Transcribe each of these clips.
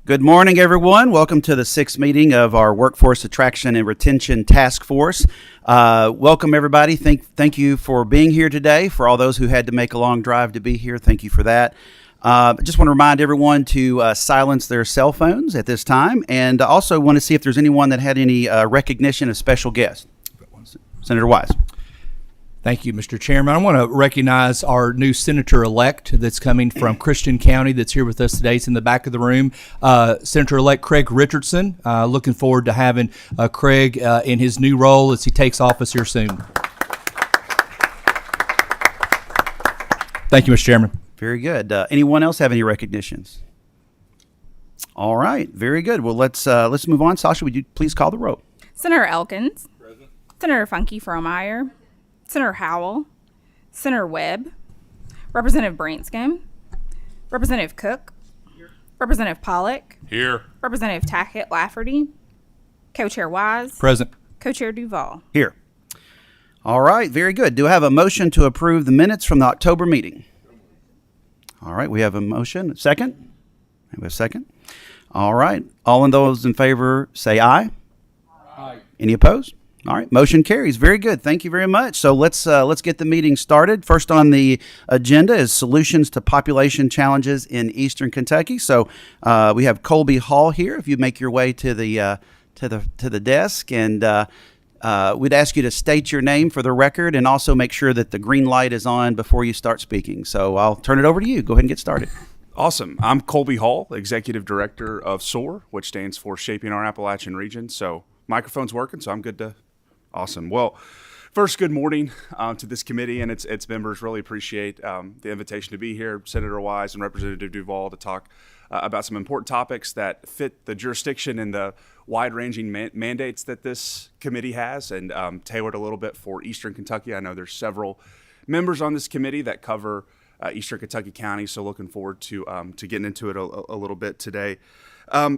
Good morning, everyone. Welcome to the sixth meeting of our Workforce Attraction and Retention Task Force. Welcome, everybody. Thank you for being here today. For all those who had to make a long drive to be here, thank you for that. I just want to remind everyone to silence their cell phones at this time, and also want to see if there's anyone that had any recognition of special guests. Senator Wise. Thank you, Mr. Chairman. I want to recognize our new senator-elect that's coming from Christian County that's here with us today. It's in the back of the room. Senator-elect Craig Richardson. Looking forward to having Craig in his new role as he takes office here soon. Thank you, Mr. Chairman. Very good. Anyone else have any recognitions? All right. Very good. Well, let's move on. Sasha, would you please call the roll? Senator Elkins. Present. Senator Funke Fromeyer. Senator Howell, Senator Webb, Representative Branscombe, Representative Cook, here. Representative Pollock, here. Representative Tackett Lafferty, Co-Chair Wise, present, Co-Chair Duval, here. All right, very good. Do I have a motion to approve the minutes from the October meeting? All right, we have a motion. Second? We have a second. All right, all of those in favor say aye. Aye. Any opposed? All right, motion carries. Very good. Thank you very much. So let's get the meeting started. First on the agenda is solutions to population challenges in Eastern Kentucky. So we have Colby Hall here. If you make your way to the desk, and we'd ask you to state your name for the record, and also make sure that the green light is on before you start speaking. So I'll turn it over to you. Go ahead and get started. Awesome. I'm Colby Hall, Executive Director of SOAR, which stands for Shaping Our Appalachian Region. So microphone's working, so I'm good to. Awesome. Well, first, good morning to this committee and its members. Really appreciate the invitation to be here, Senator Wise and Representative Duval, to talk about some important topics that fit the jurisdiction and the wide-ranging mandates that this committee has, and tailored a little bit for Eastern Kentucky. I know there's several members on this committee that cover Eastern Kentucky County, so looking forward to getting into it a little bit today.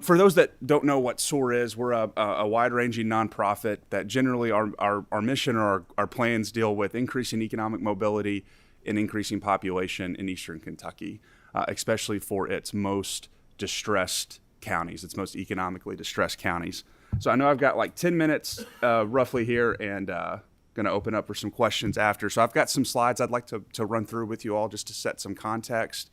For those that don't know what SOAR is, we're a wide-ranging nonprofit that generally our mission or our plans deal with increasing economic mobility and increasing population in Eastern Kentucky, especially for its most distressed counties, its most economically distressed counties. So I know I've got like 10 minutes roughly here, and going to open up for some questions after. So I've got some slides I'd like to run through with you all just to set some context,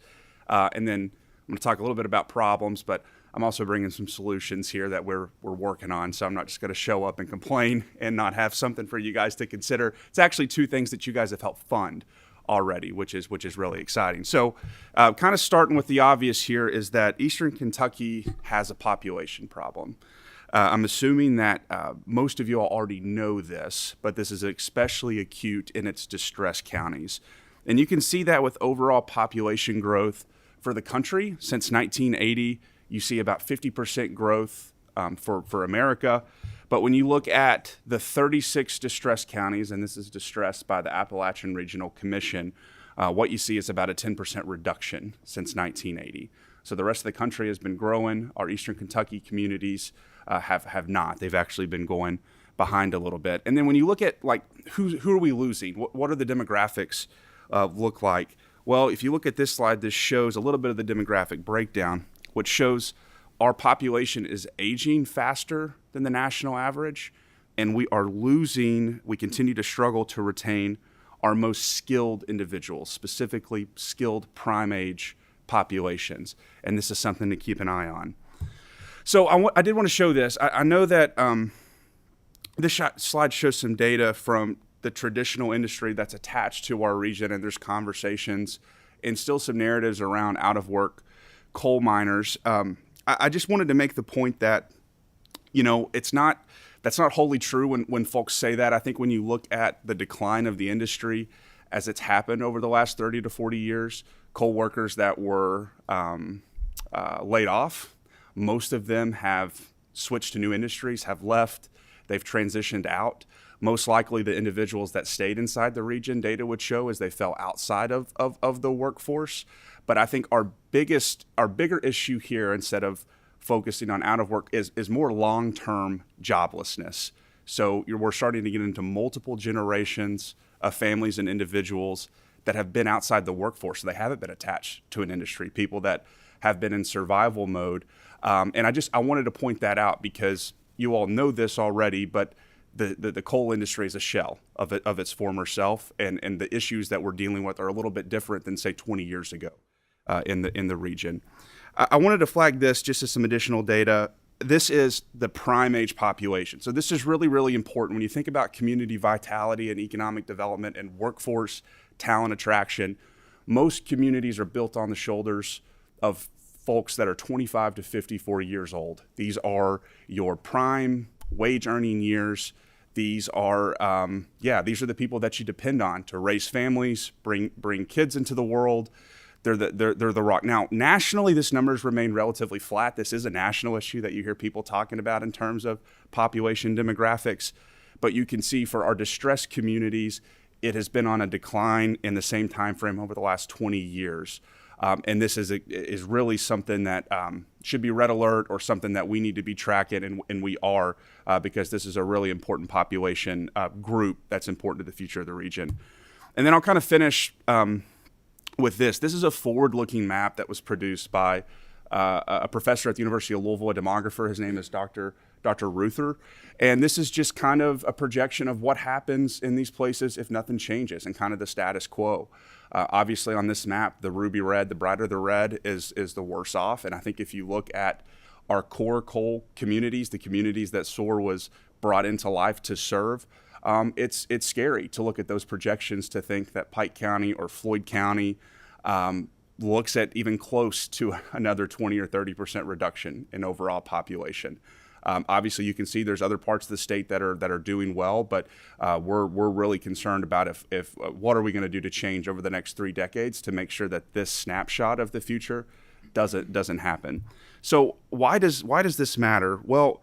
and then I'm going to talk a little bit about problems, but I'm also bringing some solutions here that we're working on, so I'm not just going to show up and complain and not have something for you guys to consider. It's actually two things that you guys have helped fund already, which is really exciting. So kind of starting with the obvious here is that Eastern Kentucky has a population problem. I'm assuming that most of you all already know this, but this is especially acute in its distressed counties. And you can see that with overall population growth for the country since 1980. You see about 50% growth for America. But when you look at the 36 distressed counties, and this is distressed by the Appalachian Regional Commission, what you see is about a 10% reduction since 1980. So the rest of the country has been growing. Our Eastern Kentucky communities have not. They've actually been going behind a little bit. And then when you look at like who are we losing? What are the demographics look like? Well, if you look at this slide, this shows a little bit of the demographic breakdown, which shows our population is aging faster than the national average, and we continue to struggle to retain our most skilled individuals, specifically skilled prime age populations. And this is something to keep an eye on. So I did want to show this. I know that this slide shows some data from the traditional industry that's attached to our region, and there's conversations and still some narratives around out of work coal miners. I just wanted to make the point that, that's not wholly true when folks say that. I think when you look at the decline of the industry as it's happened over the last 30 to 40 years, coal workers that were laid off, most of them have switched to new industries, have left, they've transitioned out. Most likely the individuals that stayed inside the region, data would show, as they fell outside of the workforce. But I think our bigger issue here, instead of focusing on out of work, is more long-term joblessness. So we're starting to get into multiple generations of families and individuals that have been outside the workforce. So they haven't been attached to an industry. People that have been in survival mode. And I wanted to point that out because you all know this already, but the coal industry is a shell of its former self, and the issues that we're dealing with are a little bit different than, say, 20 years ago in the region. I wanted to flag this just as some additional data. This is the prime age population. So this is really, really important when you think about community vitality and economic development and workforce talent attraction. Most communities are built on the shoulders of folks that are 25 to 54 years old. These are your prime wage earning years. These are, these are the people that you depend on to raise families, bring kids into the world. They're the rock. Now, nationally, this numbers remain relatively flat. This is a national issue that you hear people talking about in terms of population demographics. But you can see for our distressed communities, it has been on a decline in the same time frame over the last 20 years. And this is really something that should be red alert, or something that we need to be tracking, and we are, because this is a really important population group that's important to the future of the region. And then I'll kind of finish with this. This is a forward-looking map that was produced by a professor at the University of Louisville, a demographer. His name is Dr. Ruther. And this is just kind of a projection of what happens in these places if nothing changes, and kind of the status quo. Obviously, on this map, the ruby red, the brighter the red, is the worse off. And I think if you look at our core coal communities, the communities that SOAR was brought into life to serve, it's scary to look at those projections, to think that Pike County or Floyd County looks at even close to another 20 or 30% reduction in overall population. Obviously, you can see there's other parts of the state that are doing well, but we're really concerned about if what are we going to do to change over the next 3 decades to make sure that this snapshot of the future doesn't happen. So why does this matter? Well,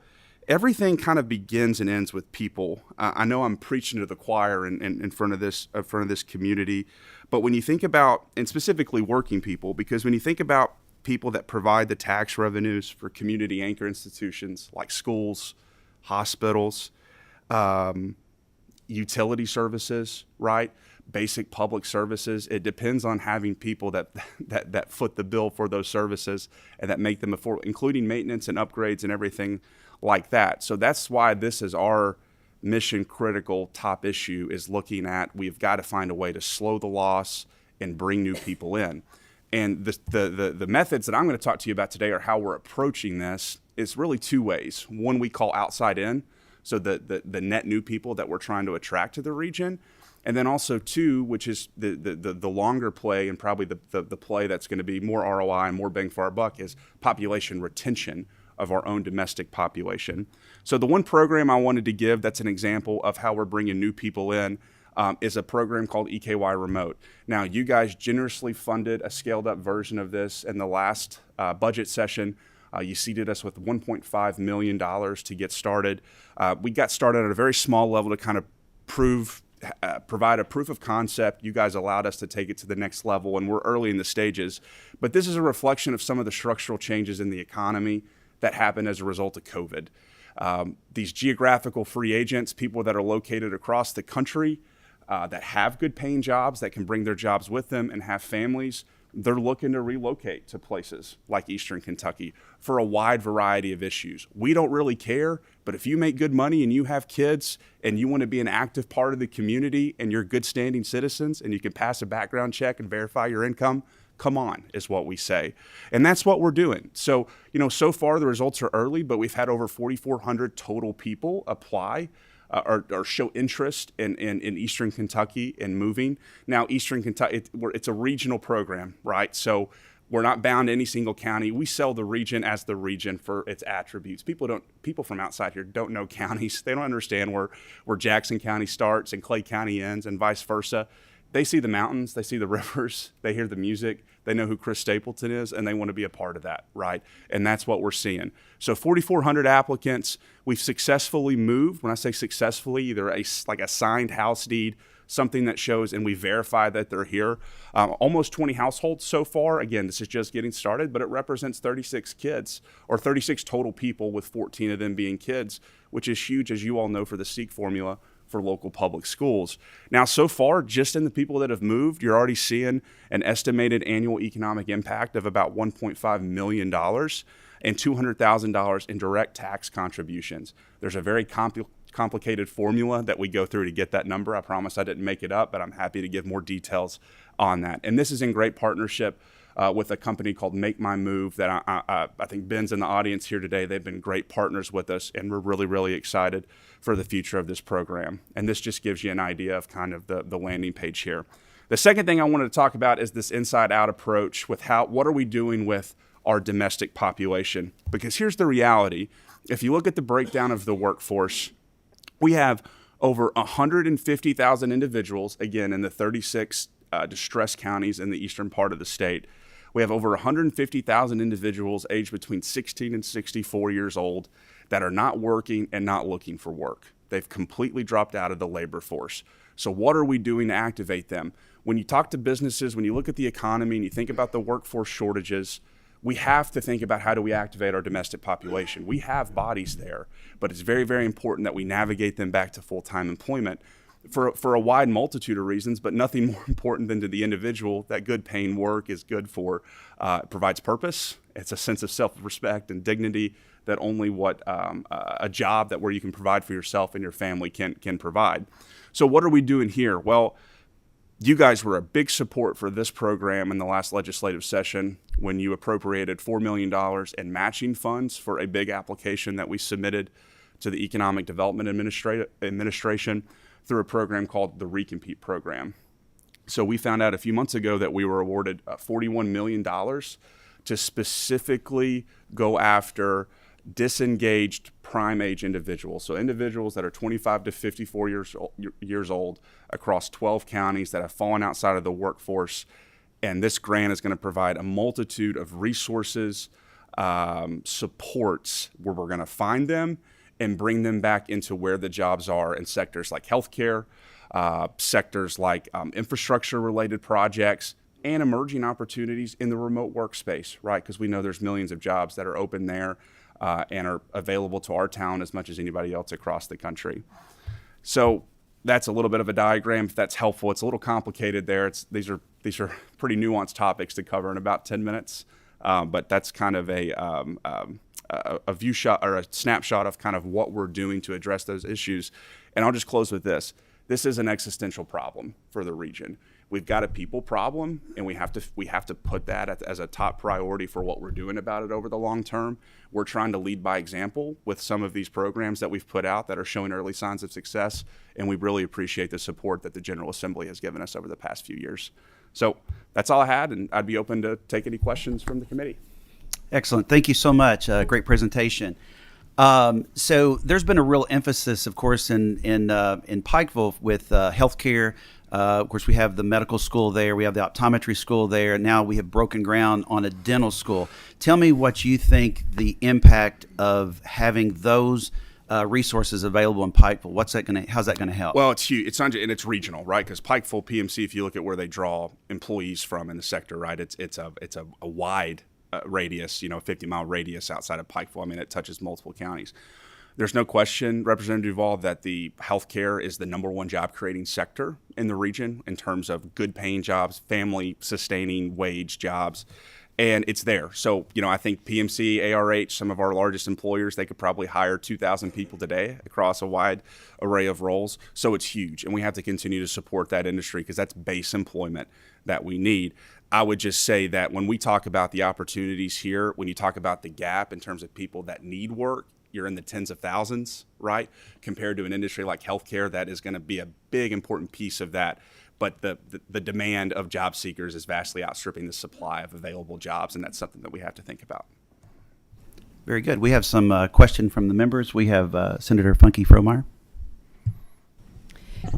everything kind of begins and ends with people. I know I'm preaching to the choir in front of this community, but when you think about, and specifically working people, because when you think about people that provide the tax revenues for community anchor institutions like schools, hospitals, utility services, right? Basic public services. It depends on having people that foot the bill for those services and that make them affordable, including maintenance and upgrades and everything like that. So that's why this is our mission critical top issue, is looking at, we've got to find a way to slow the loss and bring new people in. And the methods that I'm going to talk to you about today, are how we're approaching this. It's really 2 ways. One we call outside in, so the net new people that we're trying to attract to the region. And then also 2, which is the longer play, and probably the play that's going to be more ROI and more bang for our buck, is population retention of our own domestic population. So the one program I wanted to give that's an example of how we're bringing new people in is a program called EKY Remote. Now, you guys generously funded a scaled up version of this in the last budget session. You seated us with $1.5 million to get started. We got started at a very small level to kind of provide a proof of concept. You guys allowed us to take it to the next level, and we're early in the stages. But this is a reflection of some of the structural changes in the economy that happened as a result of COVID. These geographical free agents, people that are located across the country, that have good paying jobs, that can bring their jobs with them and have families, they're looking to relocate to places like Eastern Kentucky for a wide variety of issues. We don't really care, but if you make good money and you have kids and you want to be an active part of the community and you're good standing citizens and you can pass a background check and verify your income, come on, is what we say. And that's what we're doing. So, so far the results are early, but we've had over 4,400 total people apply or show interest in Eastern Kentucky and moving. Now, Eastern Kentucky, it's a regional program, right? So we're not bound to any single county. We sell the region as the region for its attributes. People from outside here don't know counties. They don't understand where Jackson County starts and Clay County ends and vice versa. They see the mountains, they see the rivers, they hear the music, they know who Chris Stapleton is, and they want to be a part of that, right? And that's what we're seeing. So 4,400 applicants. We've successfully moved. When I say successfully, either a signed house deed, something that shows, and we verify that they're here. Almost 20 households so far. Again, this is just getting started, but it represents 36 kids, or 36 total people, with 14 of them being kids, which is huge, as you all know, for the SEEK formula. for local public schools. Now, so far, just in the people that have moved, you're already seeing an estimated annual economic impact of about $1.5 million and $200,000 in direct tax contributions. There's a very complicated formula that we go through to get that number. I promise I didn't make it up, but I'm happy to give more details on that. And this is in great partnership with a company called Make My Move that I think Ben's in the audience here today. They've been great partners with us, and we're really, really excited for the future of this program. And this just gives you an idea of kind of the landing page here. The second thing I wanted to talk about is this inside-out approach with what are we doing with our domestic population? Because here's the reality. If you look at the breakdown of the workforce, we have over 150,000 individuals, again, in the 36 distressed counties in the eastern part of the state. We have over 150,000 individuals aged between 16 and 64 years old that are not working and not looking for work. They've completely dropped out of the labor force. So what are we doing to activate them? When you talk to businesses, when you look at the economy and you think about the workforce shortages, we have to think about how do we activate our domestic population. We have bodies there, but it's very, very important that we navigate them back to full-time employment for a wide multitude of reasons, but nothing more important than to the individual that good paying work is good for. It provides purpose. It's a sense of self-respect and dignity that only a job where you can provide for yourself and your family can provide. So what are we doing here? Well, you guys were a big support for this program in the last legislative session when you appropriated $4 million in matching funds for a big application that we submitted to the Economic Development Administration through a program called the Recompete program. So we found out a few months ago that we were awarded $41 million to specifically go after disengaged prime age individuals. So individuals that are 25 to 54 years old across 12 counties that have fallen outside of the workforce. And this grant is going to provide a multitude of resources, supports where we're going to find them and bring them back into where the jobs are in sectors like healthcare, sectors like infrastructure related projects, and emerging opportunities in the remote workspace, right? Because we know there's millions of jobs that are open there and are available to our town as much as anybody else across the country. So that's a little bit of a diagram, if that's helpful. It's a little complicated there. These are pretty nuanced topics to cover in about 10 minutes, but that's kind of a view shot or a snapshot of kind of what we're doing to address those issues. And I'll just close with this. This is an existential problem for the region. We've got a people problem, and we have to put that as a top priority for what we're doing about it over the long term. We're trying to lead by example with some of these programs that we've put out that are showing early signs of success, and we really appreciate the support that the General Assembly has given us over the past few years. So that's all I had, and I'd be open to take any questions from the committee. Excellent. Thank you so much. Great presentation. So there's been a real emphasis, of course, in Pikeville with healthcare. Of course, we have the medical school there. We have the optometry school there. Now we have broken ground on a dental school. Tell me what you think the impact of having those resources available in Pikeville. How's that going to help? Well, it's huge. And it's regional, right? Because Pikeville PMC, if you look at where they draw employees from in the sector, right, it's a wide radius, 50-mile radius outside of Pikeville. I mean, it touches multiple counties. There's no question, Representative Duvall, that the healthcare is the number one job-creating sector in the region in terms of good-paying jobs, family-sustaining wage jobs, and it's there. So, I think PMC, ARH, some of our largest employers, they could probably hire 2,000 people today across a wide array of roles. So it's huge, and we have to continue to support that industry because that's base employment that we need. I would just say that when we talk about the opportunities here, when you talk about the gap in terms of people that need work, you're in the tens of thousands, right? Compared to an industry like healthcare, that is going to be a big, important piece of that. But the demand of job seekers is vastly outstripping the supply of available jobs, and that's something that we have to think about. Very good. We have some question from the members. We have Senator Funke Fromeyer.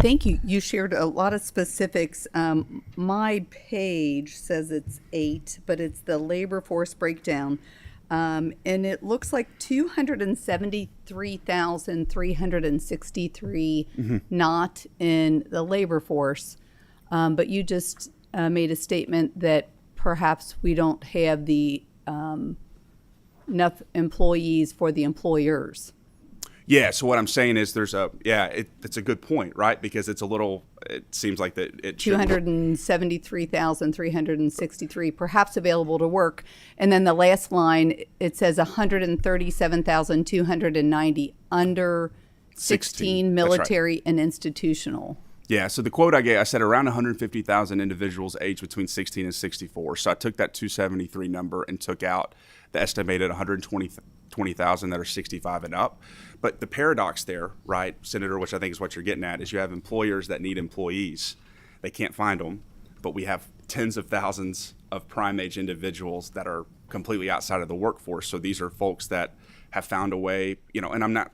Thank you. You shared a lot of specifics. My page says it's 8, but it's the labor force breakdown. And it looks like 273,363 not in the labor force. But you just made a statement that perhaps we don't have the enough employees for the employers. Yeah. So what I'm saying is it's a good point, right? Because it seems like that it should 273,363 perhaps available to work. And then the last line, it says 137,290 under 16 That's right. military and institutional. Yeah, so the quote I gave, I said around 150,000 individuals aged between 16 and 64. So I took that 273 number and took out the estimated 120,000 that are 65 and up. But the paradox there, right, Senator, which I think is what you're getting at, is you have employers that need employees. They can't find them, but we have tens of thousands of prime age individuals that are completely outside of the workforce. So these are folks that have found a way, and I'm not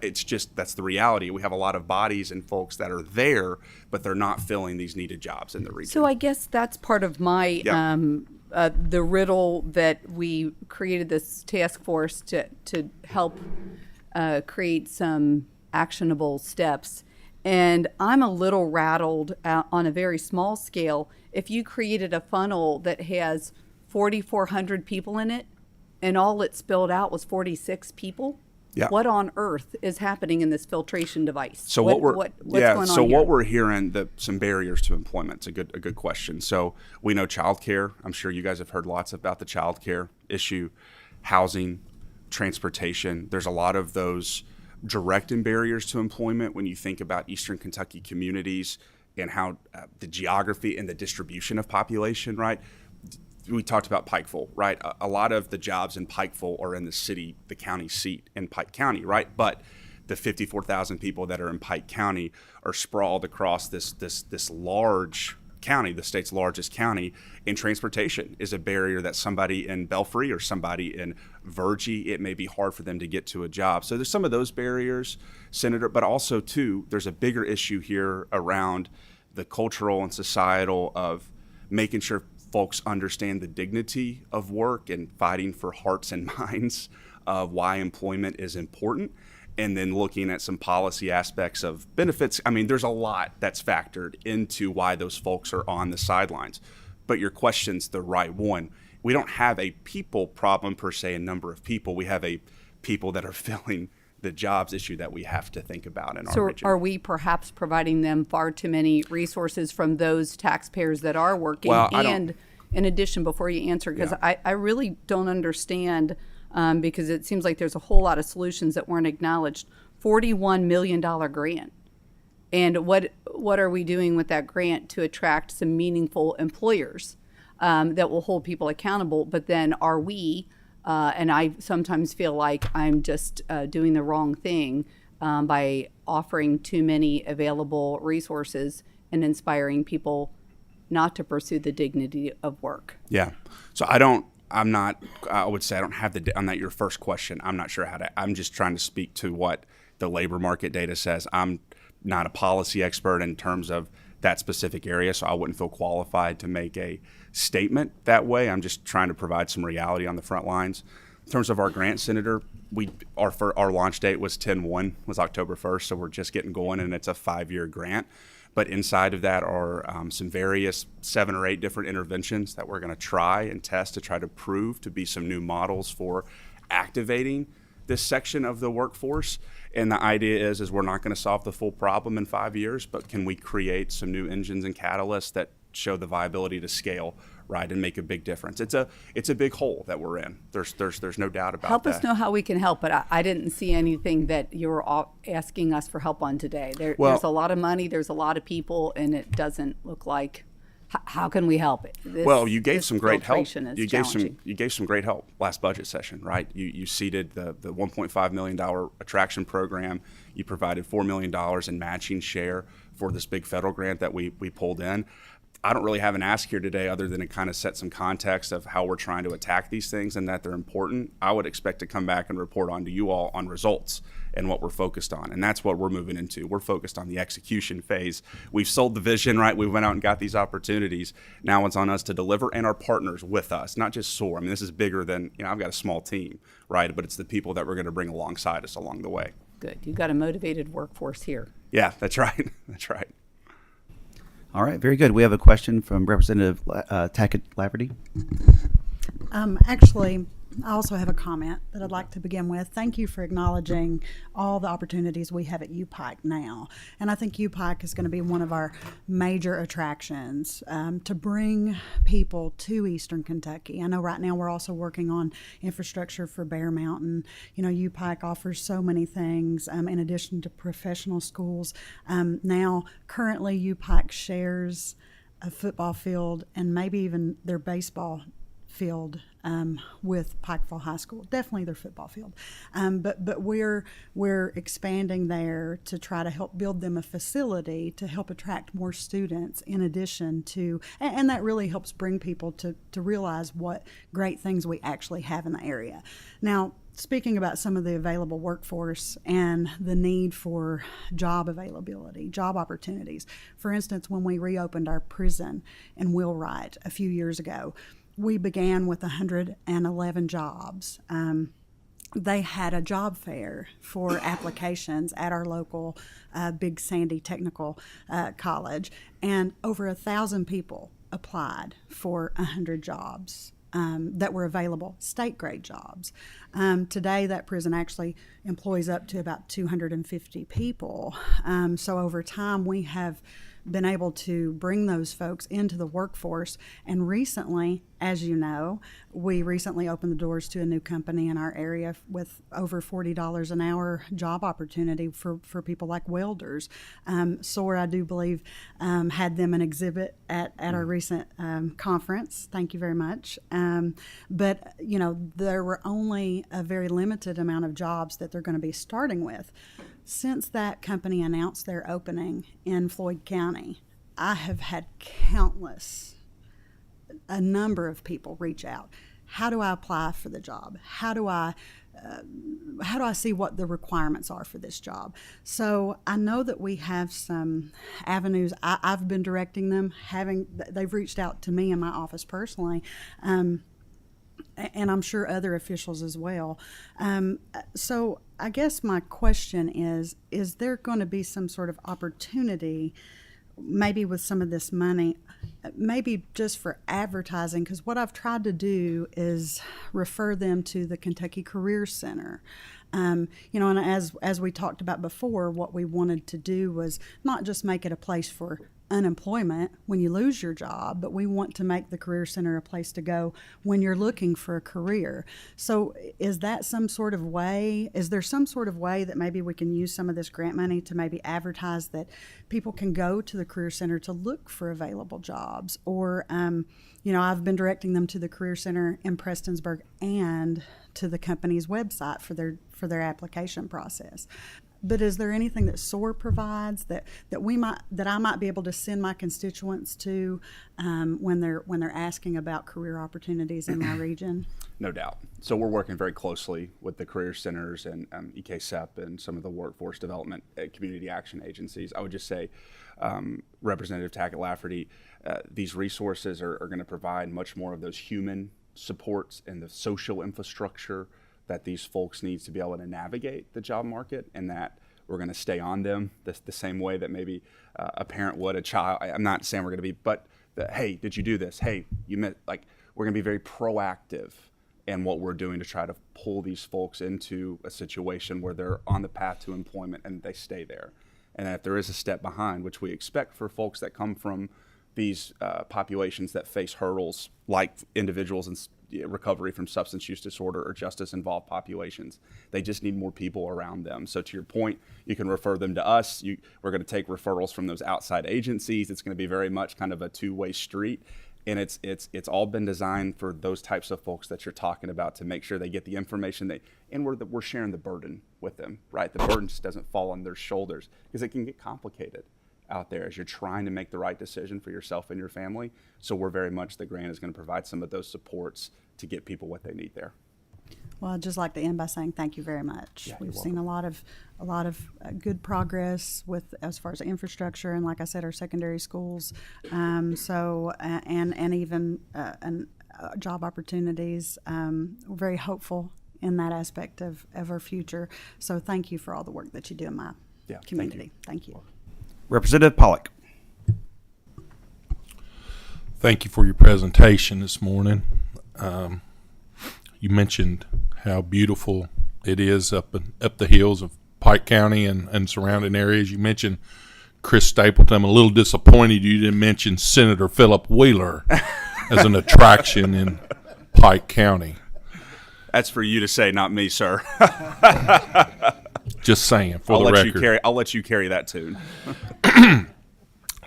it's just that's the reality. We have a lot of bodies and folks that are there, but they're not filling these needed jobs in the region. So I guess that's part of my the riddle that we created this task force to help create some actionable steps. And I'm a little rattled on a very small scale. If you created a funnel that has 4,400 people in it, and all it spilled out was 46 people. Yeah. What on earth is happening in this filtration device? So what's going on here? What we're hearing, some barriers to employment. It's a good question. So we know childcare. I'm sure you guys have heard lots about the childcare issue, housing, transportation. There's a lot of those direct barriers to employment when you think about Eastern Kentucky communities and how the geography and the distribution of population, right? We talked about Pikeville, right? A lot of the jobs in Pikeville are in the county seat in Pike County, right? But the 54,000 people that are in Pike County are sprawled across this large county, the state's largest county, and transportation is a barrier that somebody in Belfry or somebody in Virgie, it may be hard for them to get to a job. So there's some of those barriers, Senator, but also too, there's a bigger issue here around the cultural and societal of making sure folks understand the dignity of work and fighting for hearts and minds of why employment is important, and then looking at some policy aspects of benefits. I mean, there's a lot that's factored into why those folks are on the sidelines. But your question's the right one. We don't have a people problem per se, a number of people. We have a people that are filling the jobs issue that we have to think about in our region. So are we perhaps providing them far too many resources from those taxpayers that are working? Well, and in addition, before you answer, because I really don't understand, because it seems like there's a whole lot of solutions that weren't acknowledged. $41 million grant. And what are we doing with that grant to attract some meaningful employers that will hold people accountable? But then are we, and I sometimes feel like I'm just doing the wrong thing by offering too many available resources and inspiring people not to pursue the dignity of work. Yeah. So I would say I don't have on that your first question. I'm not sure I'm just trying to speak to what the labor market data says. I'm not a policy expert in terms of that specific area, so I wouldn't feel qualified to make a statement that way. I'm just trying to provide some reality on the front lines. In terms of our grant, Senator, our launch date was 10/1, was October 1st, so we're just getting going, and it's a 5-year grant. But inside of that are some various 7 or 8 different interventions that we're going to try and test to try to prove to be some new models for activating this section of the workforce. And the idea is we're not going to solve the full problem in 5 years, but can we create some new engines and catalysts that show the viability to scale, right, and make a big difference? It's a big hole that we're in. There's no doubt about that. Help us know how we can help, but I didn't see anything that you were asking us for help on today. There's a lot of money, there's a lot of people, and it doesn't look like. How can we help it? You gave some great help. You gave some great help last budget session, right? You seeded the $1.5 million attraction program. You provided $4 million in matching share for this big federal grant that we pulled in. I don't really have an ask here today other than to kind of set some context of how we're trying to attack these things and that they're important. I would expect to come back and report on to you all on results and what we're focused on. And that's what we're moving into. We're focused on the execution phase. We've sold the vision, right? We went out and got these opportunities. Now it's on us to deliver and our partners with us, not just SOAR. I mean, this is bigger than, I've got a small team, right? But it's the people that we're going to bring alongside us along the way. Good. You've got a motivated workforce here. Yeah, that's right. That's right. All right, very good. We have a question from Representative Tackett Lafferty. Actually, I also have a comment that I'd like to begin with. Thank you for acknowledging all the opportunities we have at UPike now. And I think UPike is going to be one of our major attractions to bring people to Eastern Kentucky. I know right now we're also working on infrastructure for Bear Mountain. You know, UPike offers so many things in addition to professional schools. Now, currently, UPike shares a football field and maybe even their baseball field with Pikeville High School, definitely their football field. But we're expanding there to try to help build them a facility to help attract more students in addition to, and that really helps bring people to realize what great things we actually have in the area. Now, speaking about some of the available workforce and the need for job availability, job opportunities. For instance, when we reopened our prison in Wheelwright a few years ago, we began with 111 jobs. They had a job fair for applications at our local Big Sandy Technical College, and over 1,000 people applied for 100 jobs that were available, state grade jobs. Today, that prison actually employs up to about 250 people. So over time, we have been able to bring those folks into the workforce. And recently, as you know, we recently opened the doors to a new company in our area with over $40 an hour job opportunity for people like welders. SOAR, I do believe, had them an exhibit at our recent conference. Thank you very much. But, you know, there were only a very limited amount of jobs that they're going to be starting with. Since that company announced their opening in Floyd County, I have had a number of people reach out. How do I apply for the job? How do I see what the requirements are for this job? So I know that we have some avenues. I've been directing them. They've reached out to me in my office personally. And I'm sure other officials as well. So I guess my question is there going to be some sort of opportunity, maybe with some of this money, maybe just for advertising? Because what I've tried to do is refer them to the Kentucky Career Center. You know, and as we talked about before, what we wanted to do was not just make it a place for unemployment when you lose your job, but we want to make the Career Center a place to go when you're looking for a career. So is there some sort of way that maybe we can use some of this grant money to maybe advertise that people can go to the Career Center to look for available jobs? Or, you know, I've been directing them to the Career Center in Prestonsburg and to the company's website for their application process. But is there anything that SOAR provides that I might be able to send my constituents to when they're asking about career opportunities in my region? No doubt. So we're working very closely with the career centers and EKSEP and some of the workforce development community action agencies. I would just say, Representative Tackett Lafferty, these resources are going to provide much more of those human supports and the social infrastructure that these folks need to be able to navigate the job market, and that we're going to stay on them the same way that maybe a parent would a child. I'm not saying we're going to be, but hey, did you do this? Hey, you meant, like, we're going to be very proactive in what we're doing to try to pull these folks into a situation where they're on the path to employment and they stay there. And if there is a step behind, which we expect for folks that come from these populations that face hurdles, like individuals in recovery from substance use disorder or justice-involved populations. They just need more people around them. So to your point, you can refer them to us. We're going to take referrals from those outside agencies. It's going to be very much kind of a two-way street. And it's all been designed for those types of folks that you're talking about, to make sure they get the information and we're sharing the burden with them, right? The burden just doesn't fall on their shoulders, because it can get complicated out there as you're trying to make the right decision for yourself and your family. So we're very much, the grant is going to provide some of those supports to get people what they need there. Well, I'd just like to end by saying thank you very much. Yeah, We've you're seen a lot of good progress with, as far as infrastructure, and like I said, our secondary schools. And even job opportunities. We're very hopeful in that aspect of our future. So thank you for all the work that you do in my community. Thank you. Representative Pollock. Thank you for your presentation this morning. you mentioned how beautiful it is up the hills of Pike County and surrounding areas. You mentioned Chris Stapleton. I'm a little disappointed you didn't mention Senator Philip Wheeler as an attraction in Pike County. That's for you to say, not me, sir. Just saying, for the record. I'll let you carry that tune.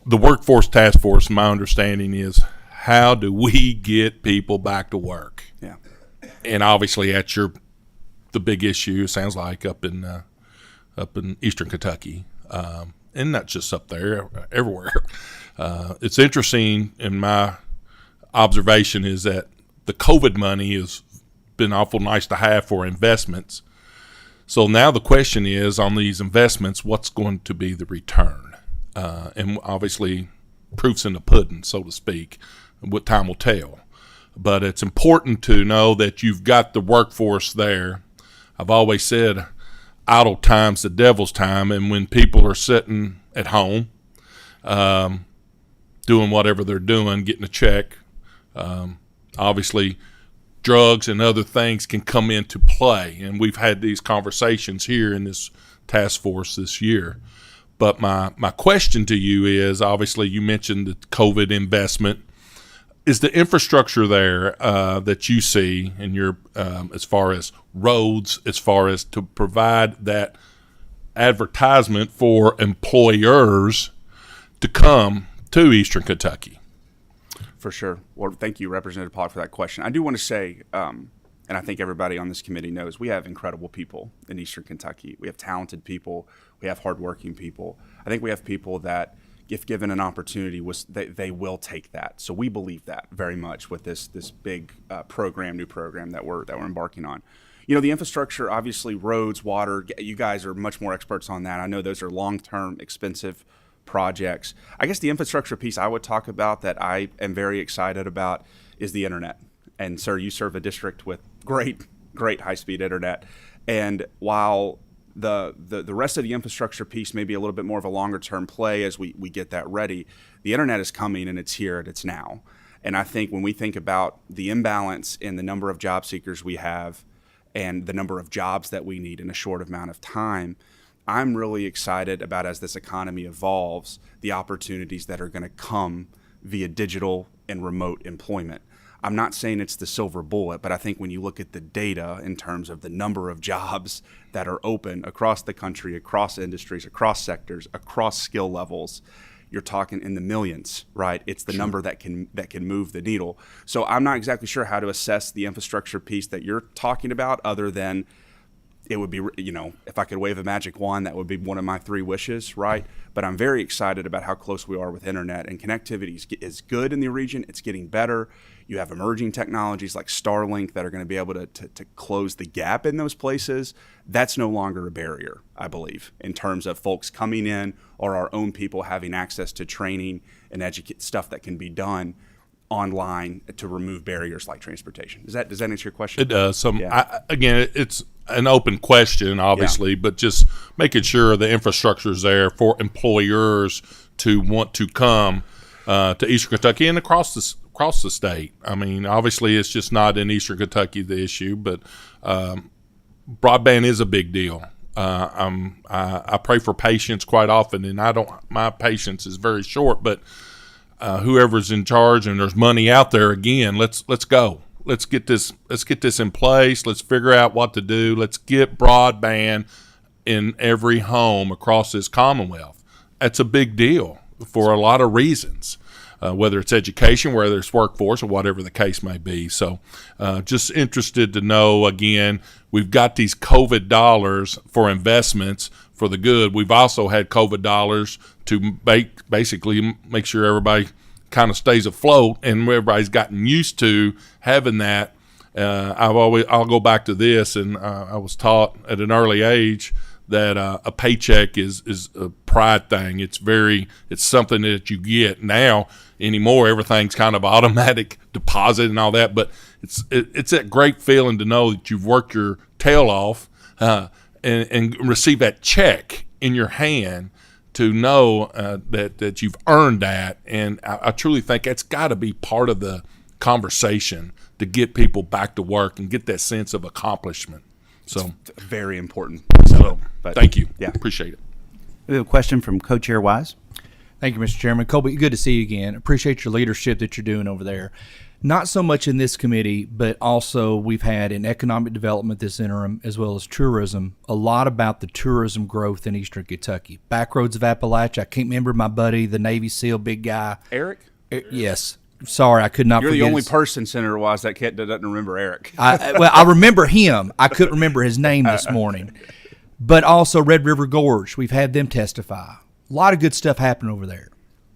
The Workforce Task Force, my understanding is, how do we get people back to work? Yeah. And obviously that's the big issue, sounds like, up in eastern Kentucky. And not just up there, everywhere. It's interesting, in my observation, is that the COVID money has been awful nice to have for investments. So now the question is, on these investments, what's going to be the return? And obviously, proof's in the pudding, so to speak. What time will tell. But it's important to know that you've got the workforce there. I've always said idle time's the devil's time, and when people are sitting at home doing whatever they're doing, getting a check, obviously drugs and other things can come into play. And we've had these conversations here in this task force this year. But my question to you is, obviously you mentioned the COVID investment. Is the infrastructure there that you see in your, as far as roads, as far as to provide that advertisement for employers to come to Eastern Kentucky? For sure. Well, thank you, Representative Pollock, for that question. I do want to say, and I think everybody on this committee knows, we have incredible people in Eastern Kentucky. We have talented people. We have hardworking people. I think we have people that, if given an opportunity, they will take that. So we believe that very much with this big new program that we're embarking on. You know, the infrastructure, obviously, roads, water. You guys are much more experts on that. I know those are long-term, expensive projects. I guess the infrastructure piece I would talk about that I am very excited about is the internet. And sir, you serve a district with great high-speed internet. And while the rest of the infrastructure piece may be a little bit more of a longer-term play as we get that ready, the internet is coming, and it's here, and it's now. And I think when we think about the imbalance in the number of job seekers we have and the number of jobs that we need in a short amount of time, I'm really excited about, as this economy evolves, the opportunities that are going to come via digital and remote employment. I'm not saying it's the silver bullet, but I think when you look at the data in terms of the number of jobs that are open across the country, across industries, across sectors, across skill levels, you're talking in the millions, right? It's the number that can move the needle. So I'm not exactly sure how to assess the infrastructure piece that you're talking about, other than it would be, if I could wave a magic wand, that would be one of my 3 wishes, right? But I'm very excited about how close we are with internet, and connectivity is good in the region. It's getting better. You have emerging technologies like Starlink that are going to be able to close the gap in those places. That's no longer a barrier, I believe, in terms of folks coming in or our own people having access to training and stuff that can be done online to remove barriers like transportation. Does that answer your question? It does. Yeah. Again, it's an open question, obviously, but just making sure the infrastructure is there for employers to want to come to Eastern Kentucky and across the state. I mean, obviously, it's just not in Eastern Kentucky the issue, but broadband is a big deal. I pray for patience quite often, and my patience is very short, but whoever's in charge, and there's money out there, again, let's go. Let's get this in place. Let's figure out what to do. Let's get broadband in every home across this Commonwealth. That's a big deal for a lot of reasons, whether it's education, whether it's workforce, or whatever the case may be. So just interested to know, again, we've got these COVID dollars for investments for the good. We've also had COVID dollars to basically make sure everybody kind of stays afloat, and everybody's gotten used to having that. I'll go back to this, and I was taught at an early age that a paycheck is a pride thing. It's something that you get now. Anymore, everything's kind of automatic deposit and all that, but it's that great feeling to know that you've worked your tail off and receive that check in your hand, to know that you've earned that. And I truly think that's got to be part of the conversation to get people back to work and get that sense of accomplishment. So Very important. So, but thank you. Yeah. Appreciate it. We have a question from Co-Chair Wise. Thank you, Mr. Chairman. Colby, good to see you again. Appreciate your leadership that you're doing over there. Not so much in this committee, but also we've had in economic development this interim, as well as tourism, a lot about the tourism growth in Eastern Kentucky. Backroads of Appalachia. I can't remember my buddy, the Navy SEAL big guy. Eric? Yes. Sorry, I could not You're forget the only his- person, Senator Wise, that doesn't remember Eric. I remember him. I couldn't remember his name this morning. But also Red River Gorge. We've had them testify. A lot of good stuff happening over there.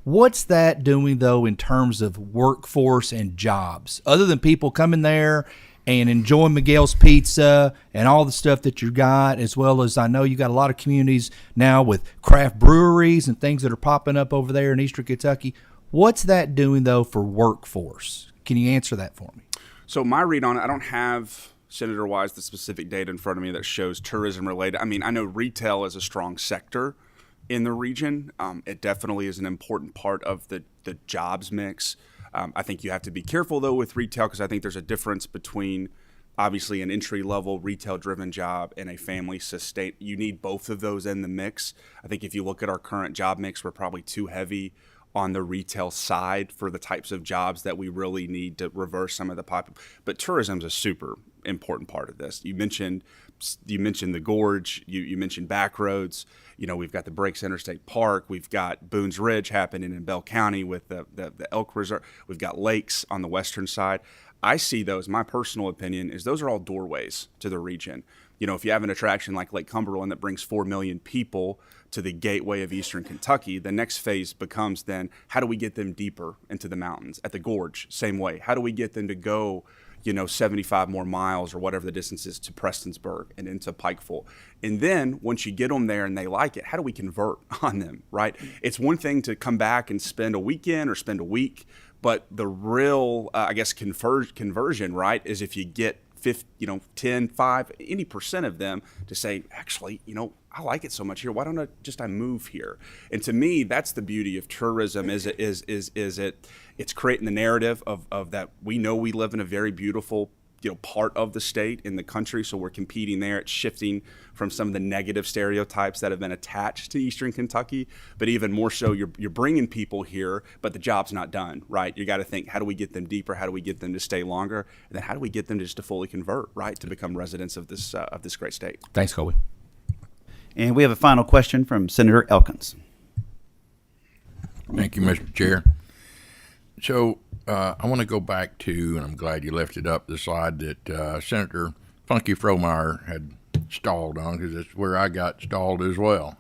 What's that doing, though, in terms of workforce and jobs? Other than people coming there and enjoying Miguel's Pizza and all the stuff that you got, as well as I know you got a lot of communities now with craft breweries and things that are popping up over there in Eastern Kentucky. What's that doing, though, for workforce? Can you answer that for me? So my read on it, I don't have, Senator Wise, the specific data in front of me that shows tourism related. I mean, I know retail is a strong sector in the region. It definitely is an important part of the jobs mix. I think you have to be careful, though, with retail, because I think there's a difference between obviously an entry-level retail-driven job and a family sustain. You need both of those in the mix. I think if you look at our current job mix, we're probably too heavy on the retail side for the types of jobs that we really need to reverse some of the but tourism is a super important part of this. You mentioned the gorge, you mentioned back roads. You know, we've got the Breaks Interstate Park, we've got Boone's Ridge happening in Bell County with the elk reserve, we've got lakes on the western side. I see those, my personal opinion is those are all doorways to the region. You know, if you have an attraction like Lake Cumberland that brings 4 million people to the gateway of Eastern Kentucky, the next phase becomes then, how do we get them deeper into the mountains? At the gorge, same way. How do we get them to go, 75 more miles or whatever the distance is to Prestonsburg and into Pikeville? And then once you get them there and they like it, how do we convert on them, right? It's one thing to come back and spend a weekend or spend a week, but the real, conversion, right, is if you get 10, 5, any percent of them to say, actually, I like it so much here. Why don't I move here? And to me, that's the beauty of tourism. It's creating the narrative of that. We know we live in a very beautiful, part of the state in the country. So we're competing there. It's shifting from some of the negative stereotypes that have been attached to Eastern Kentucky, but even more so, you're bringing people here, but the job's not done, right? You got to think, how do we get them deeper? How do we get them to stay longer? And then how do we get them just to fully convert, right, to become residents of this great state? Thanks, Colby. And we have a final question from Senator Elkins. Thank you, Mr. Chair. So I want to go back to, and I'm glad you lifted up the slide that Senator Funky Fromeyer had stalled on, because that's where I got stalled as well.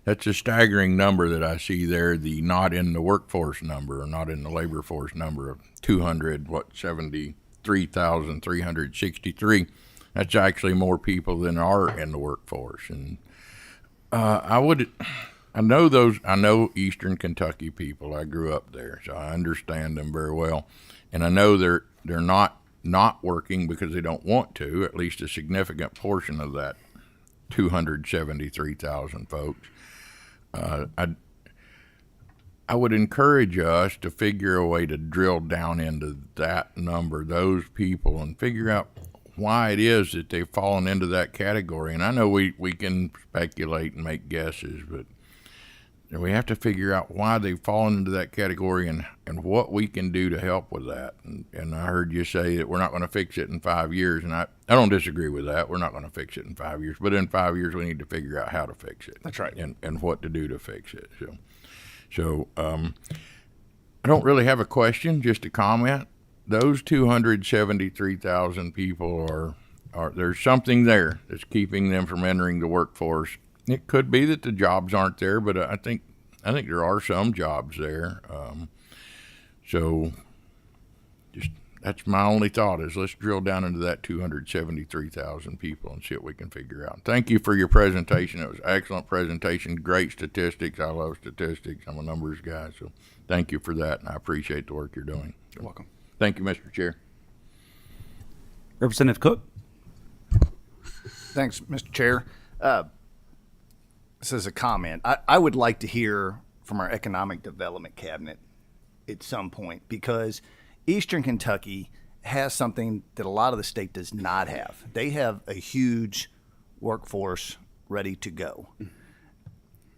That's a staggering number that I see there, the not in the workforce number, or not in the labor force number of 73,363. That's actually more people than are in the workforce. And I know Eastern Kentucky people. I grew up there, so I understand them very well. And I know they're not working because they don't want to, at least a significant portion of that 273,000 folks. I would encourage us to figure a way to drill down into that number, those people, and figure out why it is that they've fallen into that category. And I know we can speculate and make guesses, but we have to figure out why they've fallen into that category and what we can do to help with that. And I heard you say that we're not going to fix it in 5 years, and I don't disagree with that. We're not going to fix it in 5 years, but in 5 years we need to figure out how to fix it. That's right. And what to do to fix it. So I don't really have a question, just a comment. Those 273,000 people are there's something there that's keeping them from entering the workforce. It could be that the jobs aren't there, but I think there are some jobs there. So just that's my only thought is let's drill down into that 273,000 people and see what we can figure out. Thank you for your presentation. It was an excellent presentation, great statistics. I love statistics. I'm a numbers guy, so thank you for that, and I appreciate the work you're doing. You're welcome. Thank you, Mr. Chair. Representative Cook. Thanks, Mr. Chair. This is a comment. I would like to hear from our Economic Development Cabinet at some point, because Eastern Kentucky has something that a lot of the state does not have. They have a huge workforce ready to go.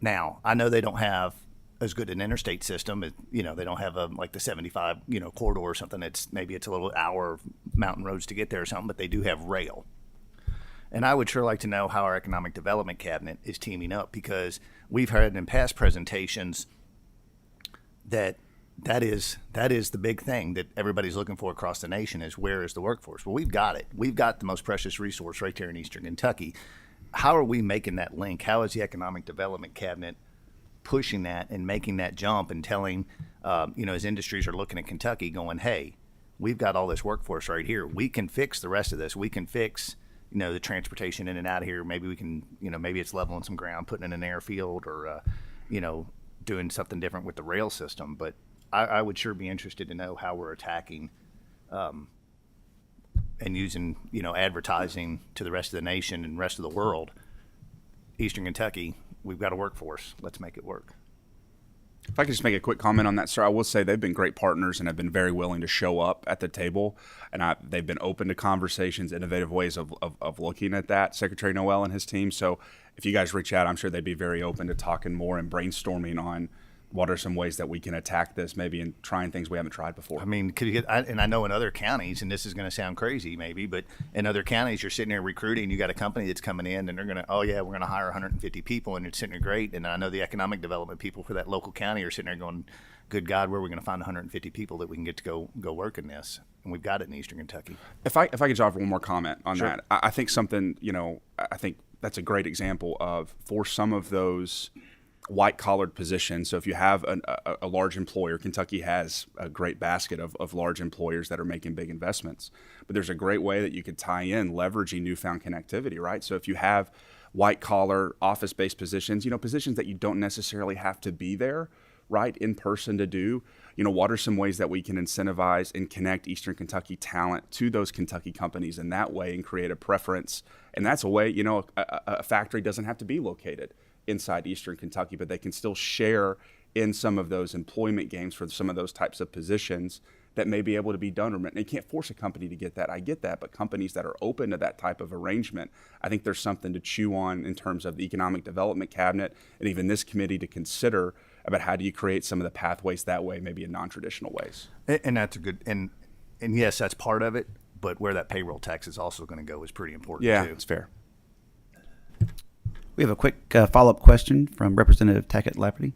Now, I know they don't have as good an interstate system. They don't have like the 75, corridor or something. Maybe it's a little hour of mountain roads to get there or something, but they do have rail. And I would sure like to know how our economic development cabinet is teaming up, because we've heard in past presentations that is the big thing that everybody's looking for across the nation is, where is the workforce? Well, we've got it. We've got the most precious resource right there in Eastern Kentucky. How are we making that link? How is the economic development cabinet pushing that and making that jump and telling, as industries are looking at Kentucky going, hey, we've got all this workforce right here. We can fix the rest of this. We can fix, the transportation in and out of here. Maybe we can, maybe it's leveling some ground, putting in an airfield, or, doing something different with the rail system. But I would sure be interested to know how we're attacking and using, advertising to the rest of the nation and rest of the world. Eastern Kentucky, we've got a workforce. Let's make it work. If I could just make a quick comment on that, sir, I will say they've been great partners and have been very willing to show up at the table. And they've been open to conversations, innovative ways of looking at that, Secretary Noel and his team. So if you guys reach out, I'm sure they'd be very open to talking more and brainstorming on what are some ways that we can attack this, maybe, and trying things we haven't tried before. I mean, could you get? And I know in other counties, and this is going to sound crazy, maybe, but in other counties, you're sitting there recruiting. You got a company that's coming in, and they're going to, oh yeah, we're going to hire 150 people, and it's sitting there great. And I know the economic development people for that local county are sitting there going, good God, where are we going to find 150 people that we can get to go work in this? And we've got it in Eastern Kentucky. If I could just offer one more comment on Sure. that, I think something, I think that's a great example of, for some of those white-collared positions. So if you have a large employer, Kentucky has a great basket of large employers that are making big investments. But there's a great way that you could tie in leveraging newfound connectivity, right? So if you have white-collar, office-based positions, positions that you don't necessarily have to be there, right, in person to do, what are some ways that we can incentivize and connect Eastern Kentucky talent to those Kentucky companies in that way and create a preference? And that's a way, a factory doesn't have to be located inside Eastern Kentucky, but they can still share in some of those employment gains for some of those types of positions that may be able to be done. And you can't force a company to get that. I get that. But companies that are open to that type of arrangement, I think there's something to chew on in terms of the economic development cabinet and even this committee to consider about how do you create some of the pathways that way, maybe in non-traditional ways. And that's a good, and yes, that's part of it, but where that payroll tax is also going to go is pretty important Yeah, too. it's fair. We have a quick follow-up question from Representative Tackett Lafferty.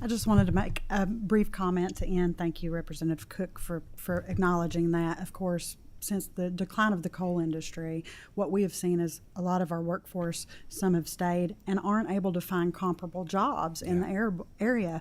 I just wanted to make a brief comment to end. Thank you, Representative Cook, for acknowledging that. Of course, since the decline of the coal industry, what we have seen is a lot of our workforce, some have stayed and aren't able to find comparable jobs in the area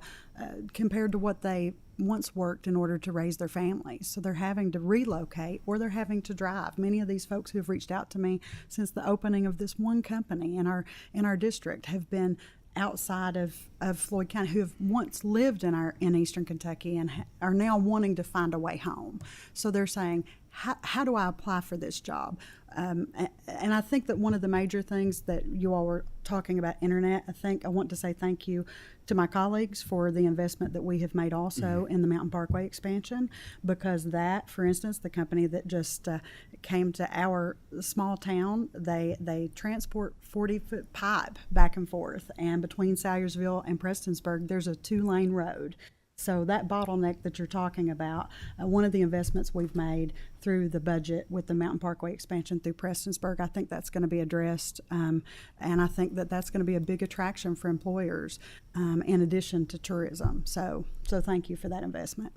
compared to what they once worked in order to raise their families. So they're having to relocate or they're having to drive. Many of these folks who have reached out to me since the opening of this one company in our district have been outside of Floyd County, who have once lived in Eastern Kentucky and are now wanting to find a way home. So they're saying, how do I apply for this job? And I think that one of the major things that you all were talking about, internet, I want to say thank you to my colleagues for the investment that we have made also in the Mountain Parkway expansion, because that, for instance, the company that just came to our small town, they transport 40-foot pipe back and forth, and between Salyersville and Prestonsburg, there's a 2-lane road. So that bottleneck that you're talking about, one of the investments we've made through the budget with the Mountain Parkway expansion through Prestonsburg, I think that's going to be addressed, and I think that that's going to be a big attraction for employers in addition to tourism. So thank you for that investment.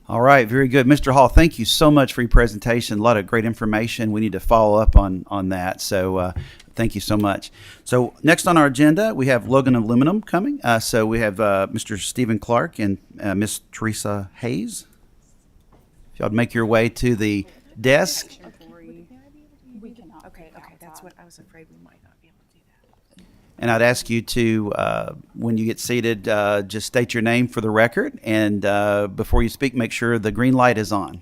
All right, very good. Mr. Hall, thank you so much for your presentation. A lot of great information. We need to follow up on that. So thank you so much. So next on our agenda, we have Logan Aluminum coming. So we have Mr. Stephen Clark and Miss Teresa Hayes. If y'all would make your way to the desk. Okay, that's what I was afraid we might not be able to do that. And I'd ask you to, when you get seated, just state your name for the record. And before you speak, make sure the green light is on.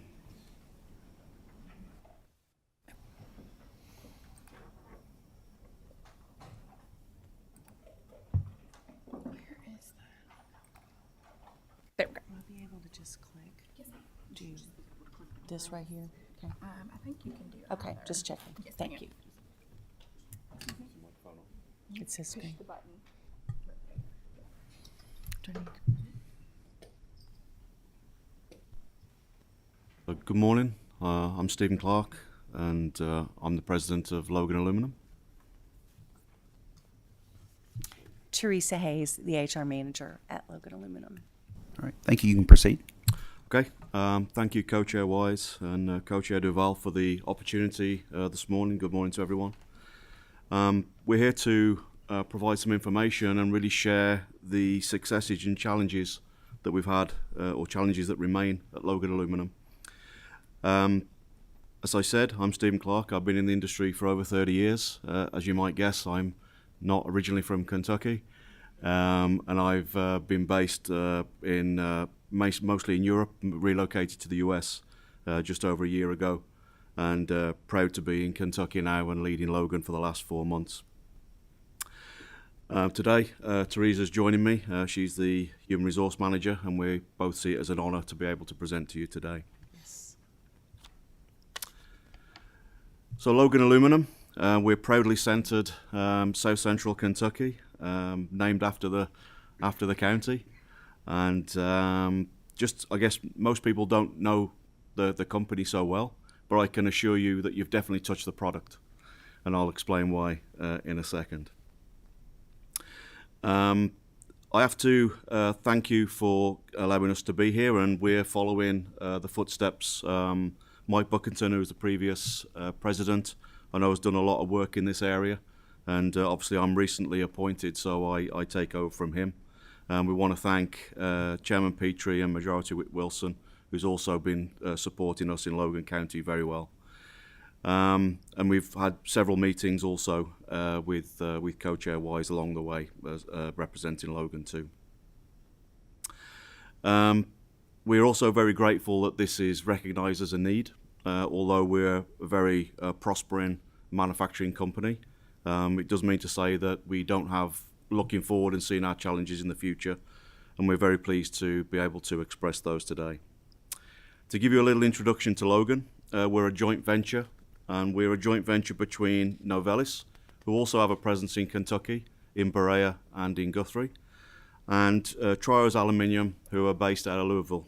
There we go. Will I be able to just click? Yes, do this right here? Okay. I think you can do it. Okay, just checking. Thank you. It says screen. Good morning. I'm Stephen Clark, and I'm the president of Logan Aluminum. Teresa Hayes, the HR manager at Logan Aluminum. All right. Thank you. You can proceed. Okay. Thank you, Co-Chair Wise and Co-Chair Duval, for the opportunity this morning. Good morning to everyone. We're here to provide some information and really share the successes and challenges that we've had, or challenges that remain at Logan Aluminum. As I said, I'm Stephen Clark. I've been in the industry for over 30 years. As you might guess, I'm not originally from Kentucky, and I've been based mostly in Europe, relocated to the US just over a year ago, and proud to be in Kentucky now and leading Logan for the last 4 months. Today, Teresa's joining me. She's the Human Resource Manager, and we both see it as an honor to be able to present to you today. So Logan Aluminum, we're proudly centered South Central Kentucky, named after the county, and I guess most people don't know the company so well, but I can assure you that you've definitely touched the product, and I'll explain why in a second. I have to thank you for allowing us to be here, and we're following the footsteps. Mike Buckington, who was the previous president, I know has done a lot of work in this area, and obviously I'm recently appointed, so I take over from him. We want to thank Chairman Petrie and Majority Whip Wilson, who's also been supporting us in Logan County very well. And we've had several meetings also with Co-Chair Wise along the way, representing Logan too. We're also very grateful that this is recognised as a need, although we're a very prospering manufacturing company. It does mean to say that we don't have looking forward and seeing our challenges in the future, and we're very pleased to be able to express those today. To give you a little introduction to Logan, we're a joint venture, and we're a joint venture between Novelis, who also have a presence in Kentucky, in Berea and in Guthrie, and Trios Aluminium, who are based out of Louisville.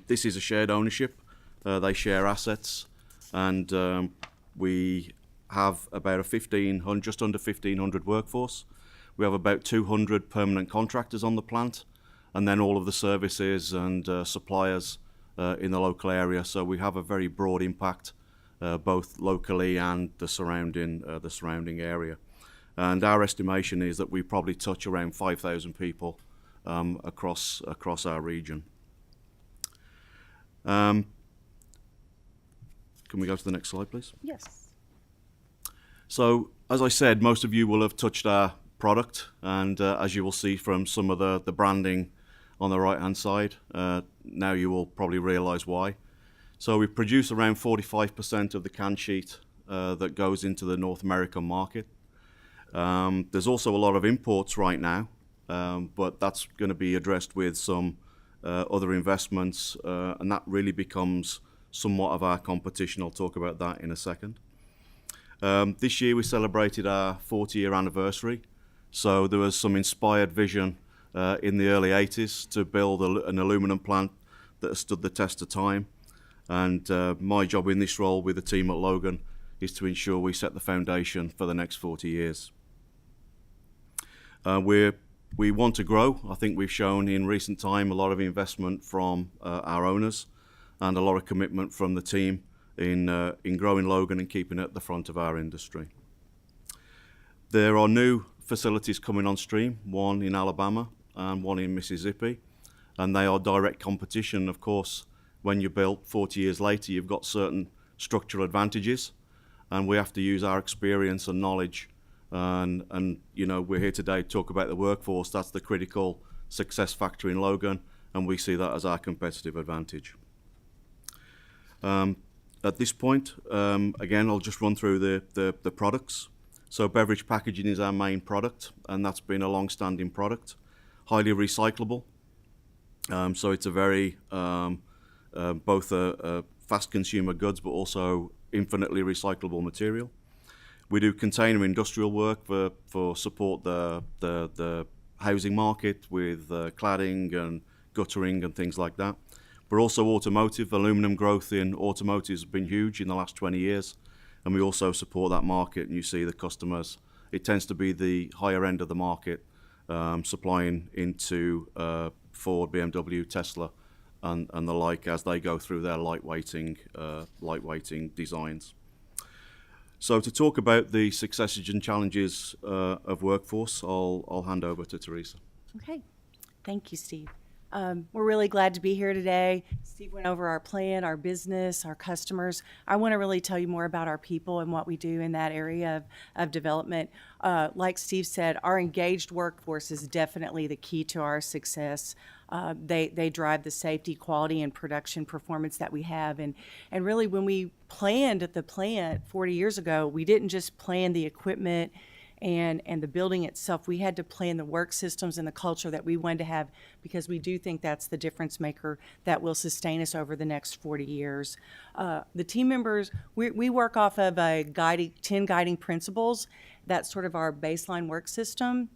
This is a shared ownership. They share assets, and we have about just under 1,500 workforce. We have about 200 permanent contractors on the plant, and then all of the services and suppliers in the local area. So we have a very broad impact, both locally and the surrounding area. And our estimation is that we probably touch around 5,000 people across our region. Can we go to the next slide, please? Yes. So, as I said, most of you will have touched our product, and as you will see from some of the branding on the right-hand side, now you will probably realise why. So we produce around 45% of the can sheet that goes into the North American market. There's also a lot of imports right now, but that's going to be addressed with some other investments, and that really becomes somewhat of our competition. I'll talk about that in a second. This year we celebrated our 40-year anniversary, so there was some inspired vision in the early 80s to build an aluminum plant that has stood the test of time, and my job in this role with the team at Logan is to ensure we set the foundation for the next 40 years. We want to grow. I think we've shown in recent time a lot of investment from our owners and a lot of commitment from the team in growing Logan and keeping it at the front of our industry. There are new facilities coming on stream, one in Alabama and one in Mississippi, and they are direct competition. Of course, when you're built 40 years later, you've got certain structural advantages, and we have to use our experience and knowledge. And you know, we're here today to talk about the workforce. That's the critical success factor in Logan, and we see that as our competitive advantage. At this point, again, I'll just run through the products. So beverage packaging is our main product, and that's been a long-standing product, highly recyclable. So it's a very both a fast consumer goods but also infinitely recyclable material. We do container industrial work for support the housing market with cladding and guttering and things like that. But also automotive. Aluminum growth in automotive has been huge in the last 20 years, and we also support that market. And you see the customers, it tends to be the higher end of the market, supplying into Ford, BMW, Tesla, and the like as they go through their lightweighting designs. So to talk about the successes and challenges of workforce, I'll hand over to Teresa. Okay. Thank you, Steve. We're really glad to be here today. Steve went over our plan, our business, our customers. I want to really tell you more about our people and what we do in that area of development. Like Steve said, our engaged workforce is definitely the key to our success. They drive the safety, quality, and production performance that we have. And really, when we planned at the plant 40 years ago, we didn't just plan the equipment and the building itself. We had to plan the work systems and the culture that we wanted to have, because we do think that's the difference maker that will sustain us over the next 40 years. The team members, we work off of 10 guiding principles. That's sort of our baseline work system.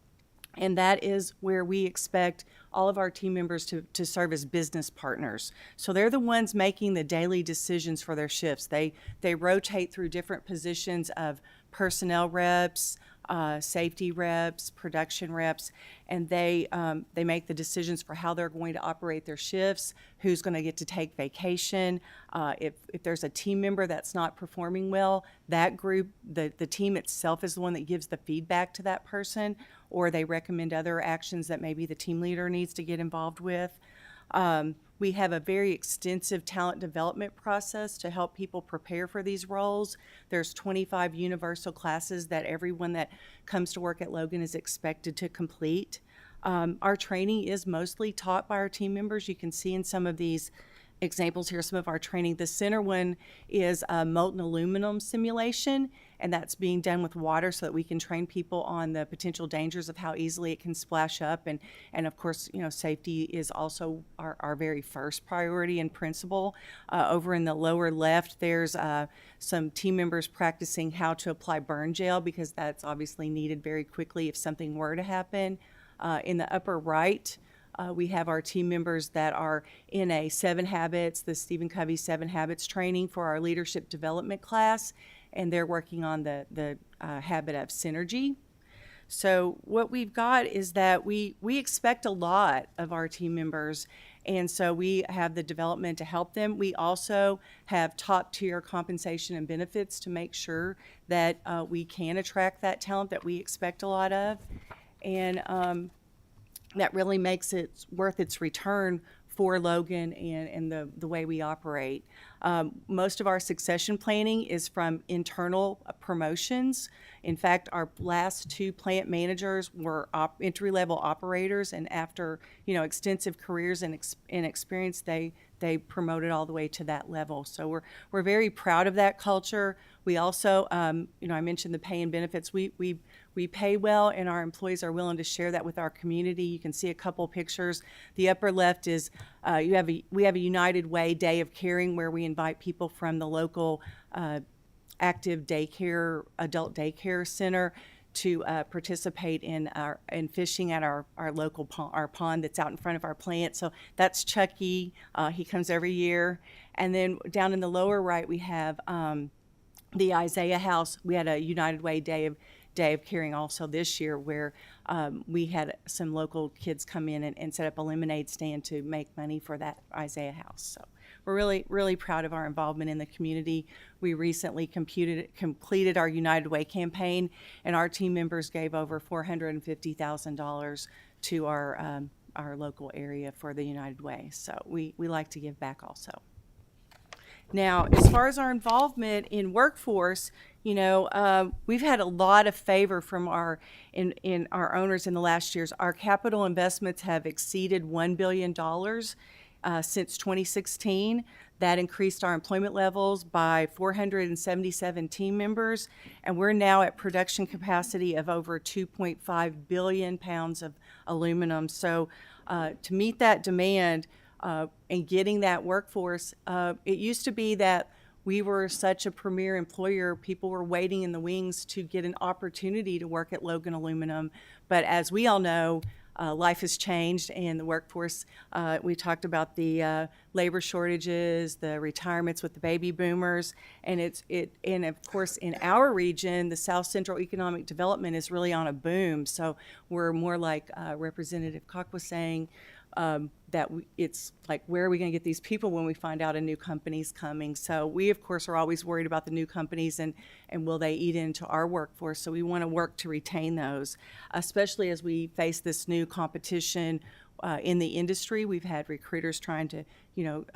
And that is where we expect all of our team members to serve as business partners. So they're the ones making the daily decisions for their shifts. They rotate through different positions of personnel reps, safety reps, production reps, and they make the decisions for how they're going to operate their shifts, who's going to get to take vacation. If there's a team member that's not performing well, that group, the team itself is the one that gives the feedback to that person, or they recommend other actions that maybe the team leader needs to get involved with. We have a very extensive talent development process to help people prepare for these roles. There's 25 universal classes that everyone that comes to work at Logan is expected to complete. Our training is mostly taught by our team members. You can see in some of these examples here some of our training. The center one is a molten aluminum simulation, and that's being done with water so that we can train people on the potential dangers of how easily it can splash up. And of course, safety is also our very first priority and principle. Over in the lower left, there's some team members practicing how to apply burn gel, because that's obviously needed very quickly if something were to happen. In the upper right, we have our team members that are in the Stephen Covey 7 Habits training for our leadership development class, and they're working on the habit of synergy. So what we've got is that we expect a lot of our team members, and so we have the development to help them. We also have top-tier compensation and benefits to make sure that we can attract that talent that we expect a lot of, and that really makes it worth its return for Logan and the way we operate. Most of our succession planning is from internal promotions. In fact, our last 2 plant managers were entry-level operators, and after extensive careers and experience, they promoted all the way to that level. So we're very proud of that culture. We also, I mentioned the pay and benefits. We pay well, and our employees are willing to share that with our community. You can see a couple pictures. The upper left is we have a United Way Day of Caring, where we invite people from the local active adult daycare center to participate in fishing at our local pond that's out in front of our plant. So that's Chucky. He comes every year. And then down in the lower right, we have the Isaiah House. We had a United Way Day of Caring also this year, where we had some local kids come in and set up a lemonade stand to make money for that Isaiah House. So we're really, really proud of our involvement in the community. We recently completed our United Way campaign, and our team members gave over $450,000 to our local area for the United Way. So we like to give back also. Now, as far as our involvement in workforce, we've had a lot of favor from our owners in the last years. Our capital investments have exceeded $1 billion since 2016. That increased our employment levels by 477 team members, and we're now at production capacity of over 2.5 billion pounds of aluminum. So to meet that demand, and getting that workforce. It used to be that we were such a premier employer, people were waiting in the wings to get an opportunity to work at Logan Aluminum. But as we all know, life has changed, and the workforce, we talked about the labor shortages, the retirements with the baby boomers, and and of course in our region, the South Central economic development is really on a boom. So we're more like Representative Koch was saying, that it's like, where are we going to get these people when we find out a new company's coming? So we, of course, are always worried about the new companies and will they eat into our workforce? So we want to work to retain those, especially as we face this new competition in the industry. We've had recruiters trying to,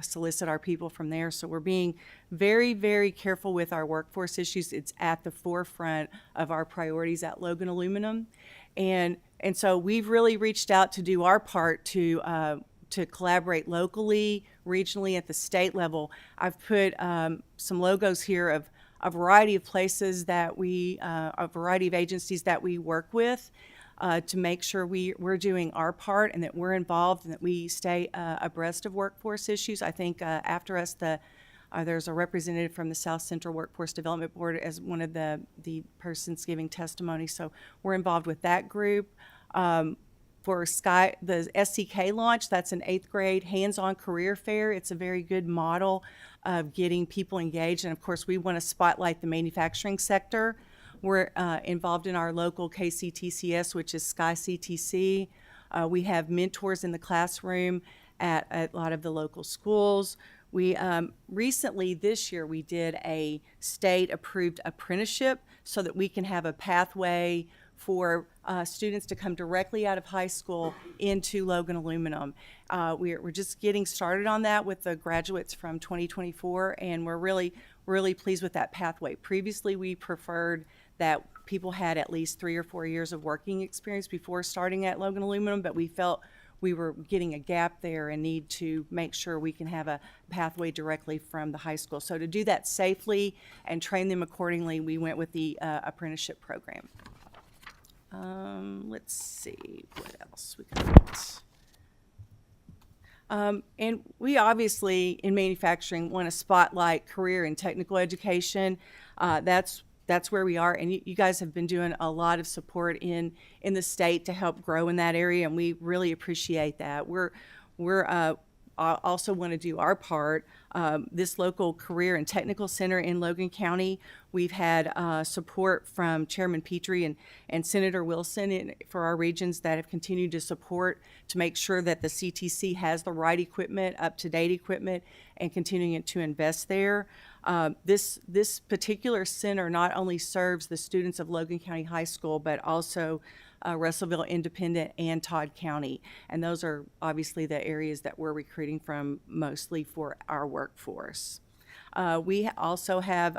solicit our people from there. So we're being very, very careful with our workforce issues. It's at the forefront of our priorities at Logan Aluminum. And so we've really reached out to do our part to collaborate locally, regionally, at the state level. I've put some logos here of a variety of places that a variety of agencies that we work with to make sure we're doing our part and that we're involved and that we stay abreast of workforce issues. I think after us, there's a representative from the South Central Workforce Development Board as one of the persons giving testimony. So we're involved with that group. For the SCK launch, that's an 8th grade hands-on career fair. It's a very good model of getting people engaged. And of course, we want to spotlight the manufacturing sector. We're involved in our local KCTCS, which is Sky CTC. We have mentors in the classroom at a lot of the local schools. We recently, this year, we did a state-approved apprenticeship so that we can have a pathway for students to come directly out of high school into Logan Aluminum. We're just getting started on that with the graduates from 2024, and we're really, really pleased with that pathway. Previously, we preferred that people had at least 3 or 4 years of working experience before starting at Logan Aluminum, but we felt we were getting a gap there and need to make sure we can have a pathway directly from the high school. So to do that safely and train them accordingly, we went with the apprenticeship program. Let's see what else we got. And we obviously in manufacturing want to spotlight career and technical education. That's where we are, and you guys have been doing a lot of support in the state to help grow in that area, and we really appreciate that. We're also want to do our part. This local career and technical center in Logan County, we've had support from Chairman Petrie and Senator Wilson for our regions that have continued to support to make sure that the CTC has the right equipment, up-to-date equipment, and continuing to invest there. This particular center not only serves the students of Logan County High School, but also Russellville Independent and Todd County. And those are obviously the areas that we're recruiting from mostly for our workforce. We also have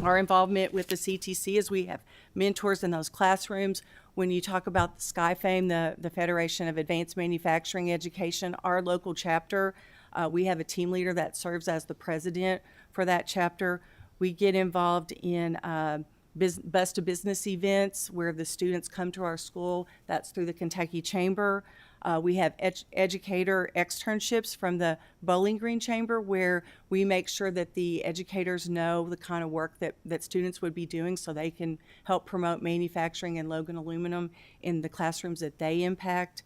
our involvement with the CTC as we have mentors in those classrooms. When you talk about the SkyFame, the Federation of Advanced Manufacturing Education, our local chapter, we have a team leader that serves as the president for that chapter. We get involved in bus to business events where the students come to our school. That's through the Kentucky Chamber. We have educator externships from the Bowling Green Chamber where we make sure that the educators know the kind of work that students would be doing so they can help promote manufacturing and Logan Aluminum in the classrooms that they impact.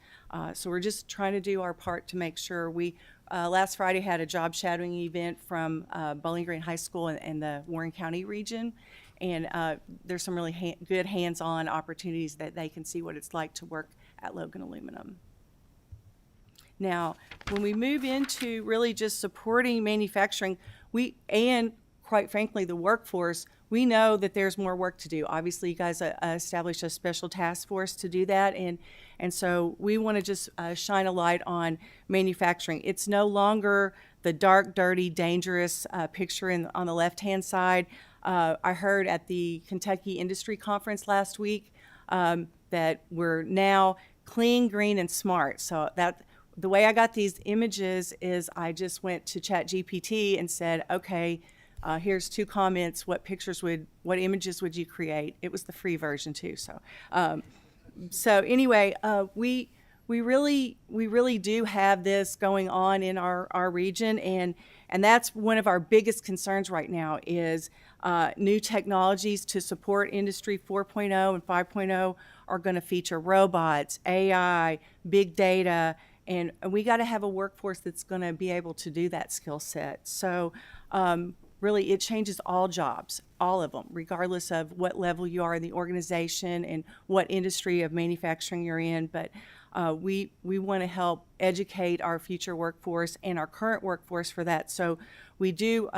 So we're just trying to do our part to make sure we last Friday had a job shadowing event from Bowling Green High School and the Warren County region. And there's some really good hands-on opportunities that they can see what it's like to work at Logan Aluminum. Now, when we move into really just supporting manufacturing, and quite frankly, the workforce, we know that there's more work to do. Obviously, you guys established a special task force to do that, and so we want to just shine a light on manufacturing. It's no longer the dark, dirty, dangerous picture on the left-hand side. I heard at the Kentucky Industry Conference last week that we're now clean, green, and smart. So the way I got these images is I just went to ChatGPT and said, okay, here's 2 comments. What images would you create? It was the free version too. So anyway, we we really do have this going on in our region, and that's one of our biggest concerns right now is new technologies to support Industry 4.0 and 5.0 are going to feature robots, AI, big data, and we got to have a workforce that's going to be able to do that skill set. So really, it changes all jobs, all of them, regardless of what level you are in the organization and what industry of manufacturing you're in. But we want to help educate our future workforce and our current workforce for that. So we do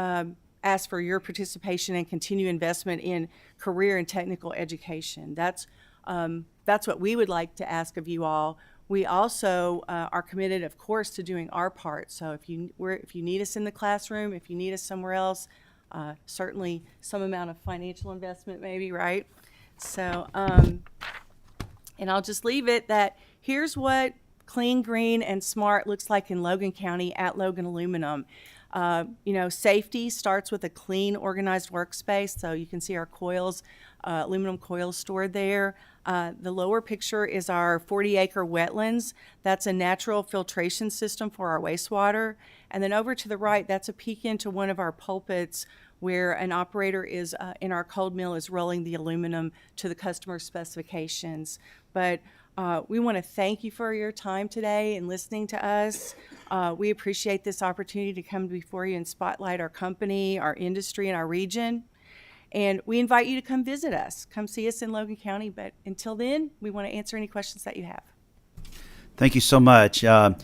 ask for your participation and continued investment in career and technical education. That's what we would like to ask of you all. We also are committed, of course, to doing our part. So if you need us in the classroom, if you need us somewhere else, certainly some amount of financial investment maybe, right? So, and I'll just leave it that here's what clean, green, and smart looks like in Logan County at Logan Aluminum. Safety starts with a clean, organized workspace. So you can see our coils, aluminum coils stored there. The lower picture is our 40-acre wetlands. That's a natural filtration system for our wastewater. And then over to the right, that's a peek into one of our pulpits where an operator is in our cold mill is rolling the aluminum to the customer specifications. But we want to thank you for your time today and listening to us. We appreciate this opportunity to come before you and spotlight our company, our industry, and our region. And we invite you to come visit us. Come see us in Logan County. But until then, we want to answer any questions that you have. Thank you so much. I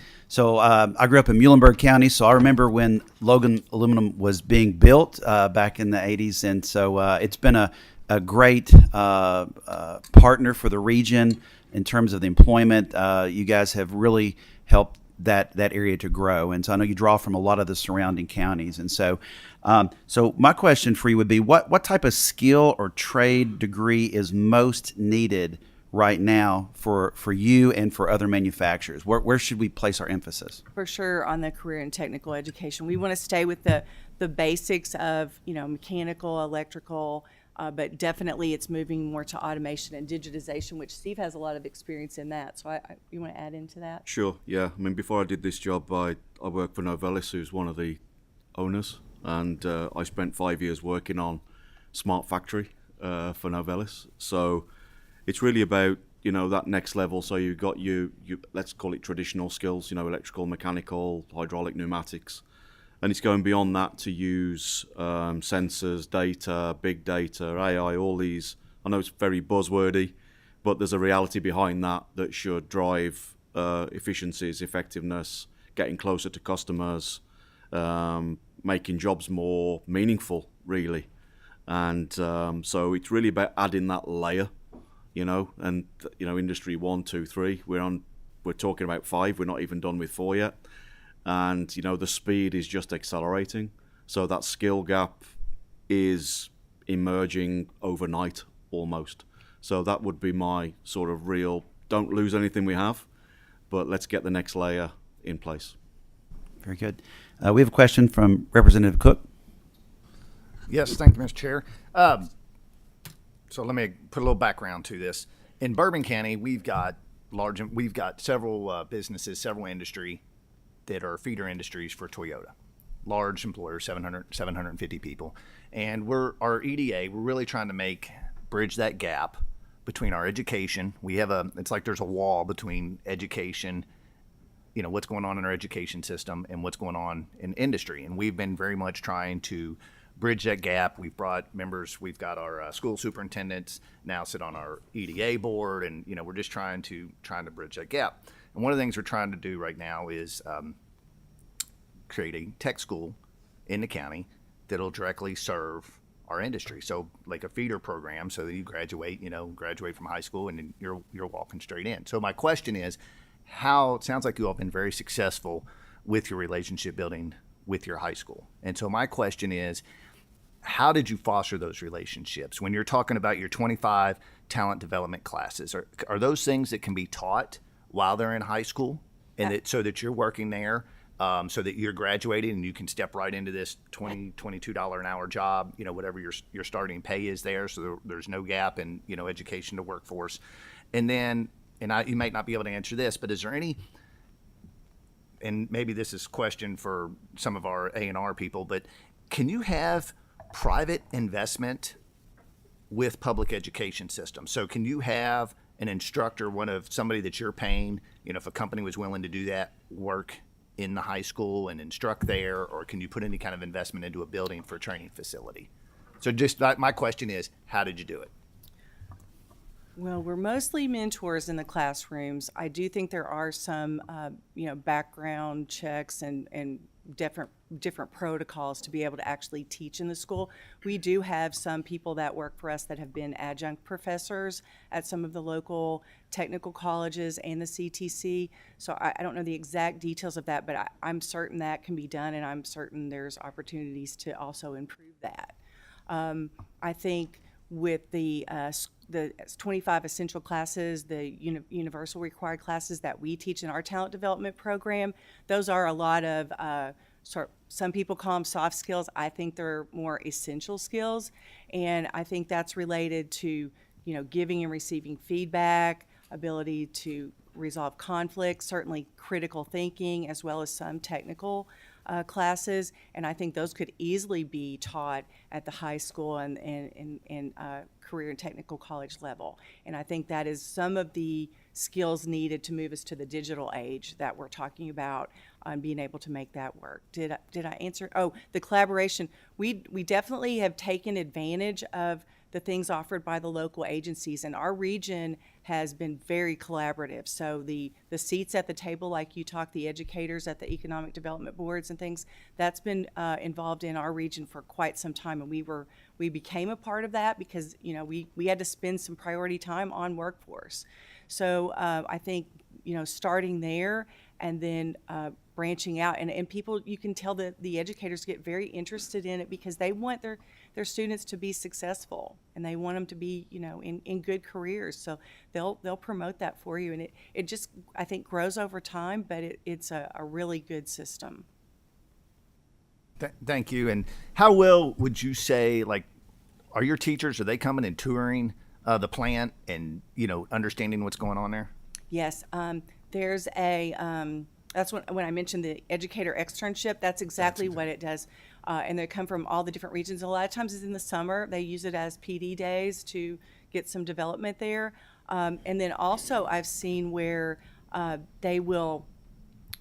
grew up in Muhlenberg County, so I remember when Logan Aluminum was being built back in the 80s. And so it's been a great partner for the region in terms of the employment. You guys have really helped that area to grow. And so I know you draw from a lot of the surrounding counties. And so my question for you would be, what type of skill or trade degree is most needed right now for you and for other manufacturers? Where should we place our emphasis? For sure on the career and technical education. We want to stay with the basics of, mechanical, electrical, but definitely it's moving more to automation and digitization, which Steve has a lot of experience in that. So you want to add into that? Sure, yeah. I mean, before I did this job, I worked for Novelis, who's one of the owners, and I spent 5 years working on Smart Factory for Novelis. So it's really about, that next level. So you've got you let's call it traditional skills, electrical, mechanical, hydraulic, pneumatics. And it's going beyond that to use sensors, data, big data, AI, all these. I know it's very buzzwordy, but there's a reality behind that should drive efficiencies, effectiveness, getting closer to customers, making jobs more meaningful, really. And so it's really about adding that layer, and industry 1, 2, 3. We're talking about 5. We're not even done with 4 yet. And the speed is just accelerating, so that skill gap is emerging overnight almost. So that would be my sort of real, don't lose anything we have, but let's get the next layer in place. Very good. We have a question from Representative Cook. Yes, thank you, Mr. Chair. So let me put a little background to this. In Bourbon County, we've got several businesses, several industry that are feeder industries for Toyota. Large employers, 750 people. And our EDA, we're really trying to bridge that gap between our education. It's like there's a wall between education, what's going on in our education system and what's going on in industry. And we've been very much trying to bridge that gap. We've brought members, we've got our school superintendents now sit on our EDA board, and we're just trying to bridge that gap. And one of the things we're trying to do right now is create a tech school in the county that'll directly serve our industry. So like a feeder program, so that you graduate from high school and then you're walking straight in. So my question is, it sounds like you all have been very successful with your relationship building with your high school. And so my question is, how did you foster those relationships? When you're talking about your 25 talent development classes, are those things that can be taught while they're in high school, and so that you're working there, so that you're graduating and you can step right into this $22 an hour job, whatever your starting pay is there, so there's no gap in education to workforce. And then and you might not be able to answer this, but is there any, and maybe this is a question for some of our A&R people, but can you have private investment with public education systems? So can you have an instructor, somebody that you're paying, if a company was willing to do that work in the high school and instruct there, or can you put any kind of investment into a building for a training facility? So just my question is, how did you do it? Well, we're mostly mentors in the classrooms. I do think there are some, background checks and different protocols to be able to actually teach in the school. We do have some people that work for us that have been adjunct professors at some of the local technical colleges and the CTC. So I don't know the exact details of that, but I'm certain that can be done, and I'm certain there's opportunities to also improve that. I think with the 25 essential classes, the universal required classes that we teach in our talent development program, those are a lot of, some people call them soft skills. I think they're more essential skills. And I think that's related to, giving and receiving feedback, ability to resolve conflict, certainly critical thinking, as well as some technical classes, and I think those could easily be taught at the high school and career and technical college level. And I think that is some of the skills needed to move us to the digital age that we're talking about, being able to make that work. Did I answer? Oh, the collaboration. We definitely have taken advantage of the things offered by the local agencies, and our region has been very collaborative. So the seats at the table, like you talked, the educators at the economic development boards and things, that's been involved in our region for quite some time, and we became a part of that because we had to spend some priority time on workforce. So I think starting there and then branching out, and people, you can tell that the educators get very interested in it because they want their students to be successful, and they want them to be in good careers. So they'll promote that for you, and it just, I think, grows over time, but it's a really good system. Thank you. And how well would you say, are your teachers, are they coming and touring the plant and understanding what's going on there? Yes, there's that's when I mentioned the educator externship. That's exactly what it does. And they come from all the different regions. A lot of times it's in the summer. They use it as PD days to get some development there. And then also I've seen where they will,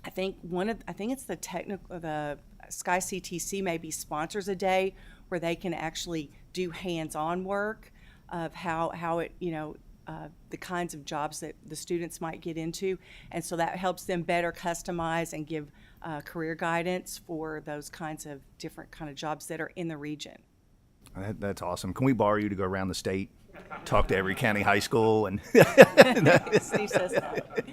I think it's the Sky CTC maybe sponsors a day where they can actually do hands-on work of how it, the kinds of jobs that the students might get into. And so that helps them better customize and give career guidance for those kinds of different kind of jobs that are in the region. That's awesome. Can we borrow you to go around the state, talk to every county high school? And Steve says that.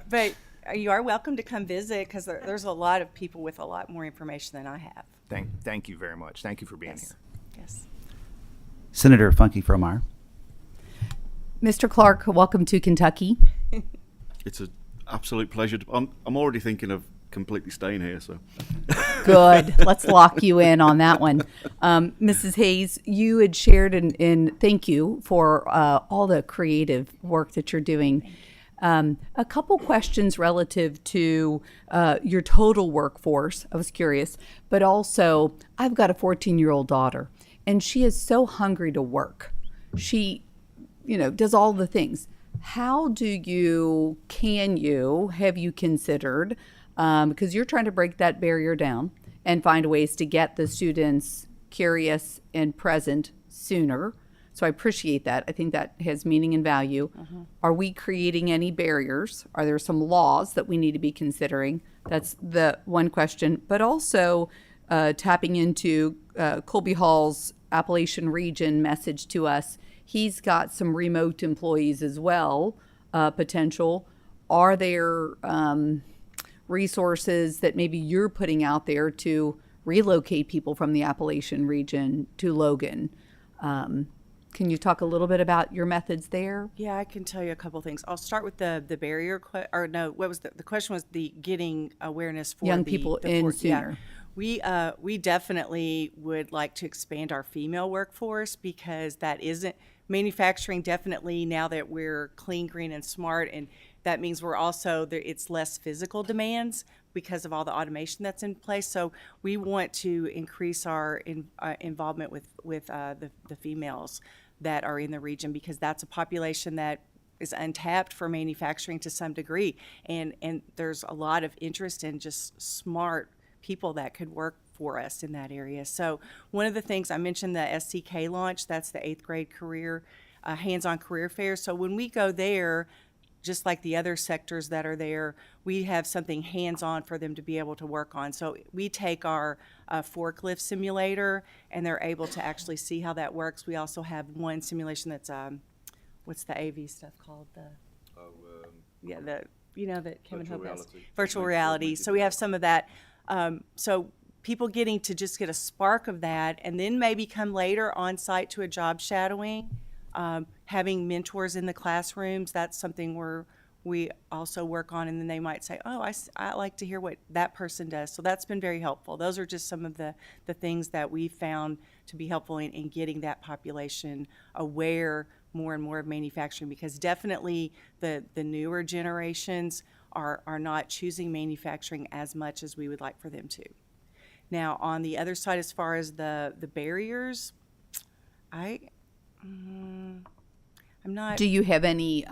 But you are welcome to come visit because there's a lot of people with a lot more information than I have. Thank you very much. Thank you for being here. Yes. Senator Funky Fromeyer. Mr. Clark, welcome to Kentucky. It's an absolute pleasure. I'm already thinking of completely staying here. So good. Let's lock you in on that one. Mrs. Hayes, you had shared, and thank you for all the creative work that you're doing. A couple questions relative to your total workforce. I was curious, but also I've got a 14-year-old daughter, and she is so hungry to work. She does all the things. How have you considered, because you're trying to break that barrier down and find ways to get the students curious and present sooner. So I appreciate that. I think that has meaning and value. Mm-hmm. Are we creating any barriers? Are there some laws that we need to be considering? That's the one question. But also tapping into Colby Hall's Appalachian region message to us. He's got some remote employees as well, potential. Are there resources that maybe you're putting out there to relocate people from the Appalachian region to Logan? Can you talk a little bit about your methods there? Yeah, I can tell you a couple things. I'll start with the barrier, what was the question was the getting awareness for young people in sooner. Yeah. We definitely would like to expand our female workforce because that isn't manufacturing. Definitely now that we're clean, green, and smart, and that means we're also there. It's less physical demands because of all the automation that's in place. So we want to increase our involvement with the females that are in the region because that's a population that is untapped for manufacturing to some degree, and there's a lot of interest in just smart people that could work for us in that area. So one of the things I mentioned, the SCK launch, that's the 8th grade career, hands-on career fair. So when we go there, just like the other sectors that are there, we have something hands-on for them to be able to work on. So we take our forklift simulator and they're able to actually see how that works. We also have one simulation that's, what's the AV stuff called? That Kevin Hope has. Virtual reality. So we have some of that. So people getting to just get a spark of that and then maybe come later on site to a job shadowing, having mentors in the classrooms, that's something we also work on, and then they might say, oh, I like to hear what that person does. So that's been very helpful. Those are just some of the things that we found to be helpful in getting that population aware more and more of manufacturing, because definitely the newer generations are not choosing manufacturing as much as we would like for them to. Now, on the other side, as far as the barriers, I'm not. Do you have any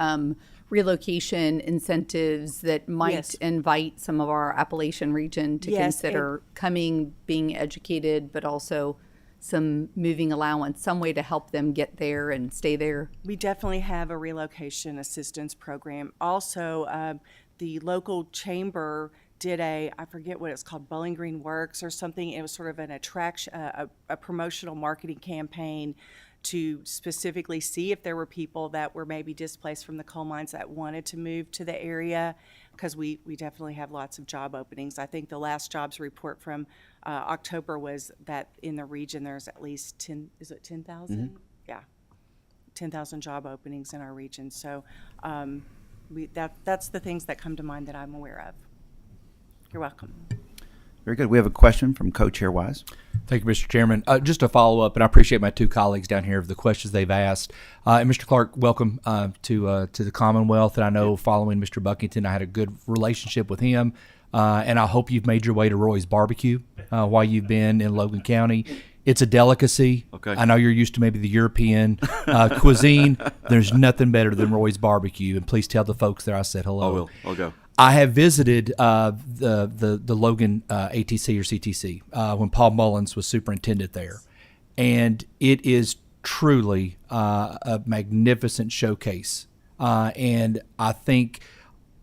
relocation incentives that might Yes. invite some of our Appalachian region to Yes, consider coming, being educated, but also some moving allowance, some way to help them get there and stay there? We definitely have a relocation assistance program. Also, the local chamber did I forget what it's called, Bowling Green Works or something. It was sort of an attraction, a promotional marketing campaign to specifically see if there were people that were maybe displaced from the coal mines that wanted to move to the area, because we definitely have lots of job openings. I think the last jobs report from October was that in the region there's at least 10,000? Mm-hmm. Yeah, 10,000 job openings in our region. So that's the things that come to mind that I'm aware of. You're welcome. Very good. We have a question from Co-Chair Wise. Thank you, Mr. Chairman. Just a follow-up, and I appreciate my two colleagues down here of the questions they've asked. And Mr. Clark, welcome to the Commonwealth. And I know following Mr. Buckington, I had a good relationship with him. And I hope you've made your way to Roy's Barbecue while you've been in Logan County. It's a delicacy. Okay. I know you're used to maybe the European cuisine. There's nothing better than Roy's Barbecue. And please tell the folks there I said hello. I will. I'll go. I have visited the Logan ATC or CTC when Paul Mullins was superintendent there, and it is truly a magnificent showcase. And I think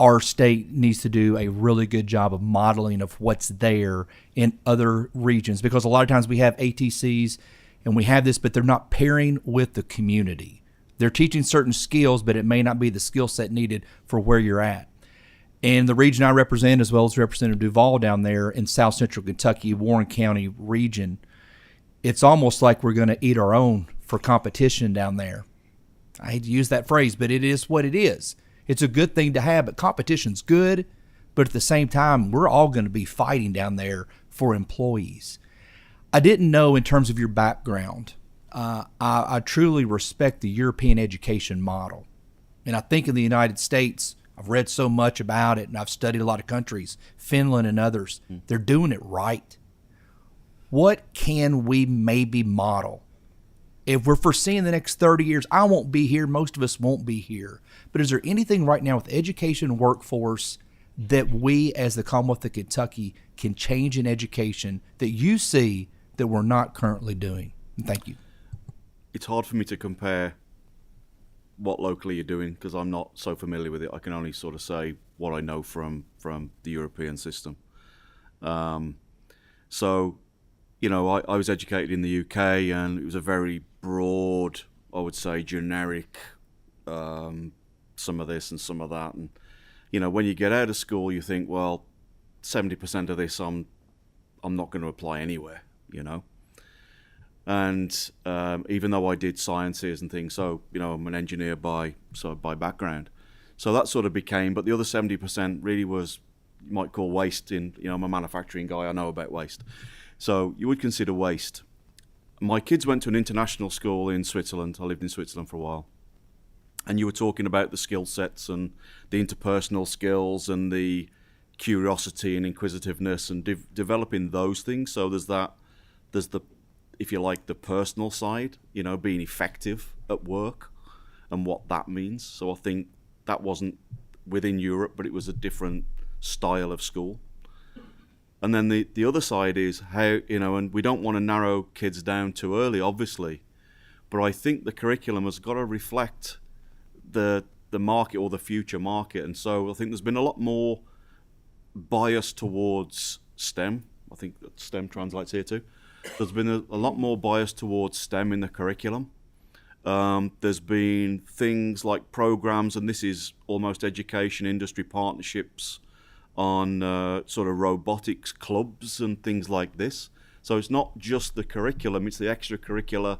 our state needs to do a really good job of modeling of what's there in other regions, because a lot of times we have ATCs and we have this, but they're not pairing with the community. They're teaching certain skills, but it may not be the skill set needed for where you're at. And the region I represent, as well as Representative Duval down there in South Central Kentucky, Warren County region, it's almost like we're going to eat our own for competition down there. I hate to use that phrase, but it is what it is. It's a good thing to have, but competition's good. But at the same time, we're all going to be fighting down there for employees. I didn't know, in terms of your background, I truly respect the European education model. And I think in the United States, I've read so much about it, and I've studied a lot of countries, Finland and others. They're doing it right. What can we maybe model? If we're foreseeing the next 30 years, I won't be here, most of us won't be here. But is there anything right now with education and workforce that we as the Commonwealth of Kentucky can change in education that you see that we're not currently doing? And thank you. It's hard for me to compare what locally you're doing because I'm not so familiar with it. I can only sort of say what I know from the European system. So, you know, I was educated in the UK, and it was a very broad, I would say, generic, some of this and some of that. And, you know, when you get out of school, you think, well, 70% of this I'm not going to apply anywhere, you know. And even though I did sciences and things, so, you know, I'm an engineer by background. So that sort of became, but the other 70% really was you might call waste in, I'm a manufacturing guy, I know about waste. So you would consider waste. My kids went to an international school in Switzerland. I lived in Switzerland for a while. And you were talking about the skill sets and the interpersonal skills and the curiosity and inquisitiveness and developing those things. So there's the, if you like, the personal side, being effective at work and what that means. So I think that wasn't within Europe, but it was a different style of school. And then the other side is how, and we don't want to narrow kids down too early, obviously, but I think the curriculum has got to reflect the market or the future market. And so I think there's been a lot more bias towards STEM. I think that STEM translates here too. There's been a lot more bias towards STEM in the curriculum. There's been things like programs, and this is almost education industry partnerships on sort of robotics clubs and things like this. So it's not just the curriculum, it's the extracurricular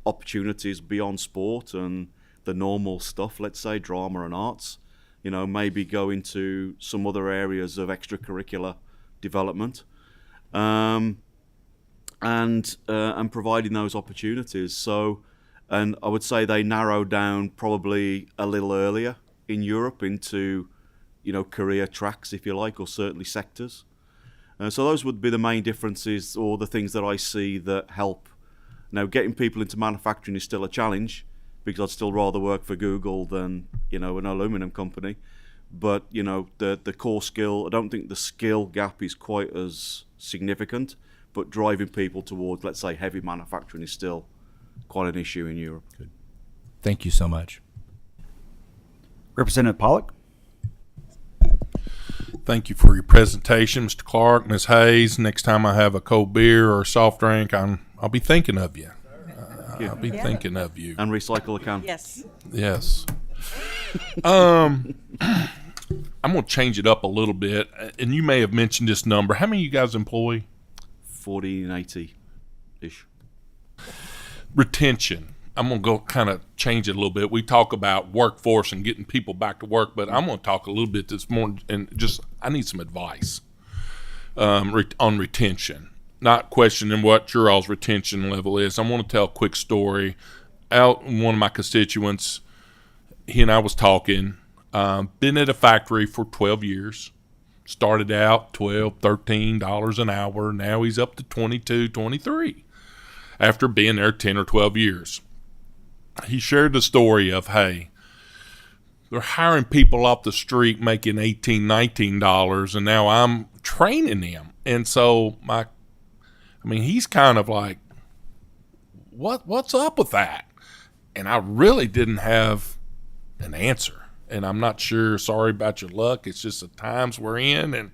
opportunities beyond sport and the normal stuff, let's say drama and arts, maybe go into some other areas of extracurricular development, and providing those opportunities. So, and I would say they narrow down probably a little earlier in Europe into career tracks, if you like, or certainly sectors. So those would be the main differences or the things that I see that help. Now, getting people into manufacturing is still a challenge because I'd still rather work for Google than, an aluminum company. But, the core skill, I don't think the skill gap is quite as significant, but driving people towards, let's say, heavy manufacturing is still quite an issue in Europe. Good. Thank you so much. Representative Pollock. Thank you for your presentation, Mr. Clark, Ms. Hayes. Next time I have a cold beer or a soft drink, I'll be thinking of you. I'll be thinking of you. And recycle a can. Yes. Yes. I'm going to change it up a little bit. And you may have mentioned this number. How many of you guys employ? 40 and 80-ish. Retention. I'm going to go kind of change it a little bit. We talk about workforce and getting people back to work, but I'm going to talk a little bit this morning and I need some advice on retention. Not questioning what your all's retention level is. I want to tell a quick story. One of my constituents, he and I was talking, been at a factory for 12 years. Started out $12, $13 an hour. Now he's up to $22, $23 after being there 10 or 12 years. He shared the story of, hey, they're hiring people off the street making $18, $19, and now I'm training them. And so he's kind of like, what's up with that? And I really didn't have an answer. And I'm not sure, sorry about your luck. It's just the times we're in. And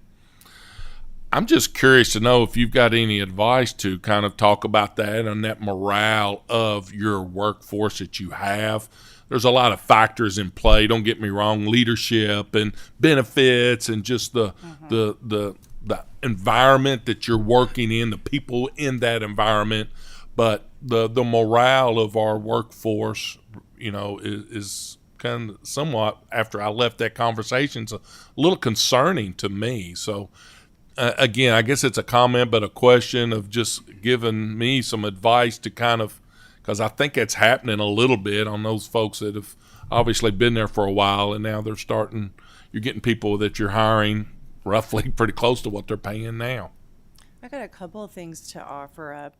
I'm just curious to know if you've got any advice to kind of talk about that and that morale of your workforce that you have. There's a lot of factors in play. Don't get me wrong, leadership and benefits and just the environment that you're working in, the people in that environment. But the morale of our workforce, is kind of somewhat, after I left that conversation, it's a little concerning to me. So again, I guess it's a comment, but a question of just giving me some advice to kind of, because I think it's happening a little bit on those folks that have obviously been there for a while, and now you're getting people that you're hiring roughly pretty close to what they're paying now. I got a couple of things to offer up.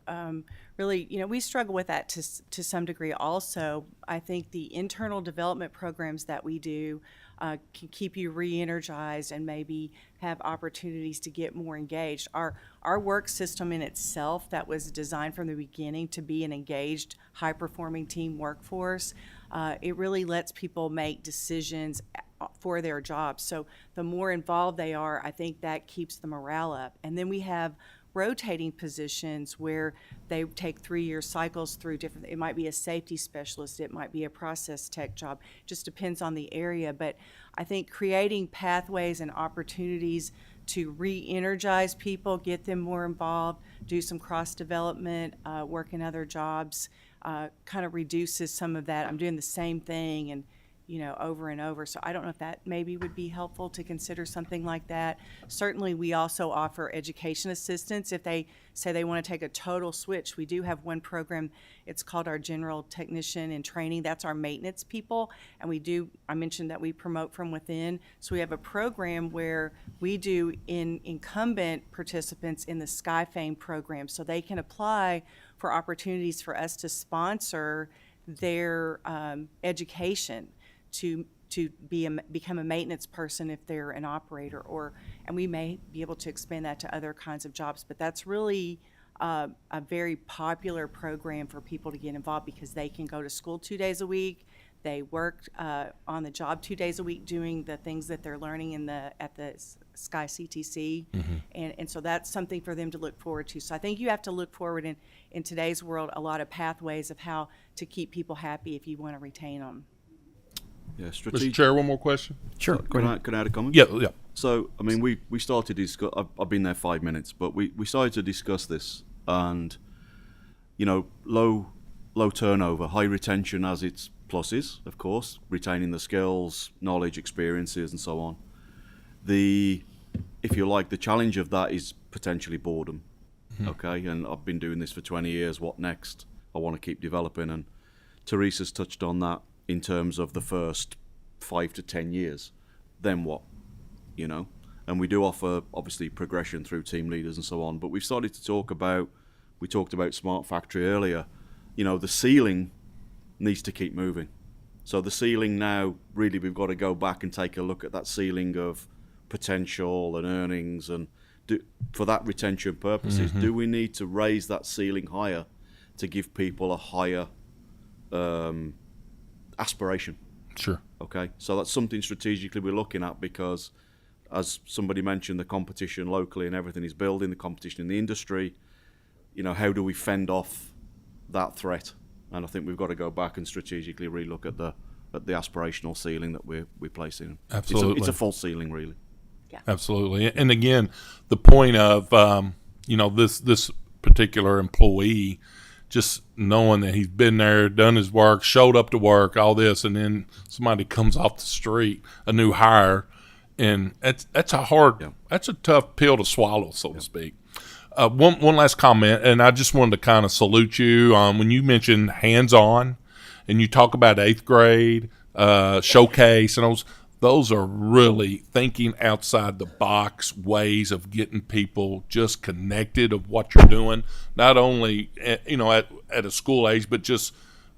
Really, we struggle with that to some degree also. I think the internal development programs that we do can keep you re-energized and maybe have opportunities to get more engaged. Our work system in itself that was designed from the beginning to be an engaged, high-performing team workforce, it really lets people make decisions for their jobs. So the more involved they are, I think that keeps the morale up. And then we have rotating positions where they take 3-year cycles through different, it might be a safety specialist, it might be a process tech job, just depends on the area. But I think creating pathways and opportunities to re-energize people, get them more involved, do some cross-development, work in other jobs, kind of reduces some of that. I'm doing the same thing and over and over. So I don't know if that maybe would be helpful to consider something like that. Certainly, we also offer education assistance if they say they want to take a total switch. We do have one program. It's called our General Technician in Training. That's our maintenance people. And I mentioned that we promote from within. So we have a program where we do incumbent participants in the SkyFame program. So they can apply for opportunities for us to sponsor their education to become a maintenance person if they're an operator, and we may be able to expand that to other kinds of jobs. But that's really a very popular program for people to get involved because they can go to school 2 days a week. They work on the job 2 days a week doing the things that they're learning at the Sky CTC, and so that's something for them to look forward to. So I think you have to look forward in today's world a lot of pathways of how to keep people happy if you want to retain them. Yeah, Mr. Chair, one more question. Sure. Can I add a comment? Yeah. So, I mean, we started to discuss, I've been there 5 minutes, but we started to discuss this, and, low turnover, high retention has its pluses, of course, retaining the skills, knowledge, experiences, and so on. If you like, the challenge of that is potentially boredom, okay? And I've been doing this for 20 years. What next? I want to keep developing, and Teresa's touched on that in terms of the first 5 to 10 years. Then what? And we do offer, obviously, progression through team leaders and so on, but we've started to talk about, we talked about Smart Factory earlier, the ceiling needs to keep moving. So the ceiling now, really, we've got to go back and take a look at that ceiling of potential and earnings, and for that retention purposes, do we need to raise that ceiling higher to give people a higher aspiration? Sure. Okay, so that's something strategically we're looking at, because as somebody mentioned, the competition locally and everything is building, the competition in the industry, how do we fend off that threat? And I think we've got to go back and strategically relook at the aspirational ceiling that we're placing. Absolutely. It's a false ceiling, really. Yeah. Absolutely. And again, the point of, this particular employee, just knowing that he's been there, done his work, showed up to work, all this, and then somebody comes off the street, a new hire, and that's a tough pill to swallow, so to speak. One last comment, and I just wanted to kind of salute you when you mentioned hands-on, and you talk about 8th grade showcase, and those are really thinking outside the box ways of getting people just connected of what you're doing, not only at a school age, but just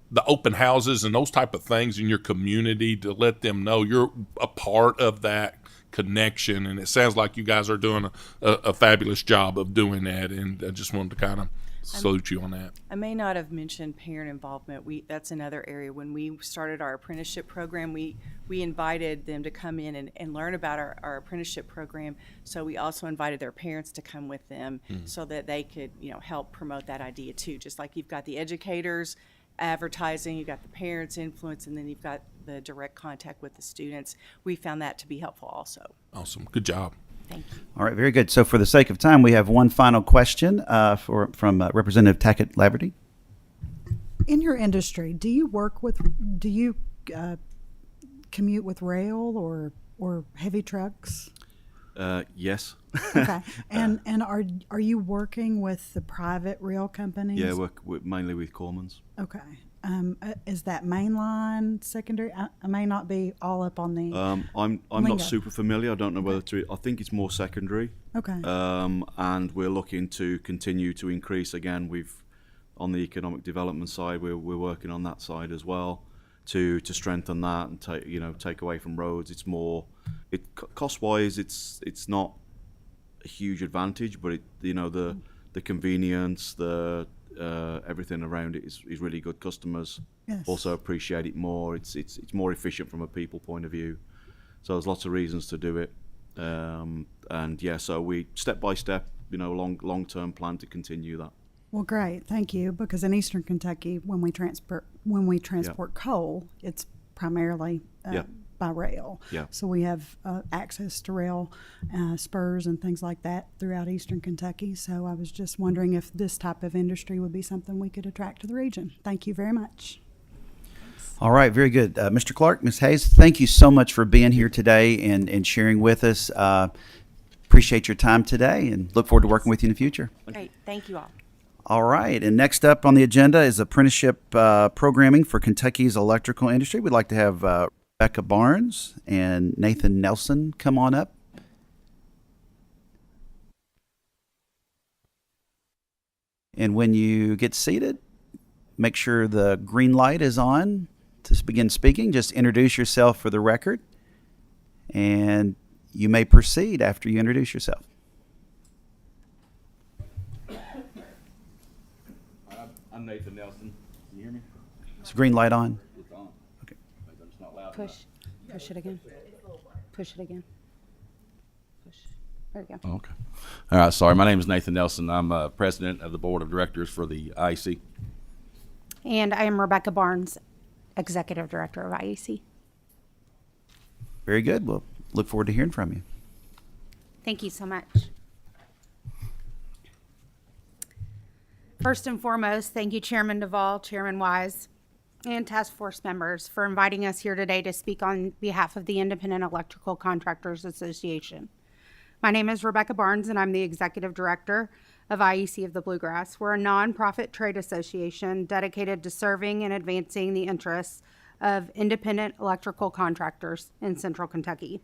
the open houses and those type of things in your community to let them know you're a part of that connection. And it sounds like you guys are doing a fabulous job of doing that, and I just wanted to kind of salute you on that. I may not have mentioned parent involvement. That's another area. When we started our apprenticeship program, we invited them to come in and learn about our apprenticeship program. So we also invited their parents to come with them so that they could help promote that idea too. Just like you've got the educators advertising, you've got the parents' influence, and then you've got the direct contact with the students. We found that to be helpful also. Awesome. Good job. Thank you. All right, very good. So for the sake of time, we have one final question from Representative Tackett Laverty. In your industry, do you commute with rail or heavy trucks? Yes. Okay. And are you working with the private rail companies? Yeah, work mainly with Cormans. Okay. Is that mainline, secondary? I may not be all up on the. I'm not super familiar. I don't know whether to. I think it's more secondary. Okay. And we're looking to continue to increase again. On the economic development side, we're working on that side as well to strengthen that and take away from roads. It's more, cost wise, it's not a huge advantage, but the convenience, the everything around it is really good. Customers also appreciate it more. It's more efficient from a people point of view. So there's lots of reasons to do it. So we step by step, long-term plan to continue that. Well, great, thank you. Because in Eastern Kentucky, when we transport coal, it's primarily by rail. Yeah. So we have access to rail spurs and things like that throughout Eastern Kentucky. So I was just wondering if this type of industry would be something we could attract to the region. Thank you very much. All right, very good. Mr. Clark, Ms. Hayes, thank you so much for being here today and sharing with us. Appreciate your time today and look forward to working with you in the future. Great. Thank you all. All right, and next up on the agenda is apprenticeship programming for Kentucky's electrical industry. We'd like to have Rebecca Barnes and Nathan Nelson come on up. And when you get seated, make sure the green light is on to begin speaking. Just introduce yourself for the record, and you may proceed after you introduce yourself. I'm Nathan Nelson. Can you hear me? Is the green light on? It's on. Okay. Maybe I'm just not loud Push it again. Push it again. Push. There you go. enough. Okay. All right. Sorry. My name is Nathan Nelson. I'm president of the board of directors for the IEC. And I am Rebecca Barnes, executive director of IEC. Very good. We'll look forward to hearing from you. Thank you so much. First and foremost, thank you, Chairman Duvall, Chairman Wise, and task force members for inviting us here today to speak on behalf of the Independent Electrical Contractors Association. My name is Rebecca Barnes, and I'm the executive director of IEC of the Bluegrass. We're a nonprofit trade association dedicated to serving and advancing the interests of independent electrical contractors in Central Kentucky.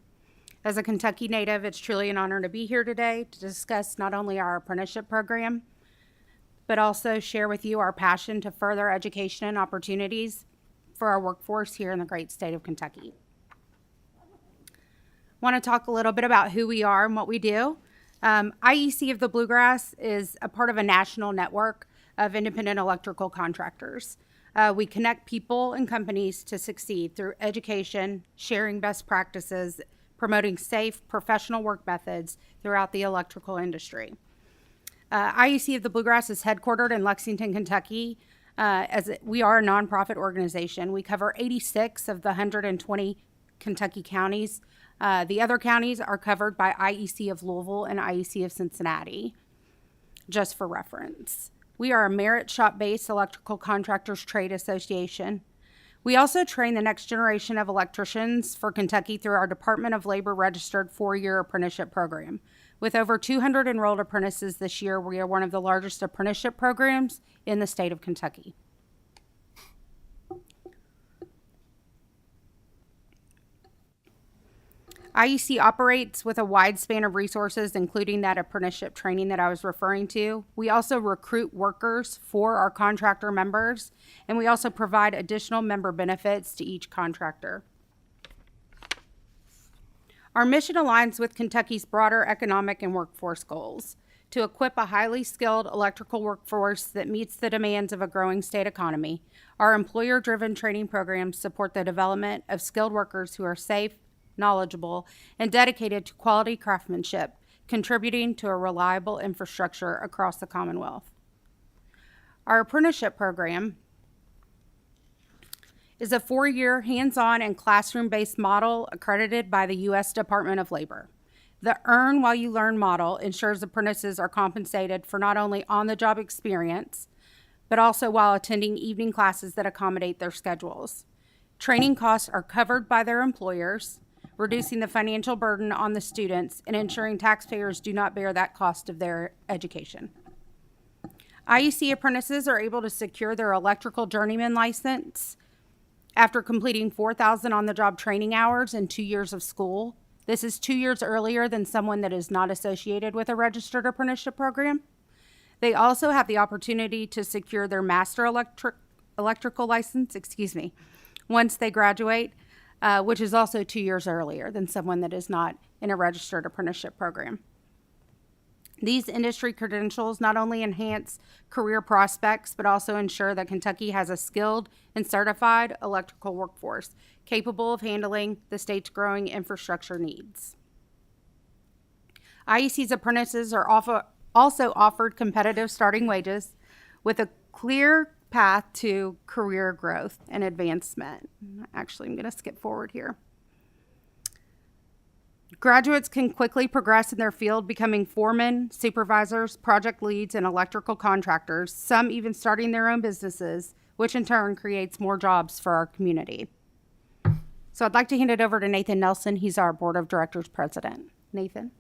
As a Kentucky native, it's truly an honor to be here today to discuss not only our apprenticeship program, but also share with you our passion to further education and opportunities for our workforce here in the great state of Kentucky. Want to talk a little bit about who we are and what we do. IEC of the Bluegrass is a part of a national network of independent electrical contractors. We connect people and companies to succeed through education, sharing best practices, promoting safe, professional work methods throughout the electrical industry. IEC of the Bluegrass is headquartered in Lexington, Kentucky. We are a nonprofit organization. We cover 86 of the 120 Kentucky counties. The other counties are covered by IEC of Louisville and IEC of Cincinnati, just for reference. We are a merit shop-based electrical contractors trade association. We also train the next generation of electricians for Kentucky through our Department of Labor registered 4-year apprenticeship program. With over 200 enrolled apprentices this year, we are one of the largest apprenticeship programs in the state of Kentucky. IEC operates with a wide span of resources, including that apprenticeship training that I was referring to. We also recruit workers for our contractor members, and we also provide additional member benefits to each contractor. Our mission aligns with Kentucky's broader economic and workforce goals to equip a highly skilled electrical workforce that meets the demands of a growing state economy. Our employer-driven training programs support the development of skilled workers who are safe, knowledgeable, and dedicated to quality craftsmanship, contributing to a reliable infrastructure across the Commonwealth. Our apprenticeship program is a 4-year hands-on and classroom-based model accredited by the U.S. Department of Labor. The Earn While You Learn model ensures apprentices are compensated for not only on-the-job experience, but also while attending evening classes that accommodate their schedules. Training costs are covered by their employers, reducing the financial burden on the students and ensuring taxpayers do not bear that cost of their education. IEC apprentices are able to secure their electrical journeyman license after completing 4,000 on-the-job training hours and 2 years of school. This is 2 years earlier than someone that is not associated with a registered apprenticeship program. They also have the opportunity to secure their master electrical license, once they graduate, which is also 2 years earlier than someone that is not in a registered apprenticeship program. These industry credentials not only enhance career prospects, but also ensure that Kentucky has a skilled and certified electrical workforce capable of handling the state's growing infrastructure needs. IEC's apprentices are also offered competitive starting wages with a clear path to career growth and advancement. Actually, I'm going to skip forward here. Graduates can quickly progress in their field, becoming foremen, supervisors, project leads, and electrical contractors, some even starting their own businesses which in turn creates more jobs for our community. So I'd like to hand it over to Nathan Nelson. He's our Board of Directors President. Nathan?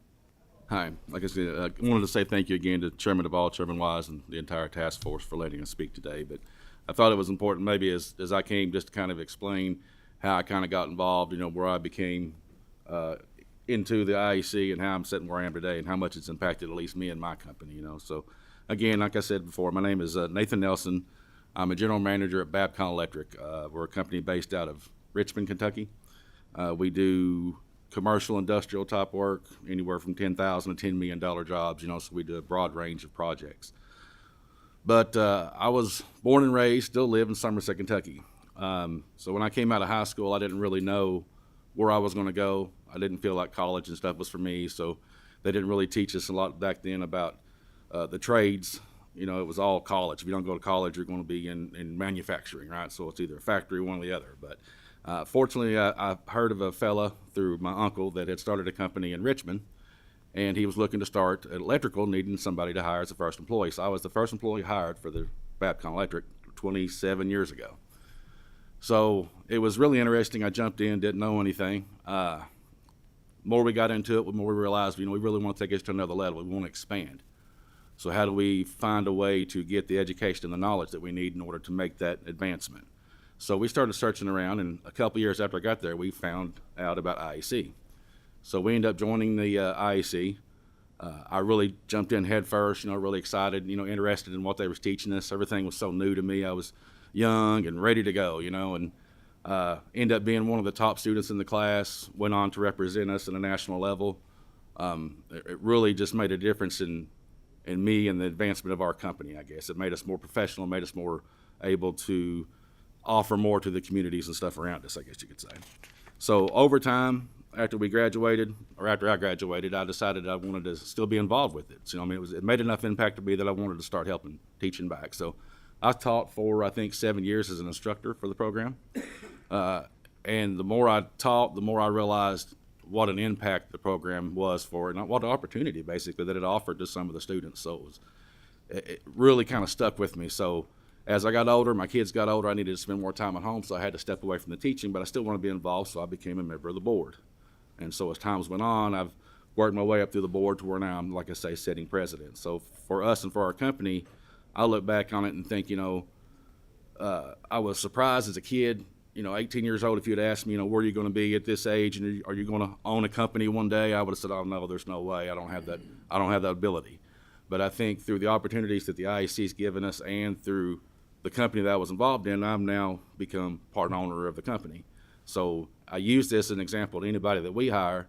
Hi. Like I said, I wanted to say thank you again to Chairman DeVaul, Chairman Wise, and the entire task force for letting us speak today. But I thought it was important maybe as I came just to kind of explain how I kind of got involved, where I became into the IEC and how I'm sitting where I am today and how much it's impacted at least me and my company, So again, like I said before, my name is Nathan Nelson. I'm a general manager at Babcock Electric. We're a company based out of Richmond, Kentucky. We do commercial, industrial type work, anywhere from $10,000 to $10 million jobs, so we do a broad range of projects. But I was born and raised, still live in Somerset, Kentucky. So when I came out of high school, I didn't really know where I was going to go. I didn't feel like college and stuff was for me, so they didn't really teach us a lot back then about the trades. It was all college. If you don't go to college, you're going to be in manufacturing, right? So it's either a factory, one or the other. But fortunately, I heard of a fella through my uncle that had started a company in Richmond, and he was looking to start electrical, needing somebody to hire as the first employee. So I was the first employee hired for the Babcock Electric 27 years ago. So it was really interesting. I jumped in, didn't know anything. More we got into it, the more we realized, we really want to take this to another level. We want to expand. So how do we find a way to get the education and the knowledge that we need in order to make that advancement? So we started searching around, and a couple years after I got there, we found out about IEC. So we ended up joining the IEC. I really jumped in head first, really excited, interested in what they was teaching us. Everything was so new to me. I was young and ready to go, and ended up being one of the top students in the class, went on to represent us at a national level. It really just made a difference in me and the advancement of our company, I guess. It made us more professional, made us more able to offer more to the communities and stuff around us, I guess you could say. So over time, after we graduated, or after I graduated, I decided I wanted to still be involved with it. So, it made enough impact to me that I wanted to start helping, teaching back. So I taught for, I think, 7 years as an instructor for the program. And the more I taught, the more I realized what an impact the program was for, and what an opportunity, basically, that it offered to some of the students. So it really kind of stuck with me. So as I got older, my kids got older, I needed to spend more time at home, so I had to step away from the teaching, but I still want to be involved, so I became a member of the board. And so as times went on, I've worked my way up through the board to where now I'm, like I say, sitting president. So for us and for our company, I look back on it and think, I was surprised as a kid, 18 years old, if you'd asked me, where are you going to be at this age, and are you going to own a company one day? I would have said, oh no, there's no way. I don't have that ability. But I think through the opportunities that the IEC's given us and through the company that I was involved in, I've now become part owner of the company. So I use this as an example to anybody that we hire,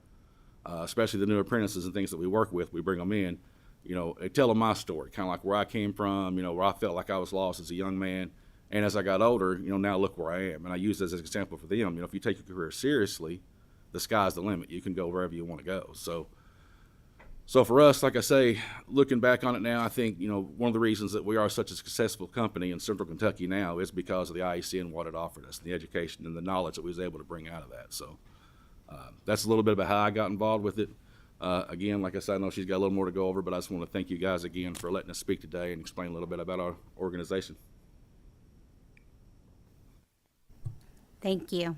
especially the new apprentices and things that we work with. We bring them in, they tell them my story, kind of like where I came from, where I felt like I was lost as a young man. And as I got older, now look where I am. And I use this as an example for them. If you take your career seriously, the sky's the limit. You can go wherever you want to go. So for us, like I say, looking back on it now, I think, one of the reasons that we are such a successful company in Central Kentucky now is because of the IEC and what it offered us, the education and the knowledge that we was able to bring out of that. So that's a little bit about how I got involved with it. Again, like I said, I know she's got a little more to go over, but I just want to thank you guys again for letting us speak today and explain a little bit about our organization. Thank you.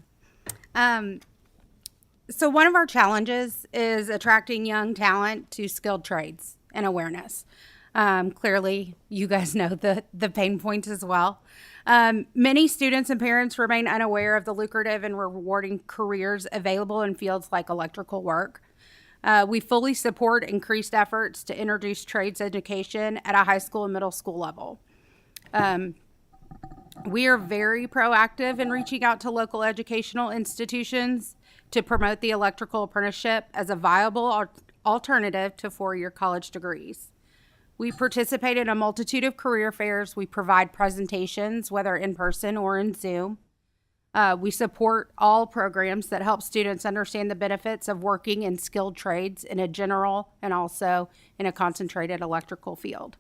So one of our challenges is attracting young talent to skilled trades and awareness. Clearly, you guys know the pain points as well. Many students and parents remain unaware of the lucrative and rewarding careers available in fields like electrical work. We fully support increased efforts to introduce trades education at a high school and middle school level. We are very proactive in reaching out to local educational institutions to promote the electrical apprenticeship as a viable alternative to four-year college degrees. We participate in a multitude of career fairs. We provide presentations, whether in person or in Zoom. We support all programs that help students understand the benefits of working in skilled trades in a general and also in a concentrated electrical field.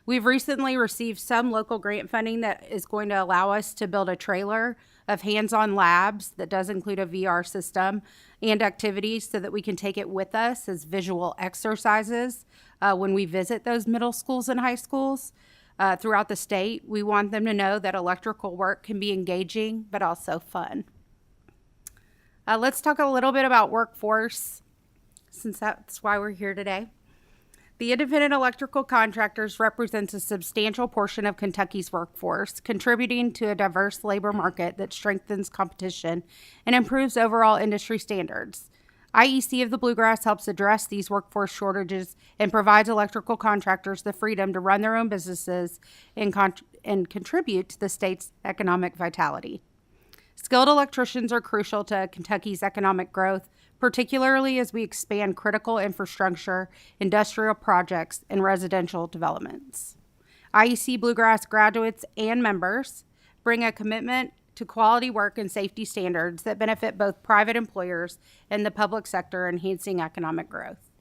We've recently received some local grant funding that is going to allow us to build a trailer of hands-on labs that does include a VR system and activities so that we can take it with us as visual exercises when we visit those middle schools and high schools. throughout the state. We want them to know that electrical work can be engaging, but also fun. Let's talk a little bit about workforce, since that's why we're here today. The independent electrical contractors represents a substantial portion of Kentucky's workforce, contributing to a diverse labor market that strengthens competition and improves overall industry standards. IEC of the Bluegrass helps address these workforce shortages and provides electrical contractors the freedom to run their own businesses and contribute to the state's economic vitality. Skilled electricians are crucial to Kentucky's economic growth, particularly as we expand critical infrastructure, industrial projects, and residential developments. IEC Bluegrass graduates and members bring a commitment to quality work and safety standards that benefit both private employers and the public sector, enhancing economic growth.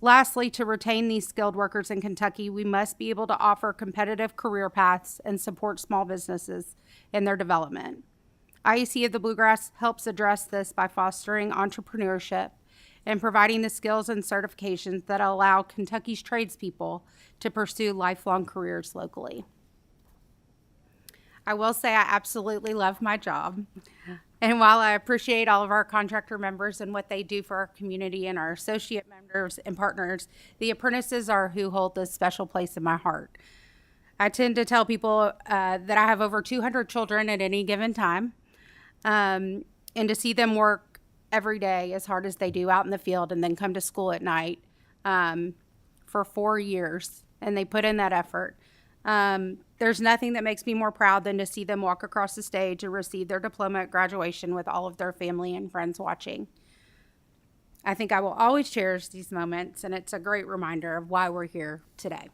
Lastly, to retain these skilled workers in Kentucky, we must be able to offer competitive career paths and support small businesses in their development. IEC of the Bluegrass helps address this by fostering entrepreneurship and providing the skills and certifications that allow Kentucky's tradespeople to pursue lifelong careers locally. I will say I absolutely love my job. And while I appreciate all of our contractor members and what they do for our community and our associate members and partners, the apprentices are who hold this special place in my heart. I tend to tell people that I have over 200 children at any given time. And to see them work every day as hard as they do out in the field and then come to school at night for 4 years, and they put in that effort. There's nothing that makes me more proud than to see them walk across the stage and receive their diploma at graduation with all of their family and friends watching. I think I will always cherish these moments, and it's a great reminder of why we're here today.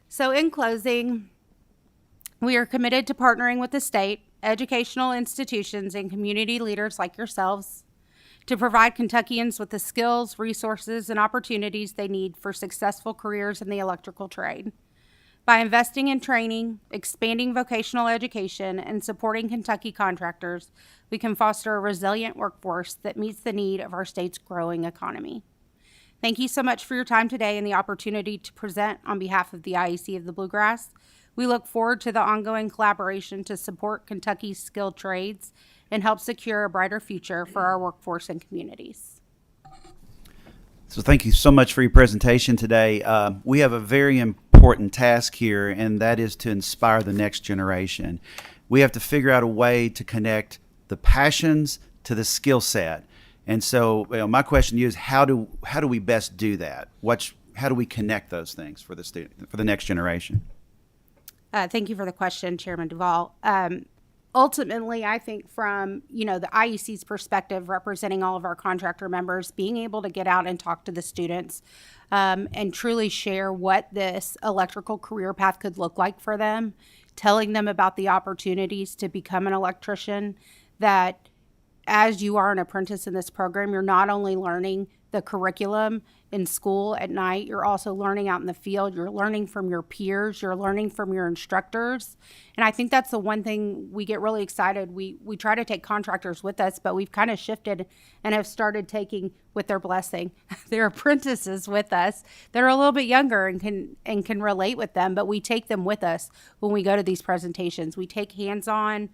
So in closing, we are committed to partnering with the state, educational institutions, and community leaders like yourselves to provide Kentuckians with the skills, resources, and opportunities they need for successful careers in the electrical trade. By investing in training, expanding vocational education, and supporting Kentucky contractors, we can foster a resilient workforce that meets the need of our state's growing economy. Thank you so much for your time today and the opportunity to present on behalf of the IEC of the Bluegrass. We look forward to the ongoing collaboration to support Kentucky's skilled trades and help secure a brighter future for our workforce and communities. So thank you so much for your presentation today. We have a very important task here, and that is to inspire the next generation. We have to figure out a way to connect the passions to the skill set. And so my question to you is, how do we best do that? How do we connect those things for the next generation? Thank you for the question, Chairman Duvall. Ultimately, I think from, the IEC's perspective, representing all of our contractor members, being able to get out and talk to the students and truly share what this electrical career path could look like for them, telling them about the opportunities to become an electrician, that as you are an apprentice in this program, you're not only learning the curriculum in school at night, you're also learning out in the field, you're learning from your peers, you're learning from your instructors. And I think that's the one thing we get really excited. We try to take contractors with us, but we've kind of shifted and have started taking, with their blessing, their apprentices with us that are a little bit younger and can relate with them, but we take them with us when we go to these presentations. We take hands-on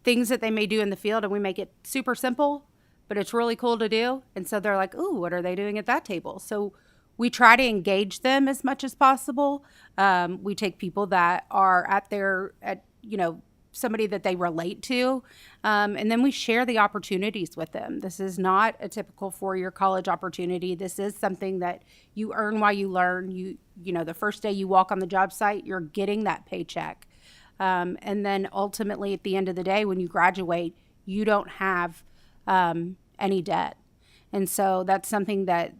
things that they may do in the field, and we make it super simple, but it's really cool to do. And so they're like, ooh, what are they doing at that table? So we try to engage them as much as possible. We take people that are somebody that they relate to. And then we share the opportunities with them. This is not a typical four-year college opportunity. This is something that you earn while you learn. The first day you walk on the job site, you're getting that paycheck. And then ultimately at the end of the day, when you graduate, you don't have any debt. And so that's something that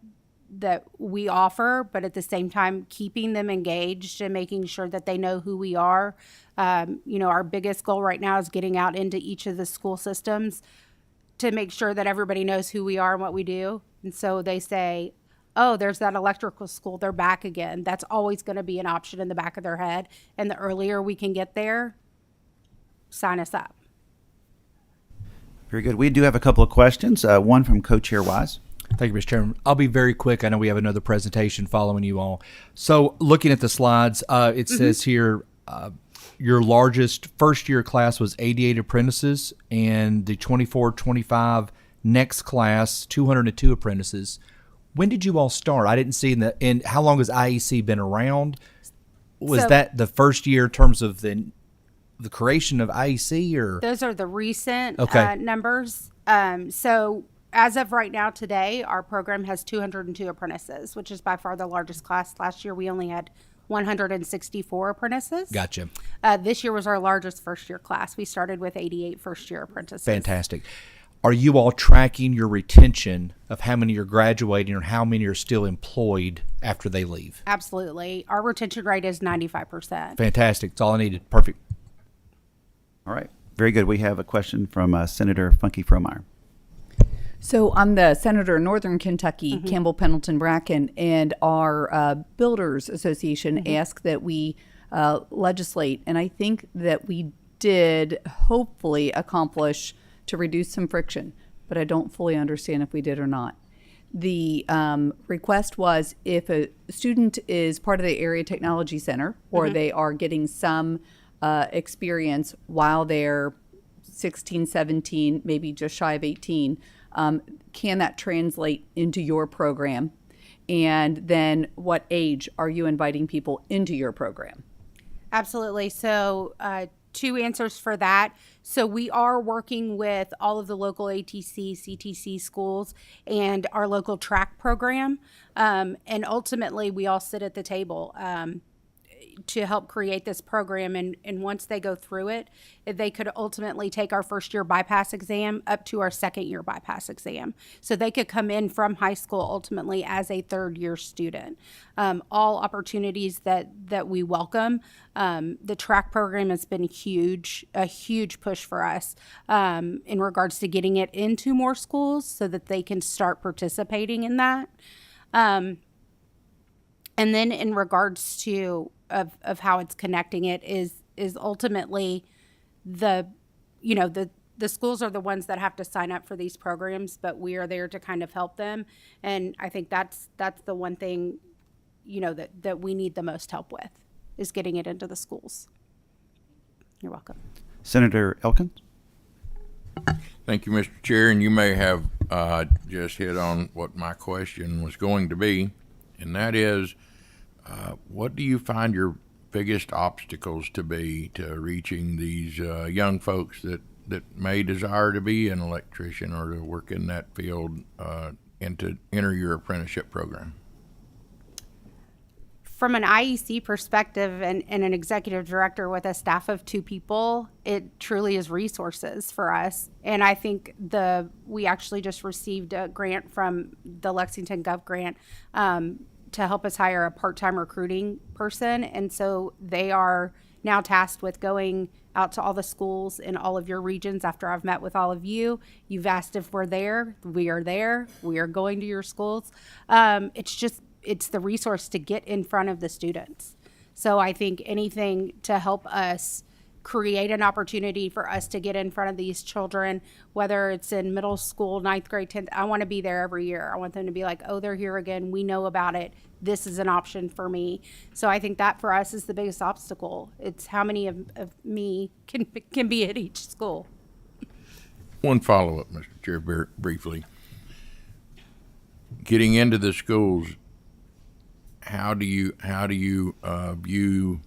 we offer, but at the same time, keeping them engaged and making sure that they know who we are. Our biggest goal right now is getting out into each of the school systems to make sure that everybody knows who we are and what we do. And so they say, oh, there's that electrical school, they're back again. That's always going to be an option in the back of their head. And the earlier we can get there, sign us up. Very good. We do have a couple of questions. One from Co-Chair Wise. Thank you, Mr. Chairman. I'll be very quick. I know we have another presentation following you all. So looking at the slides, it says here your largest first-year class was 88 apprentices, and the 24-25 next class, 202 apprentices. When did you all start? I didn't see and how long has IEC been around? Was that the first year in terms of the creation of IEC, or? Those are the recent Okay. numbers. So as of right now today, our program has 202 apprentices, which is by far the largest class. Last year, we only had 164 apprentices. Gotcha. This year was our largest first-year class. We started with 88 first-year apprentices. Fantastic. Are you all tracking your retention of how many are graduating or how many are still employed after they leave? Absolutely. Our retention rate is 95%. Fantastic. That's all I needed. Perfect. All right. Very good. We have a question from Senator Funky Fromeyer. So I'm the Senator of Northern Kentucky, Campbell, Pendleton, Bracken, and our Builders Association asked that we legislate, and I think that we did hopefully accomplish to reduce some friction, but I don't fully understand if we did or not. The request was if a student is part of the Area Technology Center or they are getting some experience while they're 16, 17, maybe just shy of 18, can that translate into your program? And then what age are you inviting people into your program? Absolutely. So, two answers for that. So we are working with all of the local ATC, CTC schools and our local track program. And ultimately, we all sit at the table to help create this program. And once they go through it, they could ultimately take our first year bypass exam up to our second year bypass exam. So they could come in from high school ultimately as a third year student. All opportunities that we welcome. The track program has been a huge push for us in regards to getting it into more schools so that they can start participating in that. And then in regards to of how it's connecting it is ultimately the schools are the ones that have to sign up for these programs, but we are there to kind of help them. And I think that's the one thing, that we need the most help with is getting it into the schools. You're welcome. Senator Elkins? Thank you, Mr. Chair, and you may have just hit on what my question was going to be, and that is, what do you find your biggest obstacles to be to reaching these young folks that may desire to be an electrician or to work in that field and to enter your apprenticeship program? From an IEC perspective and an executive director with a staff of 2 people, it truly is resources for us. And I think we actually just received a grant from the Lexington Gov grant to help us hire a part-time recruiting person. And so they are now tasked with going out to all the schools in all of your regions after I've met with all of you. You've asked if we're there. We are there. We are going to your schools. It's the resource to get in front of the students. So I think anything to help us create an opportunity for us to get in front of these children, whether it's in middle school, 9th grade, 10th, I want to be there every year. I want them to be like, oh, they're here again. We know about it. This is an option for me. So I think that for us is the biggest obstacle. It's how many of me can be at each school. One follow-up, Mr. Chair, very briefly. Getting into the schools, how do you view?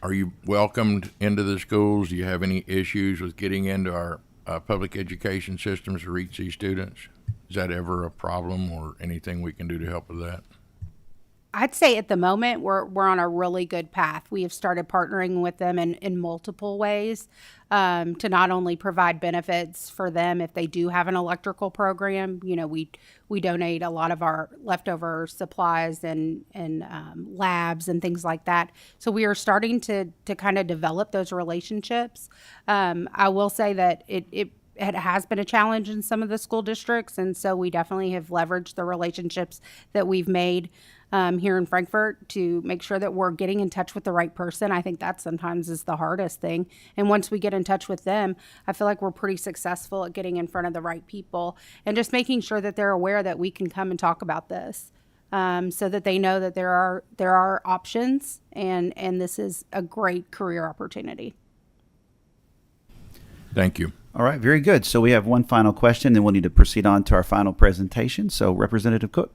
Are you welcomed into the schools? Do you have any issues with getting into our public education systems to reach these students? Is that ever a problem or anything we can do to help with that? I'd say at the moment we're on a really good path. We have started partnering with them in multiple ways to not only provide benefits for them if they do have an electrical program. We donate a lot of our leftover supplies and labs and things like that. So we are starting to kind of develop those relationships. I will say that it has been a challenge in some of the school districts, and so we definitely have leveraged the relationships that we've made. here in Frankfurt to make sure that we're getting in touch with the right person. I think that sometimes is the hardest thing. And once we get in touch with them, I feel like we're pretty successful at getting in front of the right people and just making sure that they're aware that we can come and talk about this, so that they know that there are options and this is a great career opportunity. Thank you. All right, very good. So we have one final question, then we'll need to proceed on to our final presentation. So Representative Cook.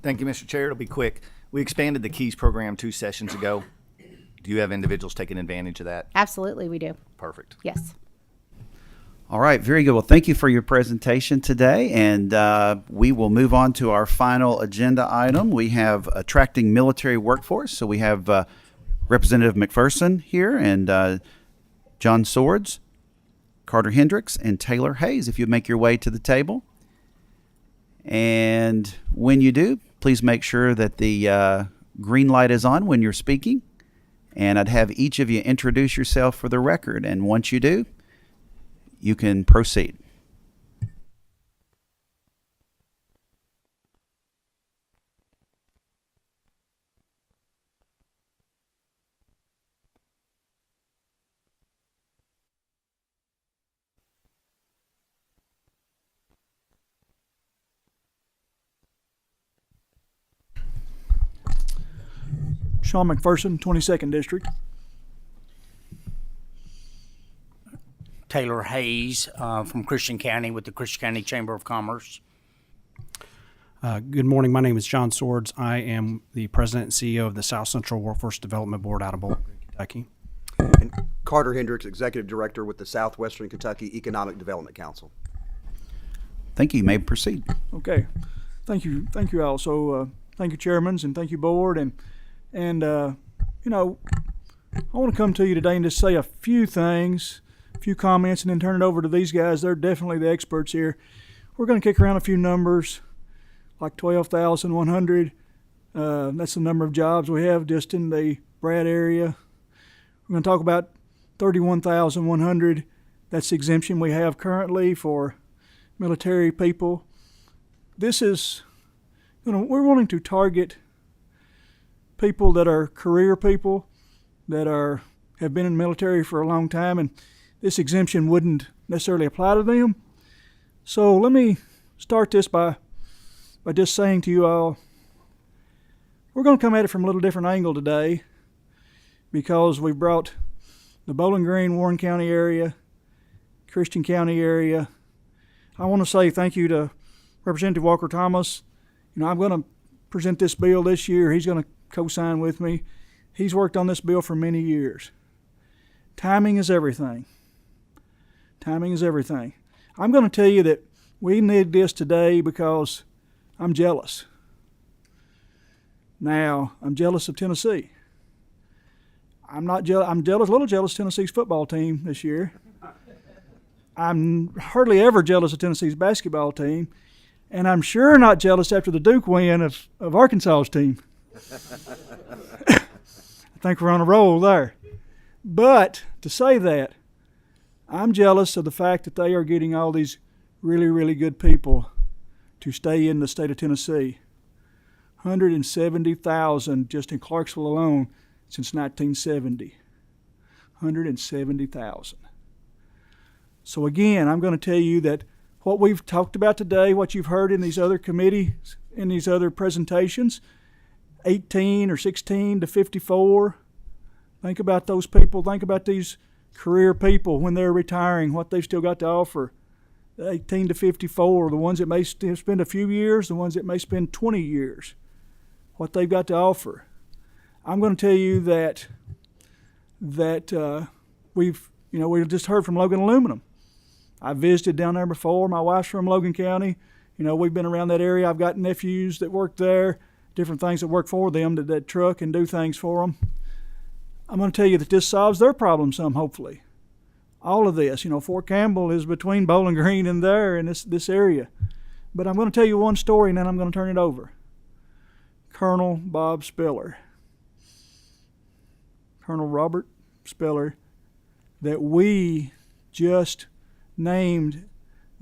Thank you, Mr. Chair. It'll be quick. We expanded the KEYS program 2 sessions ago. Do you have individuals taking advantage of that? Absolutely, we do. Perfect. Yes. All right, very good. Well, thank you for your presentation today, and we will move on to our final agenda item. We have attracting military workforce. So we have Representative McPherson here and John Swords, Carter Hendricks, and Taylor Hayes, if you make your way to the table. And when you do, please make sure that the green light is on when you're speaking. And I'd have each of you introduce yourself for the record. And once you do, you can proceed. Sean McPherson, 22nd District. Taylor Hayes from Christian County with the Christian County Chamber of Commerce. Good morning. My name is John Swords. I am the president and CEO of the South Central Workforce Development Board out of Bowling Green, Kentucky. And Carter Hendricks, executive director with the Southwestern Kentucky Economic Development Council. Thank you. You may proceed. Okay. Thank you, Al. So thank you, chairmans, and thank you, board. And you know, I want to come to you today and just say a few things, a few comments, and then turn it over to these guys. They're definitely the experts here. We're going to kick around a few numbers, like 12,100. That's the number of jobs we have just in the Brad area. We're going to talk about 31,100. That's the exemption we have currently for military people. This is, we're wanting to target people that are career people that have been in the military for a long time, and this exemption wouldn't necessarily apply to them. So let me start this by just saying to you all, we're going to come at it from a little different angle today because we've brought the Bowling Green, Warren County area, Christian County area. I want to say thank you to Representative Walker Thomas. I'm going to present this bill this year. He's going to co-sign with me. He's worked on this bill for many years. Timing is everything. Timing is everything. I'm going to tell you that we need this today because I'm jealous. Now, I'm jealous of Tennessee. I'm a little jealous of Tennessee's football team this year. I'm hardly ever jealous of Tennessee's basketball team, and I'm sure not jealous after the Duke win of Arkansas's team. I think we're on a roll there. But to say that, I'm jealous of the fact that they are getting all these really, really good people to stay in the state of Tennessee. 170,000 just in Clarksville alone since 1970. 170,000. So again, I'm going to tell you that what we've talked about today, what you've heard in these other committees, in these other presentations, 18 or 16 to 54. Think about those people. Think about these career people when they're retiring, what they've still got to offer. The 18 to 54, the ones that may spend a few years, the ones that may spend 20 years, what they've got to offer. I'm going to tell you that we've just heard from Logan Aluminum. I visited down there before. My wife's from Logan County. We've been around that area. I've got nephews that work there, different things that work for them, that truck and do things for them. I'm going to tell you that this solves their problem some, hopefully. All of this, Fort Campbell is between Bowling Green and there in this area. But I'm going to tell you one story and then I'm going to turn it over. Colonel Bob Spiller. Colonel Robert Spiller, that we just named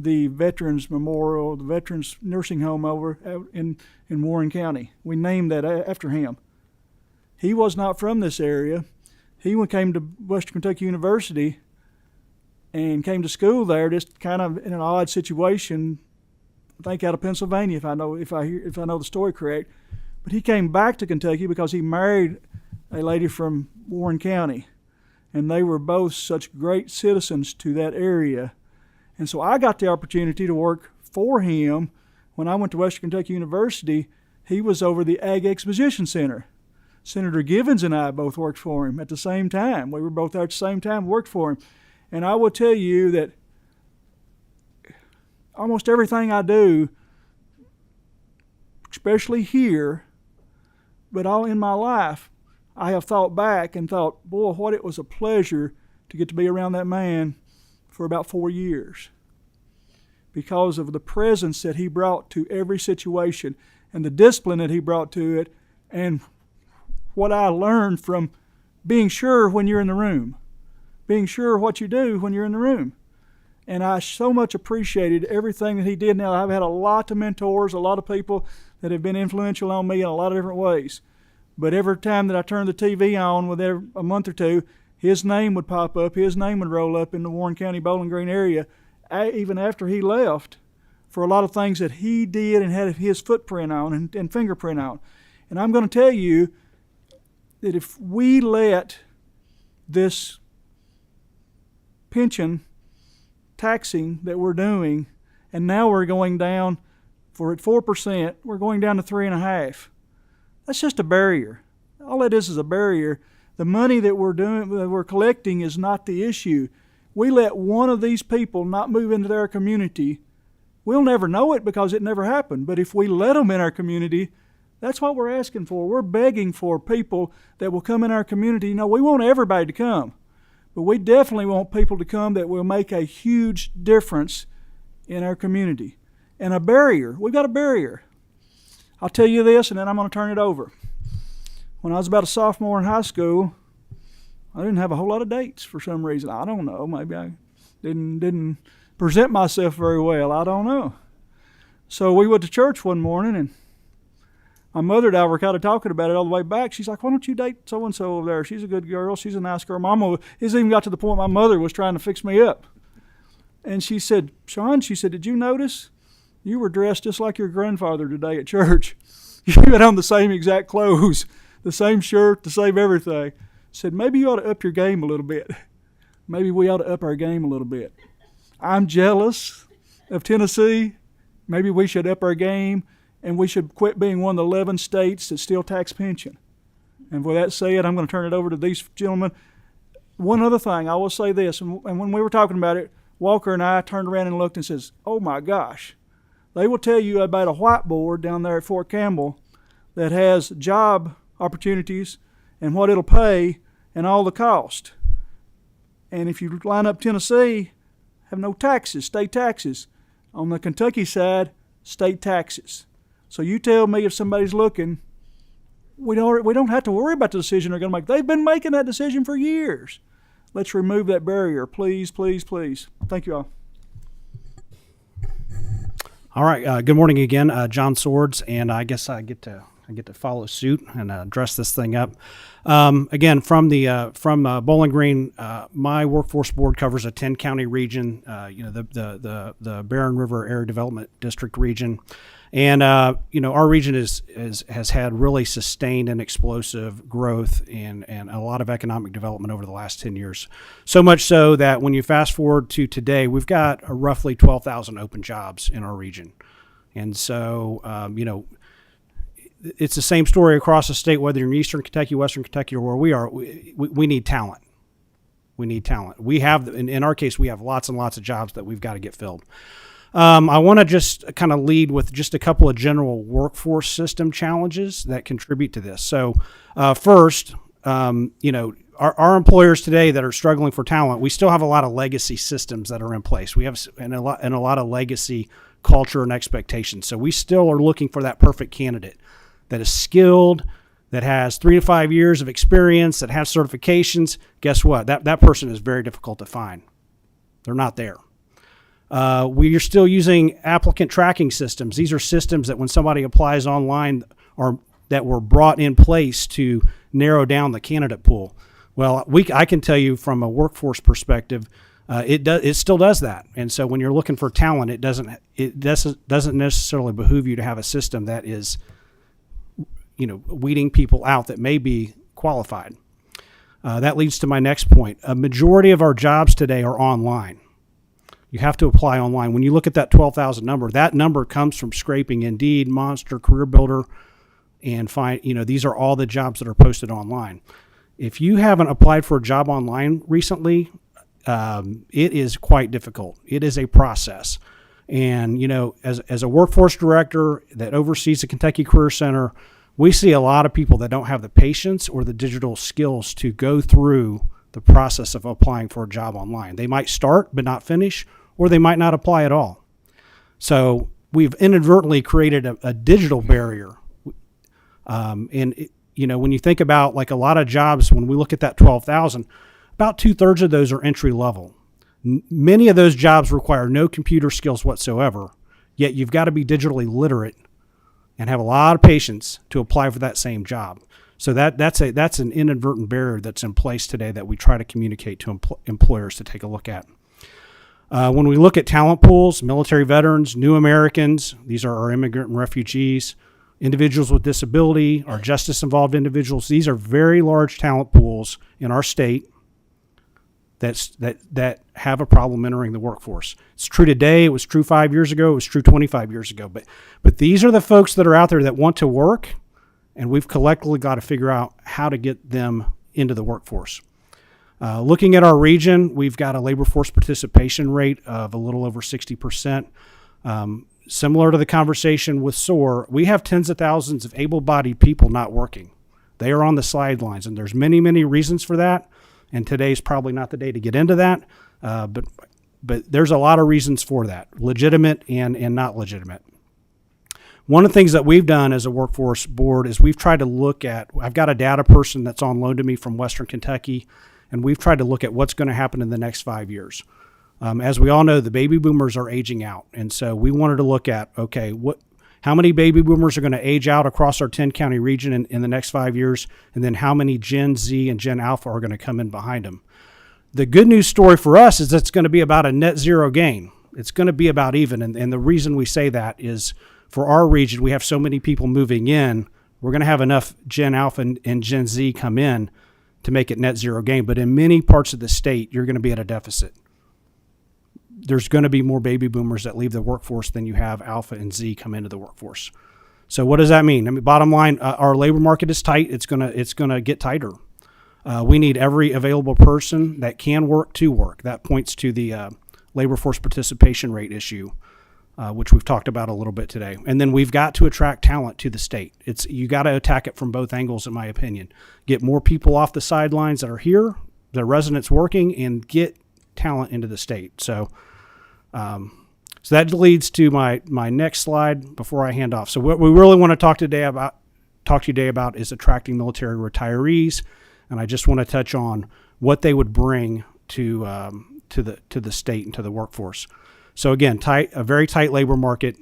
the Veterans Memorial, the Veterans Nursing Home over in Warren County. We named that after him. He was not from this area. He came to Western Kentucky University and came to school there, just kind of in an odd situation. I think out of Pennsylvania, if I know the story correct. But he came back to Kentucky because he married a lady from Warren County, and they were both such great citizens to that area. And so I got the opportunity to work for him. When I went to Western Kentucky University, he was over the Ag Exposition Center. Senator Givens and I both worked for him at the same time. We were both there at the same time, worked for him. And I will tell you that almost everything I do, especially here, but all in my life, I have thought back and thought, boy, what it was a pleasure to get to be around that man for about 4 years, because of the presence that he brought to every situation and the discipline that he brought to it, and what I learned from being sure when you're in the room, being sure what you do when you're in the room. And I so much appreciated everything that he did. Now, I've had a lot of mentors, a lot of people that have been influential on me in a lot of different ways. But every time that I turned the TV on, within a month or two, his name would pop up, his name would roll up in the Warren County Bowling Green area, even after he left, for a lot of things that he did and had his footprint on and fingerprint on. And I'm going to tell you that if we let this pension taxing that we're doing, and now we're going down for at 4%, we're going down to 3.5%. That's just a barrier. All that is a barrier. The money that we're collecting is not the issue. We let one of these people not move into their community, we'll never know it because it never happened. But if we let them in our community, that's what we're asking for. We're begging for people that will come in our community. You know, we want everybody to come, but we definitely want people to come that will make a huge difference in our community. And a barrier, we've got a barrier. I'll tell you this, and then I'm going to turn it over. When I was about a sophomore in high school, I didn't have a whole lot of dates for some reason. I don't know. Maybe I didn't present myself very well. I don't know. So we went to church one morning, and my mother and I were kind of talking about it all the way back. She's like, why don't you date so-and-so over there? She's a good girl. She's a nice girl. Mama, it's even got to the point my mother was trying to fix me up. And she said, Sean, she said, did you notice you were dressed just like your grandfather today at church? You had on the same exact clothes, the same shirt, the same everything. Said, maybe you ought to up your game a little bit. Maybe we ought to up our game a little bit. I'm jealous of Tennessee. Maybe we should up our game, and we should quit being one of the 11 states that still tax pension. And with that said, I'm going to turn it over to these gentlemen. One other thing, I will say this, and when we were talking about it, Walker and I turned around and looked and says, oh my gosh. They will tell you about a whiteboard down there at Fort Campbell that has job opportunities and what it'll pay and all the cost. And if you line up Tennessee, have no taxes, state taxes. On the Kentucky side, state taxes. So you tell me if somebody's looking, we don't have to worry about the decision they're going to make. They've been making that decision for years. Let's remove that barrier, please, please, please. Thank you all. All right. Good morning again, John Swords, and I guess I get to follow suit and dress this thing up. Again, from Bowling Green, my workforce board covers a 10-county region. The Barren River Area Development District region, and our region has had really sustained and explosive growth and a lot of economic development over the last 10 years. So much so that when you fast forward to today, we've got roughly 12,000 open jobs in our region, and so it's the same story across the state, whether you're in Eastern Kentucky, Western Kentucky, or where we are. We need talent. We need talent. We have, in our case, we have lots and lots of jobs that we've got to get filled. I want to just kind of lead with just a couple of general workforce system challenges that contribute to this. So first, our employers today that are struggling for talent, we still have a lot of legacy systems that are in place. We have and a lot of legacy culture and expectations. So we still are looking for that perfect candidate that is skilled, that has 3 to 5 years of experience, that has certifications. Guess what? That person is very difficult to find. They're not there. We are still using applicant tracking systems. These are systems that when somebody applies online are that were brought in place to narrow down the candidate pool. Well, I can tell you from a workforce perspective, it still does that. And so when you're looking for talent, it doesn't necessarily behoove you to have a system that is, weeding people out that may be qualified. That leads to my next point. A majority of our jobs today are online. You have to apply online. When you look at that 12,000 number, that number comes from scraping Indeed, Monster, Career Builder, and these are all the jobs that are posted online. If you haven't applied for a job online recently, it is quite difficult. It is a process. And, as a workforce director that oversees the Kentucky Career Center, we see a lot of people that don't have the patience or the digital skills to go through the process of applying for a job online. They might start but not finish, or they might not apply at all. So we've inadvertently created a digital barrier. When you think about like a lot of jobs, when we look at that 12,000, about 2/3 of those are entry level. Many of those jobs require no computer skills whatsoever, yet you've got to be digitally literate and have a lot of patience to apply for that same job. So that's an inadvertent barrier that's in place today that we try to communicate to employers to take a look at. When we look at talent pools, military veterans, new Americans, these are our immigrant and refugees, individuals with disability, our justice-involved individuals. These are very large talent pools in our state that have a problem entering the workforce. It's true today. It was true 5 years ago. It was true 25 years ago. But these are the folks that are out there that want to work, and we've collectively got to figure out how to get them into the workforce. Looking at our region, we've got a labor force participation rate of a little over 60%. Similar to the conversation with SOAR, we have tens of thousands of able-bodied people not working. They are on the sidelines, and there's many, many reasons for that. And today's probably not the day to get into that, but there's a lot of reasons for that, legitimate and not legitimate. One of the things that we've done as a workforce board is we've tried to look at, I've got a data person that's on loan to me from Western Kentucky, and we've tried to look at what's going to happen in the next 5 years. As we all know, the baby boomers are aging out, and so we wanted to look at, okay, how many baby boomers are going to age out across our 10-county region in the next 5 years, and then how many Gen Z and Gen Alpha are going to come in behind them. The good news story for us is it's going to be about a net zero gain. It's going to be about even, and the reason we say that is for our region, we have so many people moving in, we're going to have enough Gen Alpha and Gen Z come in to make it net zero gain, but in many parts of the state, you're going to be at a deficit. There's going to be more baby boomers that leave the workforce than you have Alpha and Z come into the workforce. So what does that mean? I mean, bottom line, our labor market is tight. It's gonna get tighter. We need every available person that can work to work. That points to the labor force participation rate issue, which we've talked about a little bit today. And then we've got to attract talent to the state. You got to attack it from both angles, in my opinion. Get more people off the sidelines that are here, the residents working, and get talent into the state. So that leads to my next slide before I hand off. So what we really want to talk to you today about is attracting military retirees, and I just want to touch on what they would bring to the state and to the workforce. So again, a very tight labor market.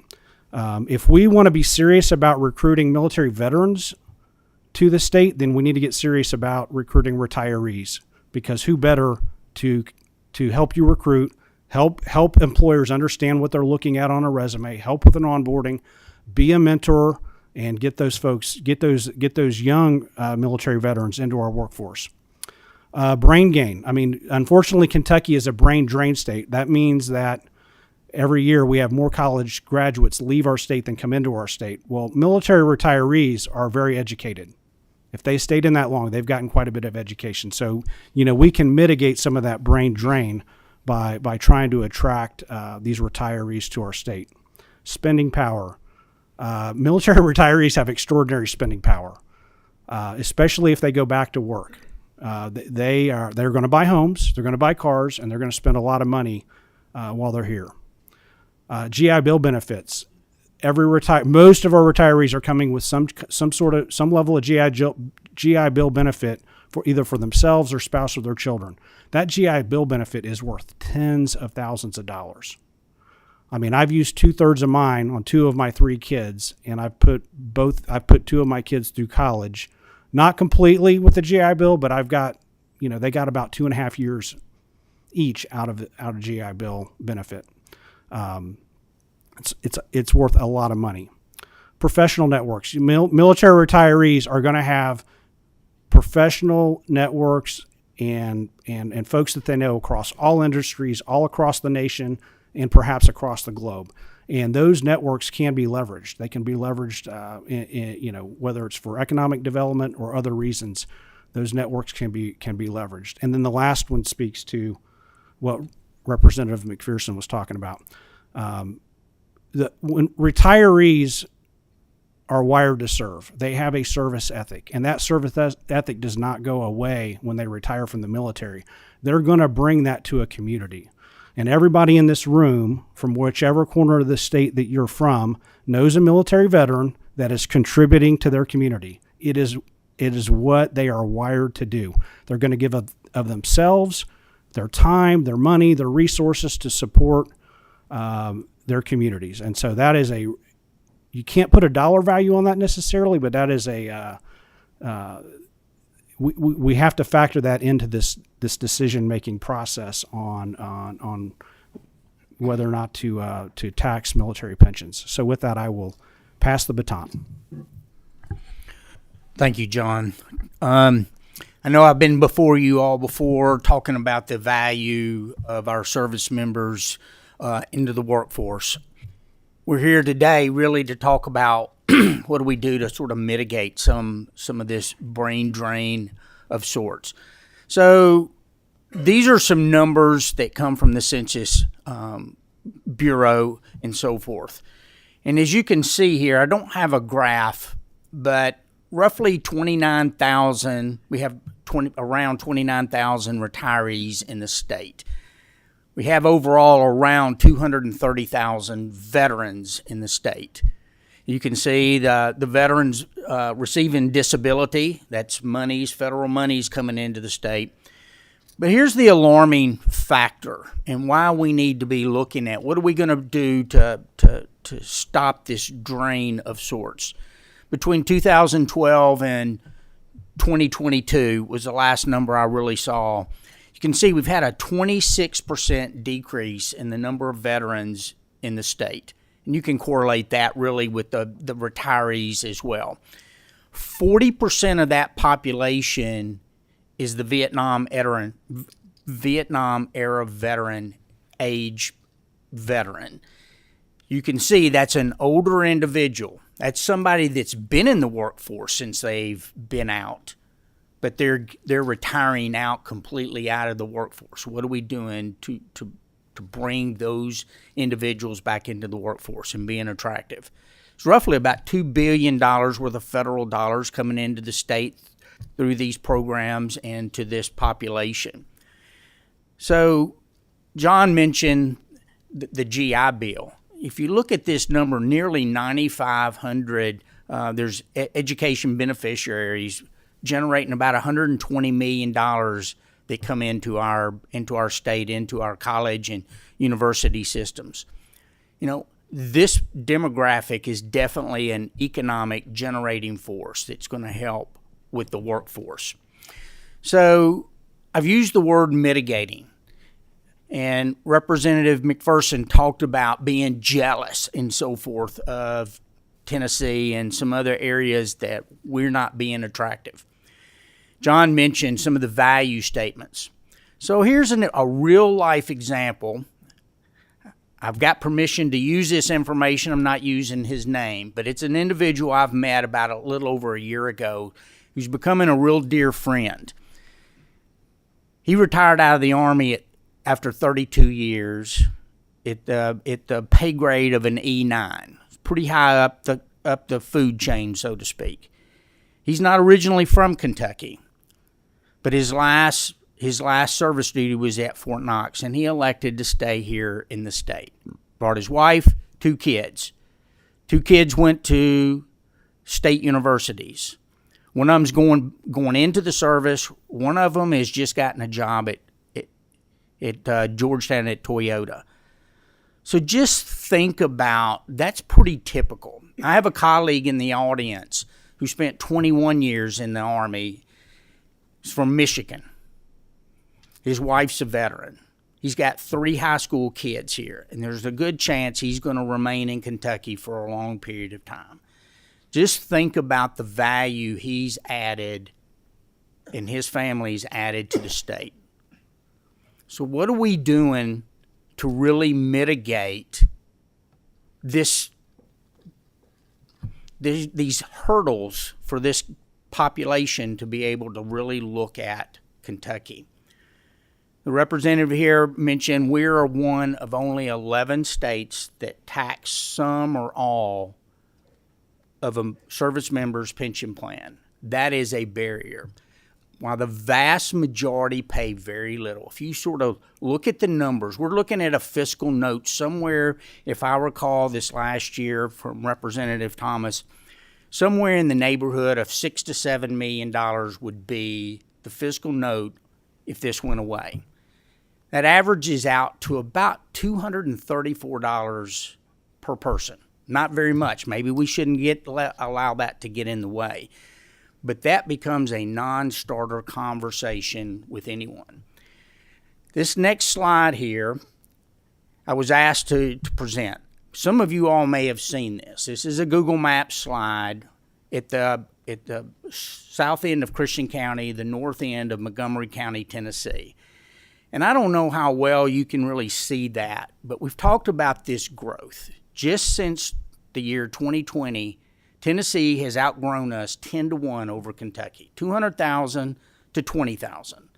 If we want to be serious about recruiting military veterans to the state, then we need to get serious about recruiting retirees, because who better to help you recruit, help employers understand what they're looking at on a resume, help with an onboarding, be a mentor, and get those young military veterans into our workforce. Brain gain. I mean, unfortunately, Kentucky is a brain drain state. That means that every year we have more college graduates leave our state than come into our state. Well, military retirees are very educated. If they stayed in that long, they've gotten quite a bit of education. So, we can mitigate some of that brain drain by trying to attract these retirees to our state. Spending power. Military retirees have extraordinary spending power, especially if they go back to work. They're going to buy homes, they're going to buy cars, and they're going to spend a lot of money while they're here. GI Bill benefits. Most of our retirees are coming with some level of GI Bill benefit for either for themselves or spouse or their children. That GI Bill benefit is worth tens of thousands of dollars. I mean, I've used 2/3 of mine on 2 of my 3 kids, and I've put 2 of my kids through college, not completely with the GI Bill, but I've got, they got about 2.5 years each out of GI Bill benefit. It's worth a lot of money. Professional networks, military retirees are going to have professional networks and folks that they know across all industries, all across the nation, and perhaps across the globe. And those networks can be leveraged. They can be leveraged, whether it's for economic development or other reasons. Those networks can be leveraged. And then the last one speaks to what Representative McPherson was talking about. When retirees are wired to serve, they have a service ethic, and that service ethic does not go away when they retire from the military. They're going to bring that to a community. And everybody in this room, from whichever corner of the state that you're from, knows a military veteran that is contributing to their community. It is what they are wired to do. They're going to give of themselves, their time, their money, their resources to support their communities. And so that is you can't put a dollar value on that necessarily, but that is we have to factor that into this decision-making process on whether or not to tax military pensions. So with that, I will pass the baton. Thank you, John. I know I've been before you all before talking about the value of our service members into the workforce. We're here today really to talk about what do we do to sort of mitigate some of this brain drain of sorts. So these are some numbers that come from the Census Bureau and so forth. And as you can see here, I don't have a graph, but roughly 29,000, we have around 29,000 retirees in the state. We have overall around 230,000 veterans in the state. You can see the veterans receiving disability. That's monies, federal monies coming into the state. But here's the alarming factor and why we need to be looking at what are we going to do to stop this drain of sorts. Between 2012 and 2022 was the last number I really saw. You can see we've had a 26% decrease in the number of veterans in the state. And you can correlate that really with the retirees as well. 40% of that population is the Vietnam era veteran age veteran. You can see that's an older individual. That's somebody that's been in the workforce since they've been out, but they're retiring out completely out of the workforce. What are we doing to bring those individuals back into the workforce and being attractive? It's roughly about $2 billion worth of federal dollars coming into the state through these programs and to this population. So John mentioned the GI Bill. If you look at this number, nearly 9,500, there's education beneficiaries generating about $120 million that come into our state, into our college and university systems. This demographic is definitely an economic generating force that's going to help with the workforce. So I've used the word mitigating. And Representative McPherson talked about being jealous and so forth of Tennessee and some other areas that we're not being attractive. John mentioned some of the value statements. So here's a real-life example. I've got permission to use this information. I'm not using his name, but it's an individual I've met about a little over a year ago who's becoming a real dear friend. He retired out of the Army after 32 years at the pay grade of an E9. It's pretty high up the food chain, so to speak. He's not originally from Kentucky, but his last service duty was at Fort Knox, and he elected to stay here in the state. Brought his wife, 2 kids. 2 kids went to state universities. One of them's going into the service. One of them has just gotten a job at Georgetown at Toyota. So just think about, that's pretty typical. I have a colleague in the audience who spent 21 years in the Army. He's from Michigan. His wife's a veteran. He's got 3 high school kids here, and there's a good chance he's going to remain in Kentucky for a long period of time. Just think about the value he's added and his family's added to the state. So what are we doing to really mitigate these hurdles for this population to be able to really look at Kentucky? The representative here mentioned we are one of only 11 states that tax some or all of a service member's pension plan. That is a barrier. While the vast majority pay very little, if you sort of look at the numbers, we're looking at a fiscal note somewhere, if I recall this last year from Representative Thomas, somewhere in the neighborhood of $6 to $7 million would be the fiscal note if this went away. That averages out to about $234 per person. Not very much. Maybe we shouldn't allow that to get in the way. But that becomes a non-starter conversation with anyone. This next slide here, I was asked to present. Some of you all may have seen this. This is a Google Maps slide at the south end of Christian County, the north end of Montgomery County, Tennessee. And I don't know how well you can really see that, but we've talked about this growth. Just since the year 2020, Tennessee has outgrown us 10-1 over Kentucky, 200,000 to 20,000.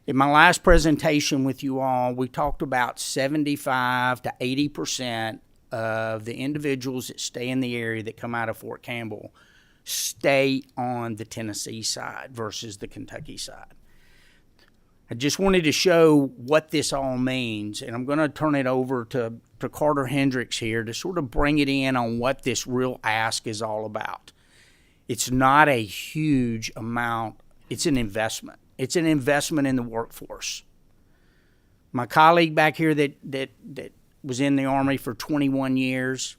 In my last presentation with you all, we talked about 75 to 80% of the individuals that stay in the area that come out of Fort Campbell stay on the Tennessee side versus the Kentucky side. I just wanted to show what this all means, and I'm going to turn it over to Carter Hendricks here to sort of bring it in on what this real ask is all about. It's not a huge amount. It's an investment. It's an investment in the workforce. My colleague back here that was in the Army for 21 years,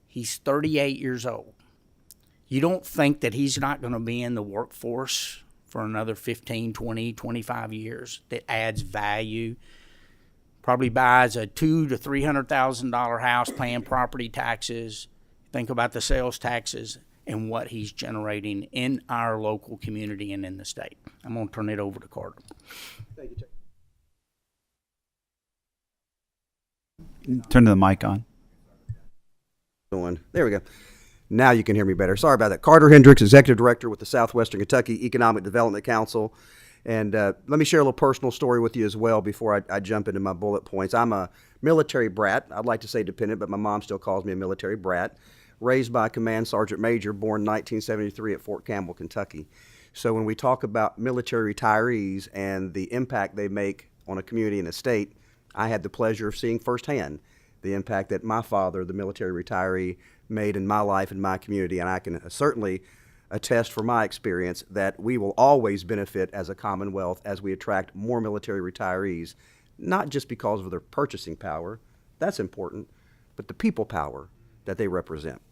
he's 38 years old. You don't think that he's not going to be in the workforce for another 15, 20, 25 years that adds value? Probably buys a $200,000 to $300,000 house, paying property taxes. Think about the sales taxes and what he's generating in our local community and in the state. I'm going to turn it over to Carter. Thank you, Chuck. Turn the mic on. There we go. Now you can hear me better. Sorry about that. Carter Hendricks, Executive Director with the Southwestern Kentucky Economic Development Council. And let me share a little personal story with you as well before I jump into my bullet points. I'm a military brat. I'd like to say dependent, but my mom still calls me a military brat. Raised by a Command Sergeant Major, born 1973 at Fort Campbell, Kentucky. So when we talk about military retirees and the impact they make on a community and a state, I had the pleasure of seeing firsthand the impact that my father, the military retiree, made in my life and my community. And I can certainly attest from my experience that we will always benefit as a Commonwealth as we attract more military retirees, not just because of their purchasing power, that's important, but the people power that they represent.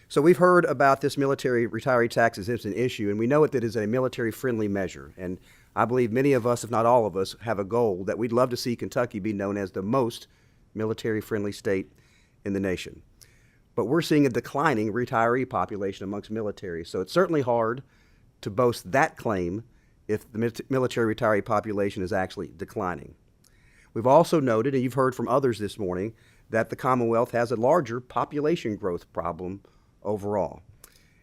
So we've heard about this military retiree tax as it's an issue, and we know that it is a military-friendly measure. And I believe many of us, if not all of us, have a goal that we'd love to see Kentucky be known as the most military-friendly state in the nation. But we're seeing a declining retiree population amongst military. So it's certainly hard to boast that claim if the military retiree population is actually declining. We've also noted, and you've heard from others this morning, that the Commonwealth has a larger population growth problem overall.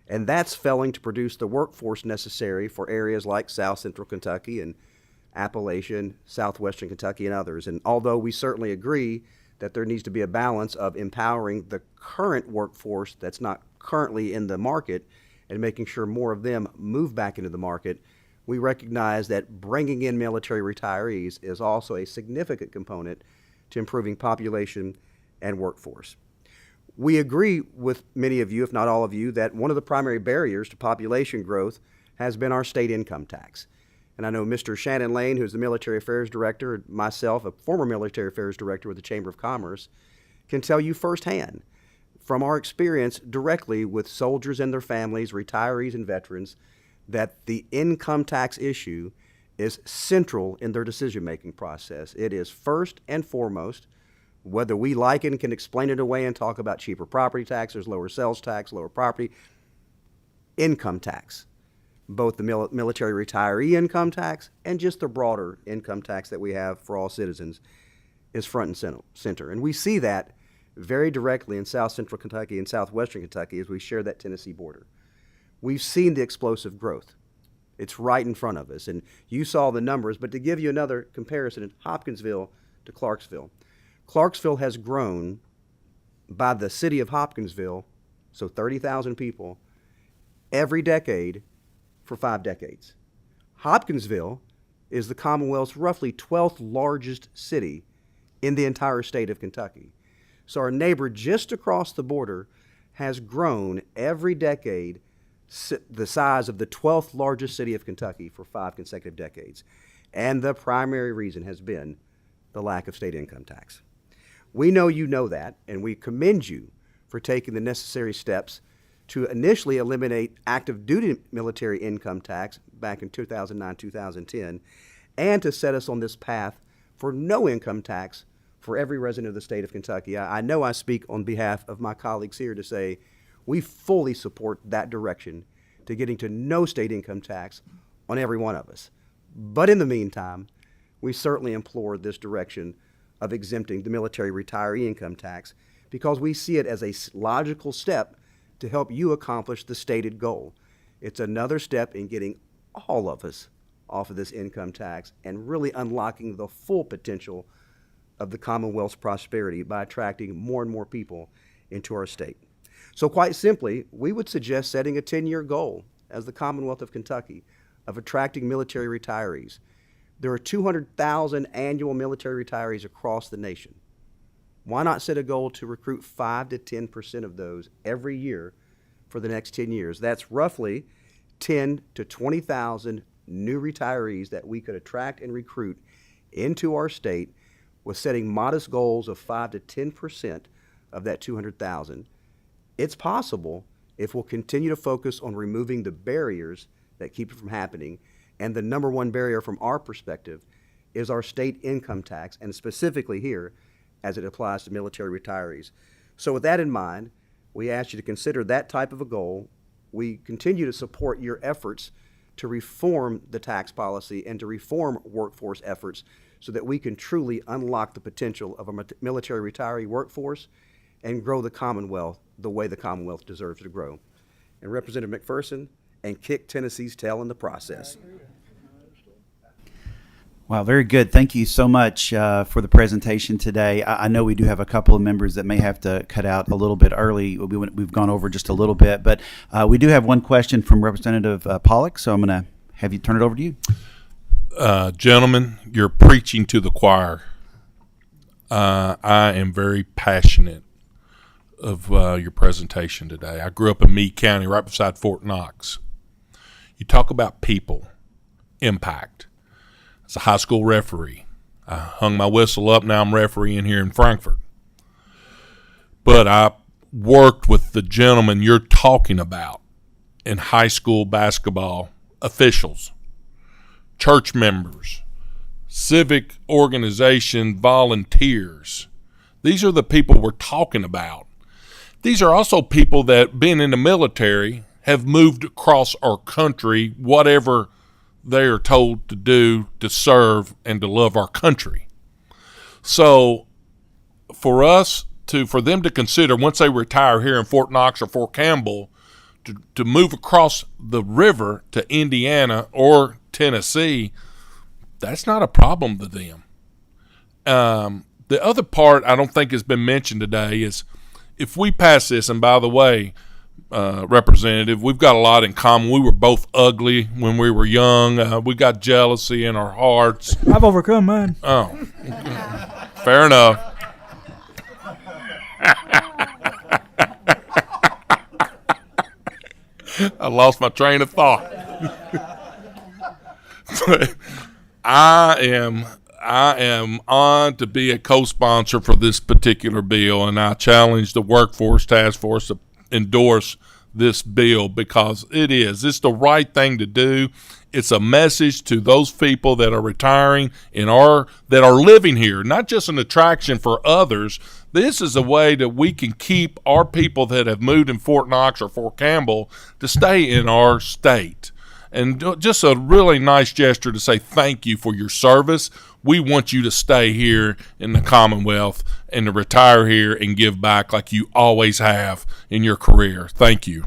And that's failing to produce the workforce necessary for areas like South Central Kentucky and Appalachian, Southwestern Kentucky, and others. And although we certainly agree that there needs to be a balance of empowering the current workforce that's not currently in the market and making sure more of them move back into the market, we recognize that bringing in military retirees is also a significant component to improving population and workforce. We agree with many of you, if not all of you, that one of the primary barriers to population growth has been our state income tax. And I know Mr. Shannon Lane, who's the Military Affairs Director, and myself, a former Military Affairs Director with the Chamber of Commerce, can tell you firsthand from our experience directly with soldiers and their families, retirees and veterans, that the income tax issue is central in their decision-making process. It is first and foremost, whether we like it and can explain it away and talk about cheaper property taxes, lower sales tax, lower property, income tax. Both the military retiree income tax and just the broader income tax that we have for all citizens is front and center. And we see that very directly in South Central Kentucky and Southwestern Kentucky as we share that Tennessee border. We've seen the explosive growth. It's right in front of us. And you saw the numbers, but to give you another comparison, in Hopkinsville to Clarksville, Clarksville has grown by the city of Hopkinsville, so 30,000 people, every decade for 5 decades. Hopkinsville is the Commonwealth's roughly 12th largest city in the entire state of Kentucky. So our neighbor just across the border has grown every decade the size of the 12th largest city of Kentucky for 5 consecutive decades. And the primary reason has been the lack of state income tax. We know you know that, and we commend you for taking the necessary steps to initially eliminate active duty military income tax back in 2009-2010, and to set us on this path for no income tax for every resident of the state of Kentucky. I know I speak on behalf of my colleagues here to say we fully support that direction to getting to no state income tax on every one of us. But in the meantime, we certainly implore this direction of exempting the military retiree income tax because we see it as a logical step to help you accomplish the stated goal. It's another step in getting all of us off of this income tax and really unlocking the full potential of the Commonwealth's prosperity by attracting more and more people into our state. So quite simply, we would suggest setting a 10-year goal as the Commonwealth of Kentucky of attracting military retirees. There are 200,000 annual military retirees across the nation. Why not set a goal to recruit 5 to 10% of those every year for the next 10 years? That's roughly 10 to 20,000 new retirees that we could attract and recruit into our state with setting modest goals of 5 to 10% of that 200,000. It's possible if we'll continue to focus on removing the barriers that keep it from happening. And the number one barrier from our perspective is our state income tax, and specifically here, as it applies to military retirees. So with that in mind, we ask you to consider that type of a goal. We continue to support your efforts to reform the tax policy and to reform workforce efforts so that we can truly unlock the potential of a military retiree workforce and grow the Commonwealth the way the Commonwealth deserves to grow. And Representative McPherson, and kick Tennessee's tail in the process. Wow, very good. Thank you so much for the presentation today. I know we do have a couple of members that may have to cut out a little bit early. We've gone over just a little bit, but we do have one question from Representative Pollock, so I'm going to have you turn it over to you. Gentlemen, you're preaching to the choir. I am very passionate of your presentation today. I grew up in Meade County, right beside Fort Knox. You talk about people, impact. As a high school referee, I hung my whistle up. Now I'm refereeing here in Frankfort. But I worked with the gentleman you're talking about in high school basketball officials, church members, civic organization volunteers. These are the people we're talking about. These are also people that, being in the military, have moved across our country, whatever they are told to do to serve and to love our country. So for them to consider, once they retire here in Fort Knox or Fort Campbell, to move across the river to Indiana or Tennessee, that's not a problem to them. The other part I don't think has been mentioned today is if we pass this, and by the way, Representative, we've got a lot in common. We were both ugly when we were young. We got jealousy in our hearts. I've overcome mine. Oh, fair enough. I lost my train of thought. I am on to be a co-sponsor for this particular bill, and I challenge the Workforce Task Force to endorse this bill because it's the right thing to do. It's a message to those people that are retiring that are living here, not just an attraction for others. This is a way that we can keep our people that have moved in Fort Knox or Fort Campbell to stay in our state. And just a really nice gesture to say thank you for your service. We want you to stay here in the Commonwealth and to retire here and give back like you always have in your career. Thank you.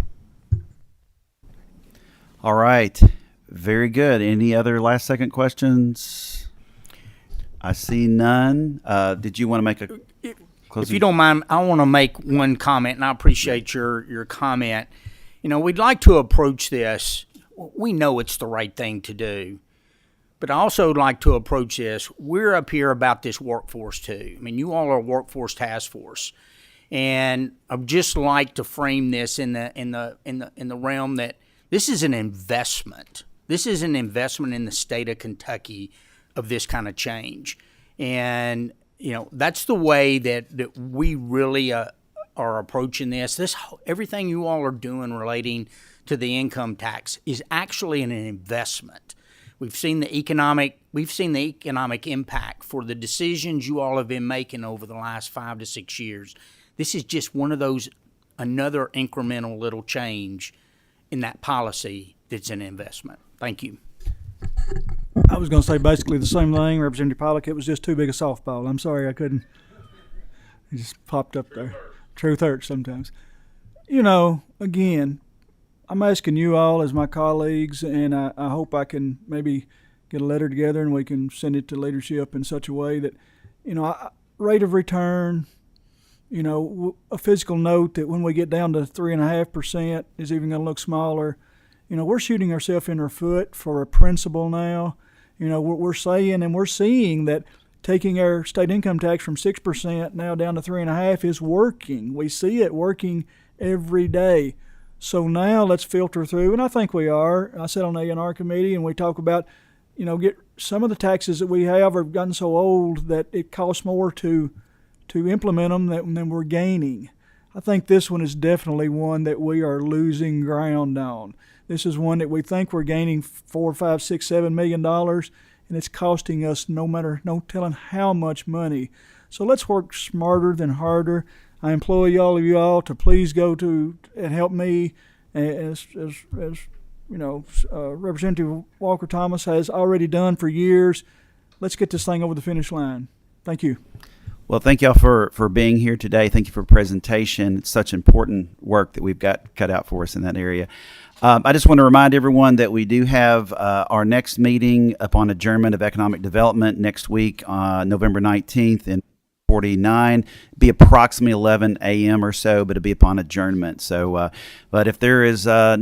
All right. Very good. Any other last second questions? I see none. Did you want to make a closing? If you don't mind, I want to make one comment, and I appreciate your comment. We'd like to approach this. We know it's the right thing to do, but I also would like to approach this. We're up here about this workforce too. I mean, you all are a workforce task force, and I'd just like to frame this in the realm that this is an investment. This is an investment in the state of Kentucky of this kind of change, and that's the way that we really are approaching this. Everything you all are doing relating to the income tax is actually an investment. We've seen the economic impact for the decisions you all have been making over the last 5 to 6 years. This is just one of those, another incremental little change in that policy that's an investment. Thank you. I was going to say basically the same thing, Representative Pollock. It was just too big a softball. I'm sorry I couldn't. It just popped up there. Truth hurts sometimes. Again, I'm asking you all as my colleagues, and I hope I can maybe get a letter together and we can send it to leadership in such a way that, rate of return, a physical note that when we get down to 3.5% is even going to look smaller. We're shooting ourselves in our foot for a principle now. We're saying and we're seeing that taking our state income tax from 6% now down to 3.5% is working. We see it working every day. So now let's filter through, and I think we are. I sat on the A&R committee, and we talk about, get some of the taxes that we have are gotten so old that it costs more to implement them than we're gaining. I think this one is definitely one that we are losing ground on. This is one that we think we're gaining $4, $5, $6, $7 million, and it's costing us no telling how much money. So let's work smarter than harder. I implore all of you all to please go to and help me, as Representative Walker Thomas has already done for years. Let's get this thing over the finish line. Thank you. Well, thank y'all for being here today. Thank you for presentation. It's such important work that we've got cut out for us in that area. I just want to remind everyone that we do have our next meeting upon adjournment of economic development next week, November 19th in 49, be approximately 11 a.m. or so, but it'll be upon adjournment. So, but if there is no